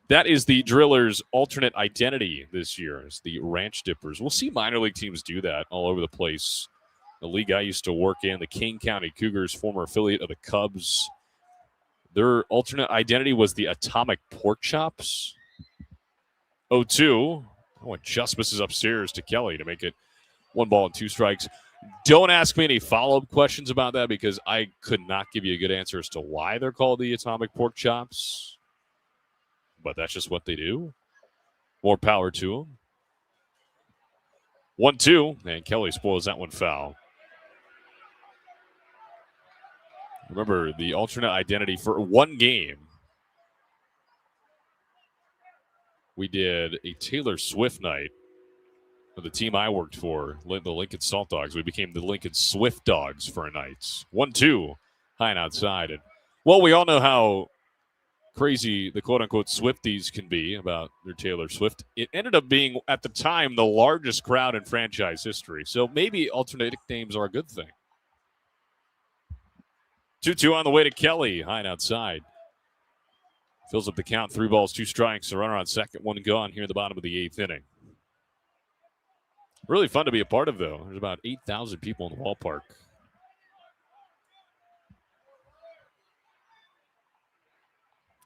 Speaker 2: That is the Drillers' alternate identity this year, is the Ranch Dippers. We'll see minor league teams do that all over the place. The league I used to work in, the King County Cougars, former affiliate of the Cubs, their alternate identity was the Atomic Pork Chops. 0-2. One just misses upstairs to Kelly to make it 1-2 Don't ask me any follow-up questions about that because I could not give you a good answer as to why they're called the Atomic Pork Chops. But that's just what they do. More power to them. 1-2, and Kelly spoils that one foul. Remember, the alternate identity for one game, we did a Taylor Swift night for the team I worked for, the Lincoln Salt Dogs. We became the Lincoln Swift Dogs for a night. 1-2, high and outside. And, well, we all know how crazy the quote-unquote Swifties can be about their Taylor Swift. It ended up being, at the time, the largest crowd in franchise history. So maybe alternate names are a good thing. 2-2 on the way to Kelly, high and outside. Fills up the count, 3-2. A runner on second, one gone here in the bottom of the 8th inning. Really fun to be a part of, though. There's about 8,000 people in the ballpark.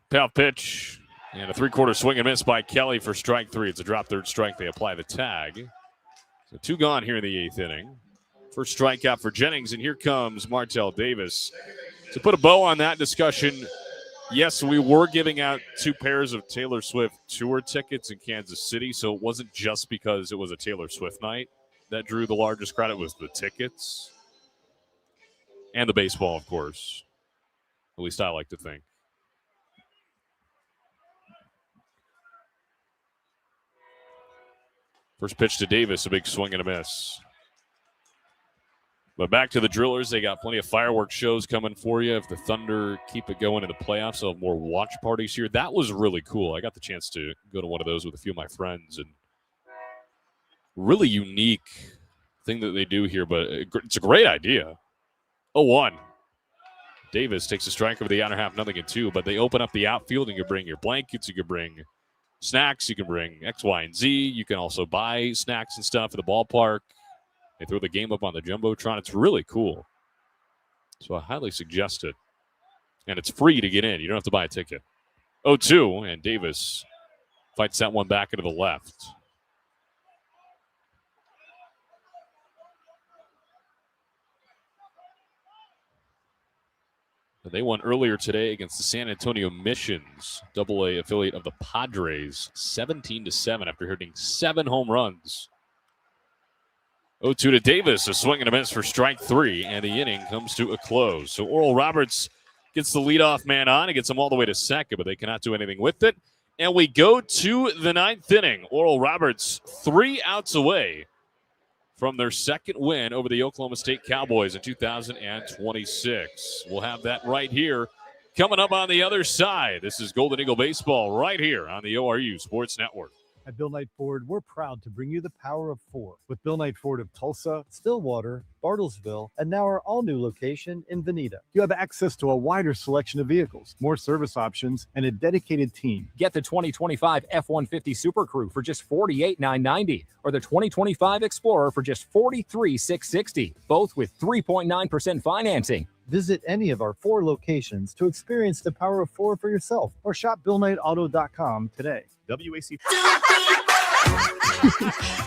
Speaker 2: Payoff pitch, and a 3/4 swing and miss by Kelly for strike 3. It's a drop third strike. They apply the tag. So 2 gone here in the 8th inning. First strikeout for Jennings, and here comes Martell Davis. To put a bow on that discussion, yes, we were giving out 2 pairs of Taylor Swift tour tickets in Kansas City, so it wasn't just because it was a Taylor Swift night that drew the largest crowd. It was the tickets and the baseball, of course. At least I like to think. First pitch to Davis, a big swing and a miss. But back to the Drillers. They got plenty of fireworks shows coming for you. If the Thunder keep it going in the playoffs, they'll have more watch parties here. That was really cool. I got the chance to go to one of those with a few of my friends. And really unique thing that they do here, but it's a great idea. 0-1. Davis takes a strike over the outer half, 0-2. But they open up the outfield, and you bring your blankets, you can bring snacks, you can bring X, Y, and Z. You can also buy snacks and stuff at the ballpark. They throw the game up on the Jumbotron. It's really cool. So I highly suggest it. And it's free to get in. You don't have to buy a ticket. 0-2, and Davis fights that one back into the left. They won earlier today against the San Antonio Missions, AA affiliate of the Padres, 17-7 after hitting 7 home runs. 0-2 to Davis, a swing and a miss for strike 3, and the inning comes to a close. So Oral Roberts gets the leadoff man on and gets him all the way to second, but they cannot do anything with it. And we go to the 9th inning. Oral Roberts 3 outs away from their second win over the Oklahoma State Cowboys in 2026. We'll have that right here Coming up on the other side, this is Golden Eagle Baseball right here on the ORU Sports Network.
Speaker 3: At Bill Knight Ford, we're proud to bring you the power of 4 with Bill Knight Ford of Tulsa, Stillwater, Bartlesville, and now our all-new location in Veneta. You have access to a wider selection of vehicles, more service options, and a dedicated team.
Speaker 4: Get the 2025 F-150 Super Crew for just $48,990 or the 2025 Explorer for just $43,660, both with 3.9% financing.
Speaker 3: Visit any of our 4 locations to experience the power of 4 for yourself or shop BillKnightAuto.com today.
Speaker 9: WAC.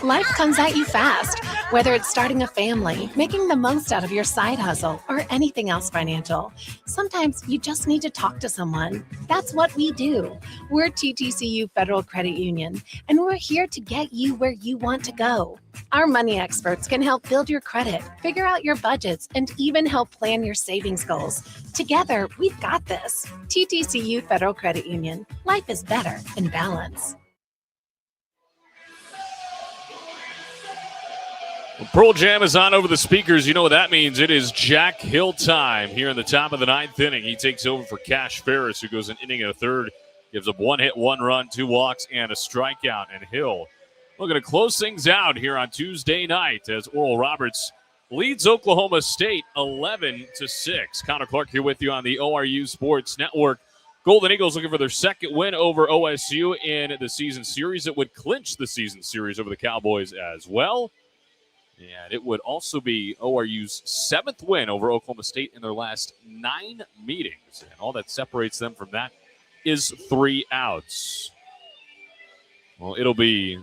Speaker 6: Life comes at you fast, whether it's starting a family, making the most out of your side hustle, or anything else financial. Sometimes you just need to talk to someone. That's what we do. We're TTCU Federal Credit Union, and we're here to get you where you want to go. Our money experts can help build your credit, figure out your budgets, and even help plan your savings goals. Together, we've got this. TTCU Federal Credit Union. Life is better in balance.
Speaker 2: Pearl Jam is on over the speakers. You know what that means. It is Jack Hill time here in the top of the 9th inning. He takes over for Cash Ferris, who goes an inning and a third. Gives up 1 hit, 1 run, 2 walks, and a strikeout. And Hill looking to close things out here on Tuesday night as Oral Roberts leads Oklahoma State 11-6. Connor Clark here with you on the ORU Sports Network. Golden Eagles looking for their second win over OSU in the season series. It would clinch the season series over the Cowboys as well. And it would also be ORU's 7th win over Oklahoma State in their last 9 meetings. And all that separates them from that is 3 outs. Well, it'll be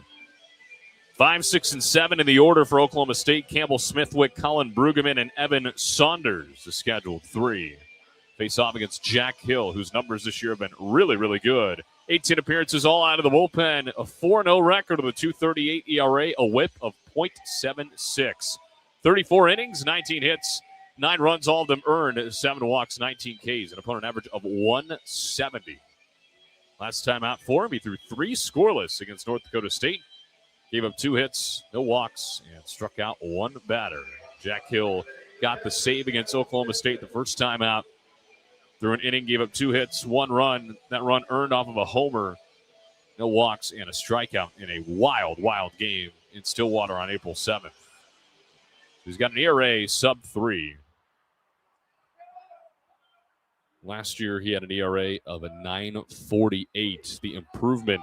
Speaker 2: 5, 6, and 7 in the order for Oklahoma State. Campbell Smithwick, Colin Brueggemann, and Evan Saunders, the scheduled 3. Face off against Jack Hill, whose numbers this year have been really, really good. 18 appearances all out of the bullpen, a 4-0 record with a 2.38 ERA, a whip of .76. 34 innings, 19 hits, 9 runs, all of them earned, 7 walks, 19 Ks, an opponent average of 170. Last time out for him, he threw 3 scoreless against North Dakota State. Gave up 2 hits, no walks, and struck out 1 batter. Jack Hill got the save against Oklahoma State the first time out. Through an inning, gave up 2 hits, 1 run. That run earned off of a homer. No walks and a strikeout in a wild, wild game in Stillwater on April 7th. He's got an ERA sub-3. Last year, he had an ERA of a 9.48. The improvement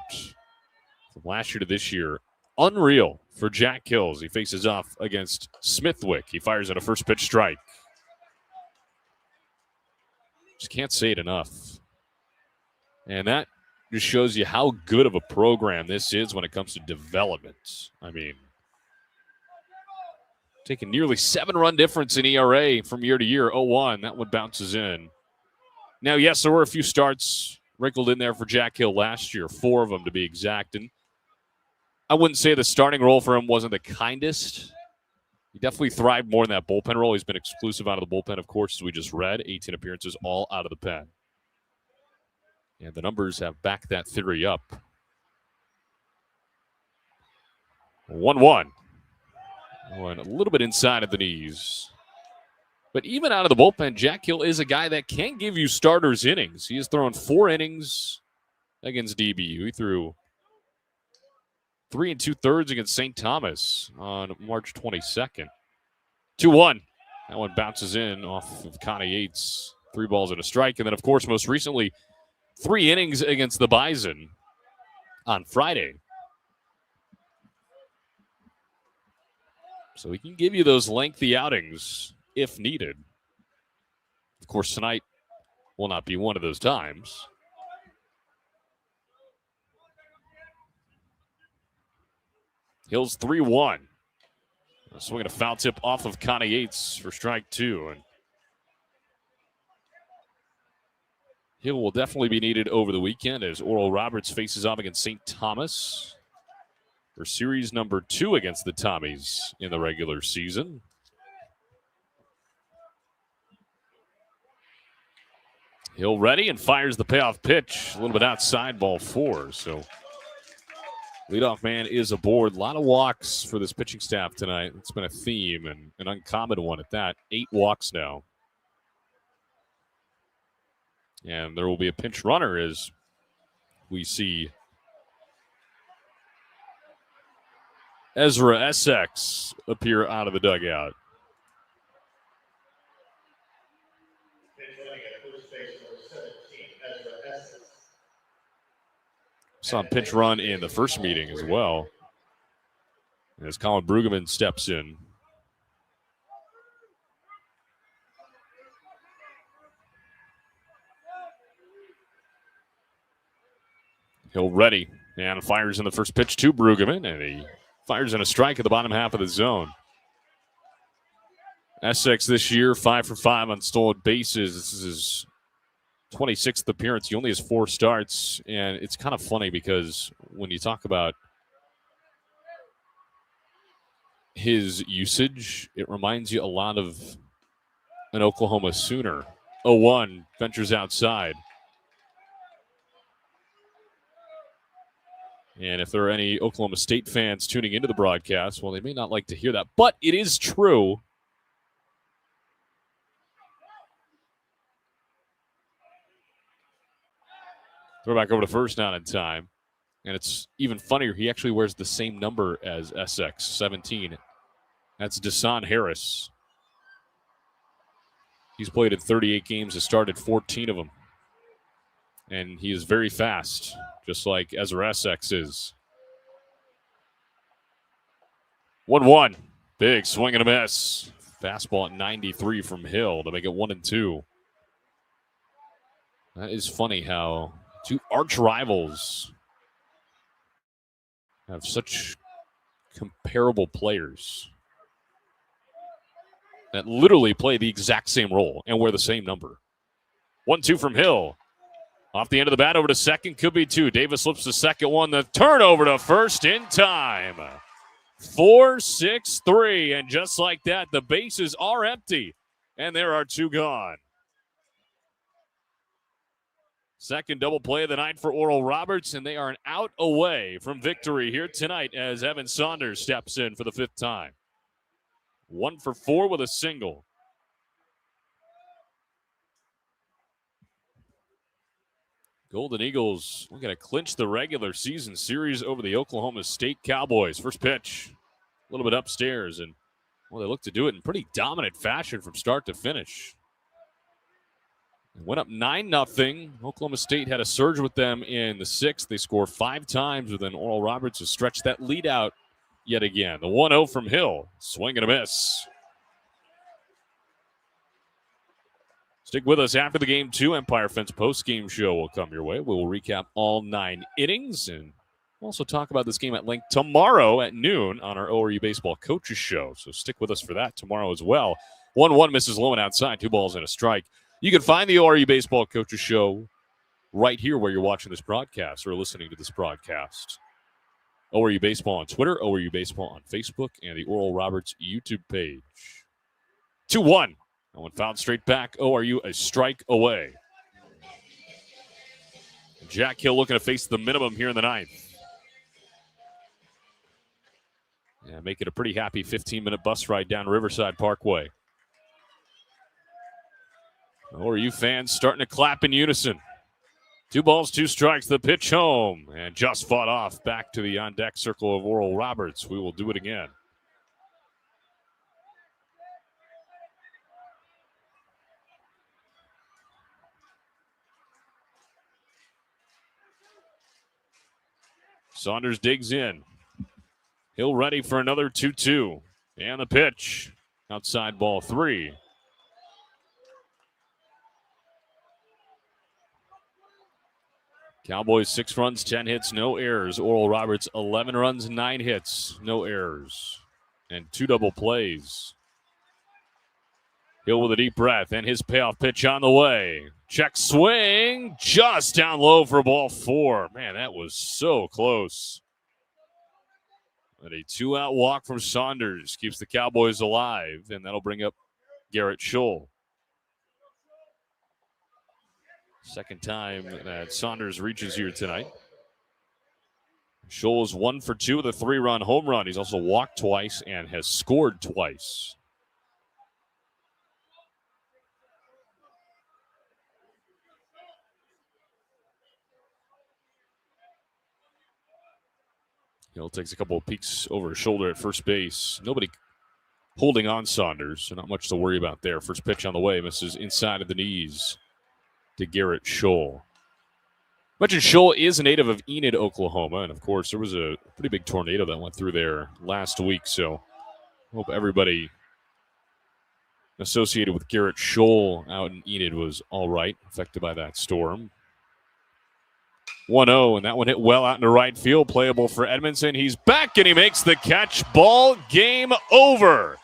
Speaker 2: from last year to this year, unreal for Jack Hill as he faces off against Smithwick. He fires at a first pitch strike. Just can't say it enough. And that just shows you how good of a program this is when it comes to development. I mean, taking nearly 7-run difference in ERA from year to year, 0-1. That one bounces in. Now, yes, there were a few starts wrinkled in there for Jack Hill last year, 4 of them to be exact. And I wouldn't say the starting role for him wasn't the kindest. He definitely thrived more in that bullpen role. He's been exclusive out of the bullpen, of course, as we just read. 18 appearances, all out of the pen. And the numbers have backed that theory up. 1-1. Going a little bit inside of the knees. But even out of the bullpen, Jack Hill is a guy that can give you starters innings. He has thrown 4 innings against DBU. He threw 3 2/3 against St. Thomas on March 22nd. 2-1. That one bounces in off of Connie Yates. 3 balls and a strike. And then, of course, most recently, 3 innings against the Bison on Friday. So he can give you those lengthy outings if needed. Of course, tonight will not be one of those times. Hill's 3-1. Swinging a foul tip off of Connie Yates for strike 2. And Hill will definitely be needed over the weekend as Oral Roberts faces off against St. Thomas for series number 2 against the Tommies in the regular season. Hill ready and fires the payoff pitch. A little bit outside, ball 4. So leadoff man is aboard. A lot of walks for this pitching staff tonight. It's been a theme and an uncommon one at that. 8 walks now. And there will be a pinch runner as we see Ezra Essex appear out of the dugout. Saw a pinch run in the first meeting as well, as Colin Brueggemann steps in. Hill ready and fires in the first pitch to Brueggemann, and he fires in a strike at the bottom half of the zone. Essex this year, 5 for 5 on stolen bases. This is his 26th appearance. He only has 4 starts, and it's kind of funny because when you talk about his usage, it reminds you a lot of an Oklahoma Sooner. 0-1, ventures outside. And if there are any Oklahoma State fans tuning into the broadcast, well, they may not like to hear that, but it is true. Throw back over to first, not in time. And it's even funnier, he actually wears the same number as Essex, 17. That's Deshaun Harris. He's played in 38 games, has started 14 of them. And he is very fast, just like Ezra Essex is. 1-1. Big swing and a miss. Fastball at 93 from Hill to make it 1-2. That is funny how two arch rivals have such comparable players that literally play the exact same role and wear the same number. 1-2 from Hill. Off the end of the bat over to second. Could be 2. Davis slips the second one. The turn over to first in time. 4-6-3. And just like that, the bases are empty. And there are 2 gone. Second double play of the night for Oral Roberts, and they are an out away from victory here tonight as Evan Saunders steps in for the 5th time. 1 for 4 with a single. Golden Eagles looking to clinch the regular season series over the Oklahoma State Cowboys. First pitch, a little bit upstairs, and well, they look to do it in pretty dominant fashion from start to finish. They went up 9-0. Oklahoma State had a surge with them in the 6th. They score 5 times, but then Oral Roberts has stretched that lead out yet again. The 1-0 from Hill, swing and a miss. Stick with us after the game 2. Empire Fence post-game show will come your way. We will recap all 9 innings and also talk about this game at length tomorrow at noon on our ORU Baseball Coaches Show. So stick with us for that tomorrow as well. 1-1 misses low and outside. 2 balls and a strike. You can find the ORU Baseball Coaches Show right here where you're watching this broadcast or listening to this broadcast. ORU Baseball on Twitter, ORU Baseball on Facebook, and the Oral Roberts YouTube page. 2-1. That one fouled straight back. ORU a strike away. Jack Hill looking to face the minimum here in the 9th. Yeah, make it a pretty happy 15-minute bus ride down Riverside Parkway. ORU fans starting to clap in unison. 2 balls, 2 strikes, the pitch home. And just fought off back to the on-deck circle of Oral Roberts. We will do it again. Saunders digs in. Hill ready for another 2-2. And the pitch. Outside ball 3. Cowboys 6 runs, 10 hits, no errors. Oral Roberts 11 runs, 9 hits, no errors. And 2 double plays. Hill with a deep breath and his payoff pitch on the way. Check swing, just down low for ball 4. Man, that was so close. And a 2-out walk from Saunders keeps the Cowboys alive, and that'll bring up Garrett Scholl. Second time that Saunders reaches here tonight. Scholl is 1 for 2 with a 3-run home run. He's also walked twice and has scored twice. Hill takes a couple of peeks over his shoulder at first base. Nobody holding on Saunders, so not much to worry about there. First pitch on the way, misses inside of the knees to Garrett Scholl. Mentioned Scholl is a native of Enid, Oklahoma, and of course there was a pretty big tornado that went through there last week, so hope everybody associated with Garrett Scholl out in Enid was all right, affected by that storm. 1-0, and that one hit well out into right field, playable for Edmondson. He's back, and he makes the catch. Ball game over.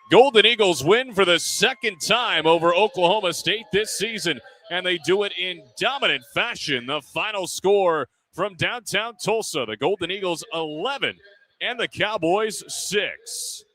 Speaker 2: Golden Eagles win for the second time over Oklahoma State this season, and they do it in dominant fashion. The final score from downtown Tulsa, the Golden Eagles 11 and the Cowboys 6.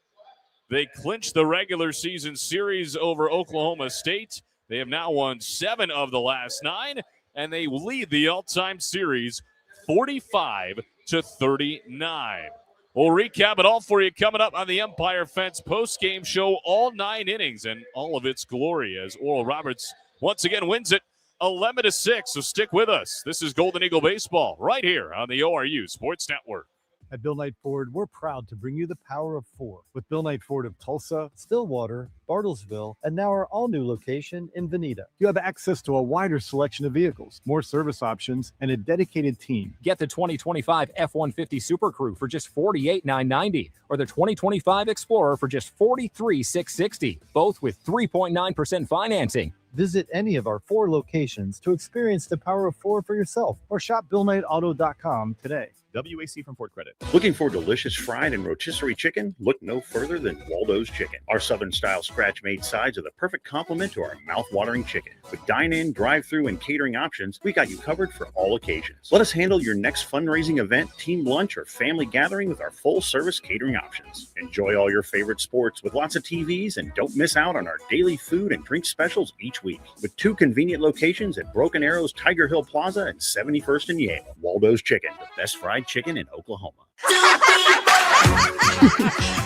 Speaker 2: They clinched the regular season series over Oklahoma State. They have now won 7 of the last 9, and they lead the all-time series 45-39. We'll recap it all for you coming up on the Empire Fence post-game show, all 9 innings and all of its glory as Oral Roberts once again wins it 11-6. So stick with us. This is Golden Eagle Baseball right here on the ORU Sports Network.
Speaker 3: At Bill Knight Ford, we're proud to bring you the power of 4 with Bill Knight Ford of Tulsa, Stillwater, Bartlesville, and now our all-new location in Veneta. You have access to a wider selection of vehicles, more service options, and a dedicated team.
Speaker 4: Get the 2025 F-150 Super Crew for just $48,990 or the 2025 Explorer for just $43,660, both with 3.9% financing.
Speaker 3: Visit any of our 4 locations to experience the power of 4 for yourself or shop BillKnightAuto.com today.
Speaker 9: WAC from Ford Credit.
Speaker 5: Looking for delicious fried and rotisserie chicken? Look no further than Waldo's Chicken. Our Southern-style scratch-made sides are the perfect complement to our mouth-watering chicken. With dine-in, drive-through, and catering options, we got you covered for all occasions. Let us handle your next fundraising event, team lunch, or family gathering with our full-service catering options. Enjoy all your favorite sports with lots of TVs, and don't miss out on our daily food and drink specials each week. With 2 convenient locations at Broken Arrows, Tiger Hill Plaza, and 71st and Yale. Waldo's Chicken, the best fried chicken in Oklahoma.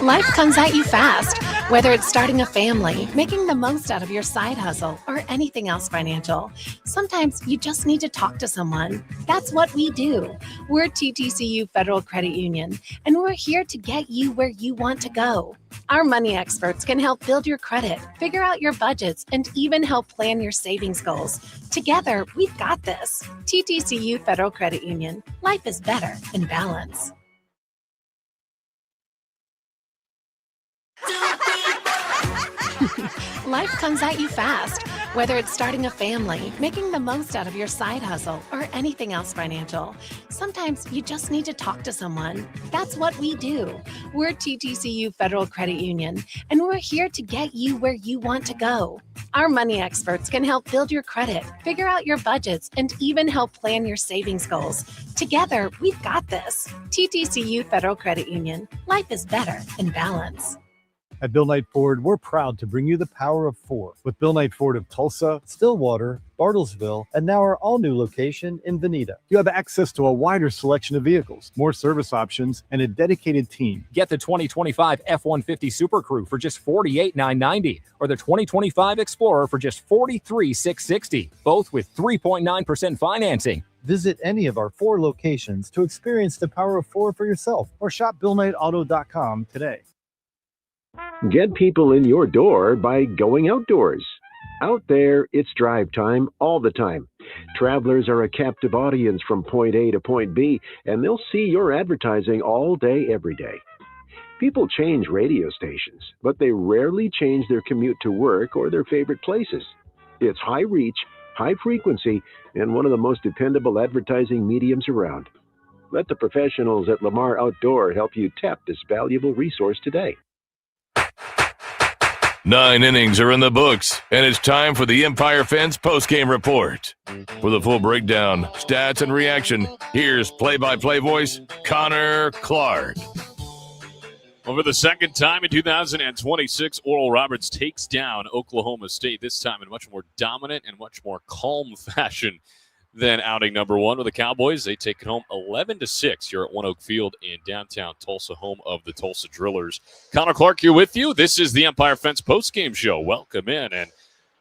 Speaker 6: Life comes at you fast, whether it's starting a family, making the most out of your side hustle, or anything else financial. Sometimes you just need to talk to someone. That's what we do. We're TTCU Federal Credit Union, and we're here to get you where you want to go. Our money experts can help build your credit, figure out your budgets, and even help plan your savings goals. Together, we've got this. TTCU Federal Credit Union. Life is better in balance. Life comes at you fast, whether it's starting a family, making the most out of your side hustle, or anything else financial. Sometimes you just need to talk to someone. That's what we do. We're TTCU Federal Credit Union, and we're here to get you where you want to go. Our money experts can help build your credit, figure out your budgets, and even help plan your savings goals. Together, we've got this. TTCU Federal Credit Union. Life is better in balance.
Speaker 3: At Bill Knight Ford, we're proud to bring you the power of 4 with Bill Knight Ford of Tulsa, Stillwater, Bartlesville, and now our all-new location in Veneta. You have access to a wider selection of vehicles, more service options, and a dedicated team.
Speaker 4: Get the 2025 F-150 Super Crew for just $48,990 or the 2025 Explorer for just $43,660, both with 3.9% financing.
Speaker 3: Visit any of our 4 locations to experience the power of 4 for yourself or shop BillKnightAuto.com today.
Speaker 8: Get people in your door by going outdoors. Out there, it's drive time all the time. Travelers are a captive audience from point A to point B, and they'll see your advertising all day, every day. People change radio stations, but they rarely change their commute to work or their favorite places. It's high reach, high frequency, and one of the most dependable advertising mediums around. Let the professionals at Lamar Outdoor help you tap this valuable resource today.
Speaker 1: 9 innings are in the books, and it's time for the Empire Fence postgame report. For the full breakdown, stats, and reaction, here's play-by-play voice Connor Clark.
Speaker 2: Over the second time in 2026, Oral Roberts takes down Oklahoma State, this time in a much more dominant and much more calm fashion than outing number 1 with the Cowboys. They take it home 11-6 here at OneOK Field in downtown Tulsa, home of the Tulsa Drillers. Connor Clark here with you. This is the Empire Fence postgame show. Welcome in. And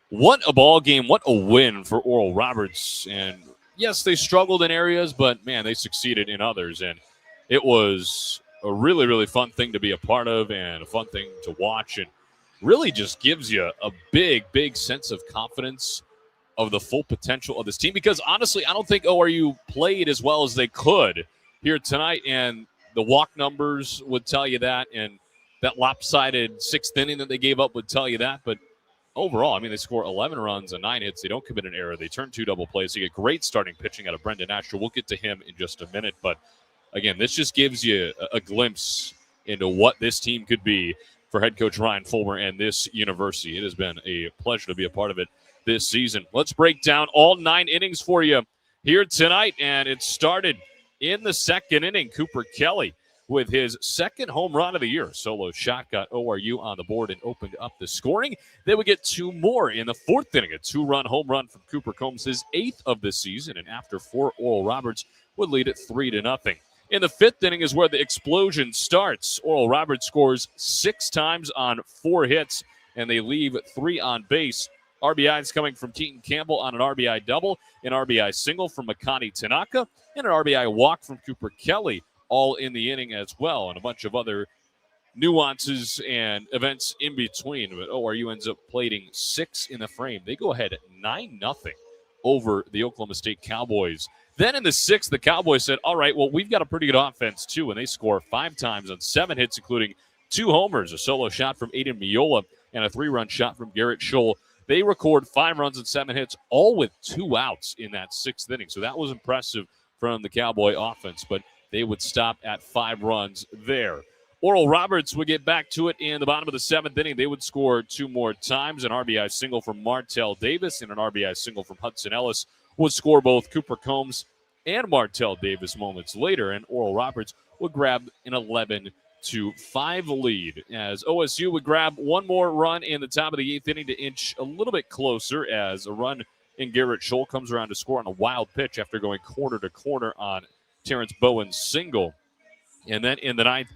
Speaker 2: what a ball game. What a win for Oral Roberts. And yes, they struggled in areas, but man, they succeeded in others. And it was a really, really fun thing to be a part of and a fun thing to watch, and really just gives you a big, big sense of confidence of the full potential of this team. Because honestly, I don't think ORU played as well as they could here tonight, and the walk numbers would tell you that, and that lopsided sixth inning that they gave up would tell you that. But overall, I mean, they score 11 runs and 9 hits. They don't commit an error. They turn 2 double plays. They get great starting pitching out of Brendan Asher. We'll get to him in just a minute. But again, this just gives you a glimpse into what this team could be for head coach Ryan Fulmer and this university. It has been a pleasure to be a part of it this season. Let's break down all 9 innings for you here tonight. And it started in the second inning. Cooper Kelly with his second home run of the year. Solo shot got ORU on the board and opened up the scoring. They would get 2 more in the fourth inning. A 2-run home run from Cooper Combs, his 8th of the season. And after 4, Oral Roberts would lead it 3-0. In the fifth inning is where the explosion starts. Oral Roberts scores 6 times on 4 hits, and they leave 3 on base. RBIs coming from Keaton Campbell on an RBI double, an RBI single from Makani Tanaka, and an RBI walk from Cooper Kelly, all in the inning as well, and a bunch of other nuances and events in between. But ORU ends up plating 6 in the frame. They go ahead 9-0 over the Oklahoma State Cowboys. Then in the 6th, the Cowboys said, all right, well, we've got a pretty good offense too, and they score 5 times on 7 hits, including 2 homers, a solo shot from Aiden Miola, and a 3-run shot from Garrett Scholl. They record 5 runs and 7 hits, all with 2 outs in that 6th inning. So that was impressive from the Cowboy offense, but they would stop at 5 runs there. Oral Roberts would get back to it in the bottom of the 7th inning. They would score 2 more times. An RBI single from Martell Davis and an RBI single from Hudson Ellis would score both Cooper Combs and Martell Davis moments later, and Oral Roberts would grab an 11-5 lead as OSU would grab 1 more run in the top of the 8th inning to inch a little bit closer as a run in Garrett Scholl comes around to score on a wild pitch after going corner to corner on Terrence Bowen's single. And then in the 9th,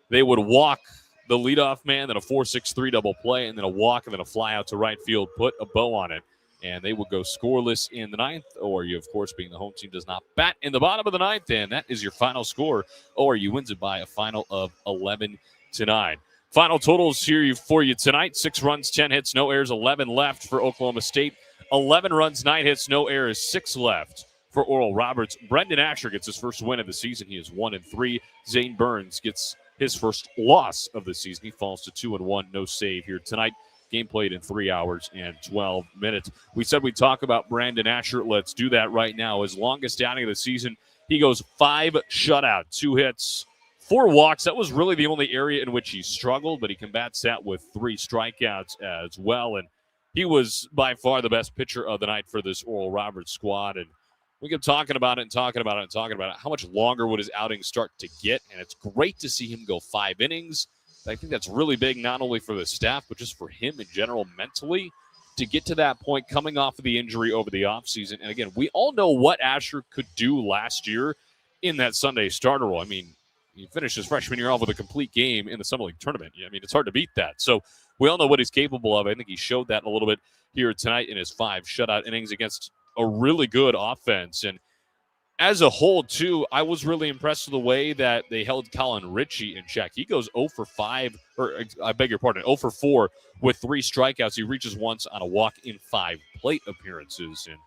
Speaker 2: they would walk the leadoff man, then a 4-6-3 double play, and then a walk, and then a fly out to right field, put a bow on it. And they would go scoreless in the 9th. ORU, of course, being the home team, does not bat in the bottom of the 9th. And that is your final score. ORU wins it by a final of 11-9. Final totals here for you tonight. 6 runs, 10 hits, no errors, 11 left for Oklahoma State. 11 runs, 9 hits, no errors, 6 left for Oral Roberts. Brendan Asher gets his first win of the season. He is 1-3. Zane Burns gets his first loss of the season. He falls to 2-1. No save here tonight. Game played in 3 hours and 12 minutes. We said we'd talk about Brandon Asher. Let's do that right now. His longest outing of the season, he goes 5 shutout, 2 hits, 4 walks. That was really the only area in which he struggled, but he combats that with 3 strikeouts as well. And he was by far the best pitcher of the night for this Oral Roberts squad. And we kept talking about it. How much longer would his outing start to get? And it's great to see him go 5 innings. I think that's really big, not only for the staff, but just for him in general mentally to get to that point coming off of the injury over the offseason. And again, we all know what Asher could do last year in that Sunday starter role. I mean, he finished his freshman year off with a complete game in the Summer League tournament. I mean, it's hard to beat that. So we all know what he's capable of. I think he showed that a little bit here tonight in his 5 shutout innings against a really good offense. And as a whole, too, I was really impressed with the way that they held Colin Ritchie in check. He goes 0 for 5, or I beg your pardon, 0 for 4 with 3 strikeouts. He reaches once on a walk in 5 plate appearances. And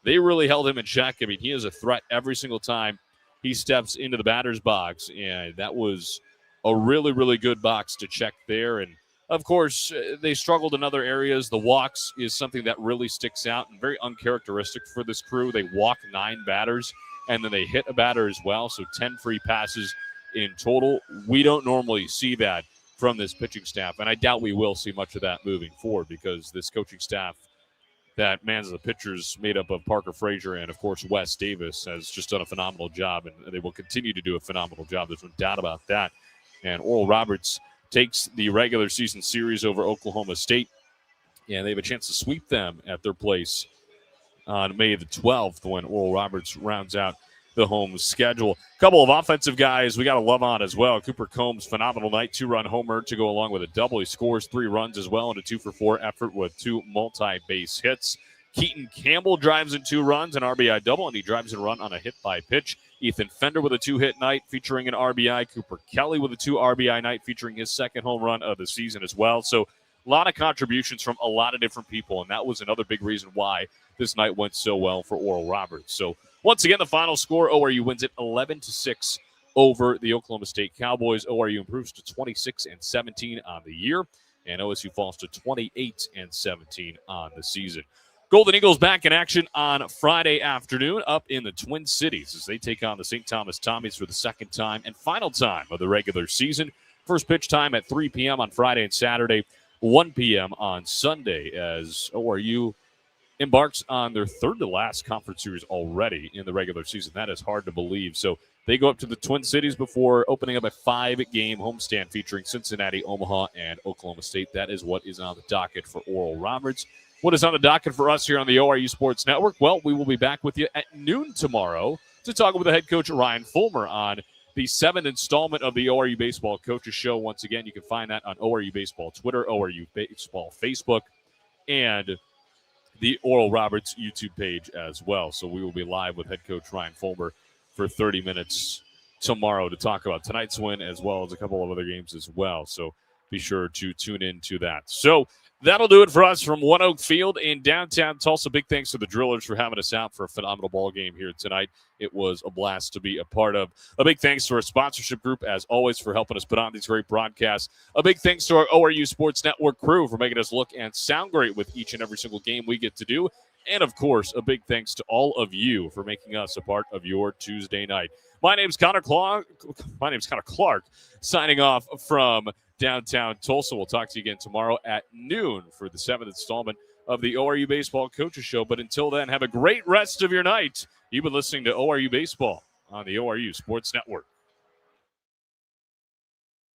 Speaker 2: they really held him in check. I mean, he is a threat every single time he steps into the batter's box. And that was a really, really good box to check there. And of course, they struggled in other areas. The walks is something that really sticks out and very uncharacteristic for this crew. They walk 9 batters, and then they hit a batter as well, so 10 free passes in total. We don't normally see that from this pitching staff, and I doubt we will see much of that moving forward because this coaching staff that mans the pitchers made up of Parker Frazier and, of course, Wes Davis has just done a phenomenal job, and they will continue to do a phenomenal job. There's no doubt about that. And Oral Roberts takes the regular season series over Oklahoma State, and they have a chance to sweep them at their place on May the 12th when Oral Roberts rounds out the home schedule. A couple of offensive guys we got to love on as well. Cooper Combs, phenomenal night, 2-run homer to go along with a double. He scores 3 runs as well in a 2-for-4 effort with 2 multi-base hits. Keaton Campbell drives in 2 runs, an RBI double, and he drives a run on a hit by pitch. Ethan Fender with a 2-hit night featuring an RBI. Cooper Kelly with a 2 RBI night featuring his second home run of the season as well. So a lot of contributions from a lot of different people, and that was another big reason why this night went so well for Oral Roberts. So once again, the final score, ORU wins it 11-6 over the Oklahoma State Cowboys. ORU improves to 26-17 on the year, and OSU falls to 28-17 on the season. Golden Eagles back in action on Friday afternoon up in the Twin Cities as they take on the St. Thomas Tommies for the second time and final time of the regular season. First pitch time at 3 p.m. on Friday and Saturday, 1 p.m. on Sunday as ORU embarks on their third-to-last conference series already in the regular season. That is hard to believe. So they go up to the Twin Cities before opening up a 5-game homestand featuring Cincinnati, Omaha, and Oklahoma State. That is what is on the docket for Oral Roberts. What is on the docket for us here on the ORU Sports Network? Well, we will be back with you at noon tomorrow to talk with the head coach, Ryan Fulmer, on the 7th installment of the ORU Baseball Coaches Show. Once again, you can find that on ORU Baseball Twitter, ORU Baseball Facebook, and the Oral Roberts YouTube page as well. So we will be live with head coach Ryan Fulmer for 30 minutes tomorrow to talk about tonight's win as well as a couple of other games as well. So be sure to tune in to that. So that'll do it for us from OneOK Field in downtown Tulsa. Big thanks to the Drillers for having us out for a phenomenal ball game here tonight. It was a blast to be a part of. A big thanks to our sponsorship group, as always, for helping us put on these great broadcasts. A big thanks to our ORU Sports Network crew for making us look and sound great with each and every single game we get to do. And, of course, a big thanks to all of you for making us a part of your Tuesday night. My name's Connor Clark, signing off from downtown Tulsa. We'll talk to you again tomorrow at noon for the 7th installment of the ORU Baseball Coaches Show. But until then, have a great rest of your night. You've been listening to ORU Baseball on the ORU Sports Network.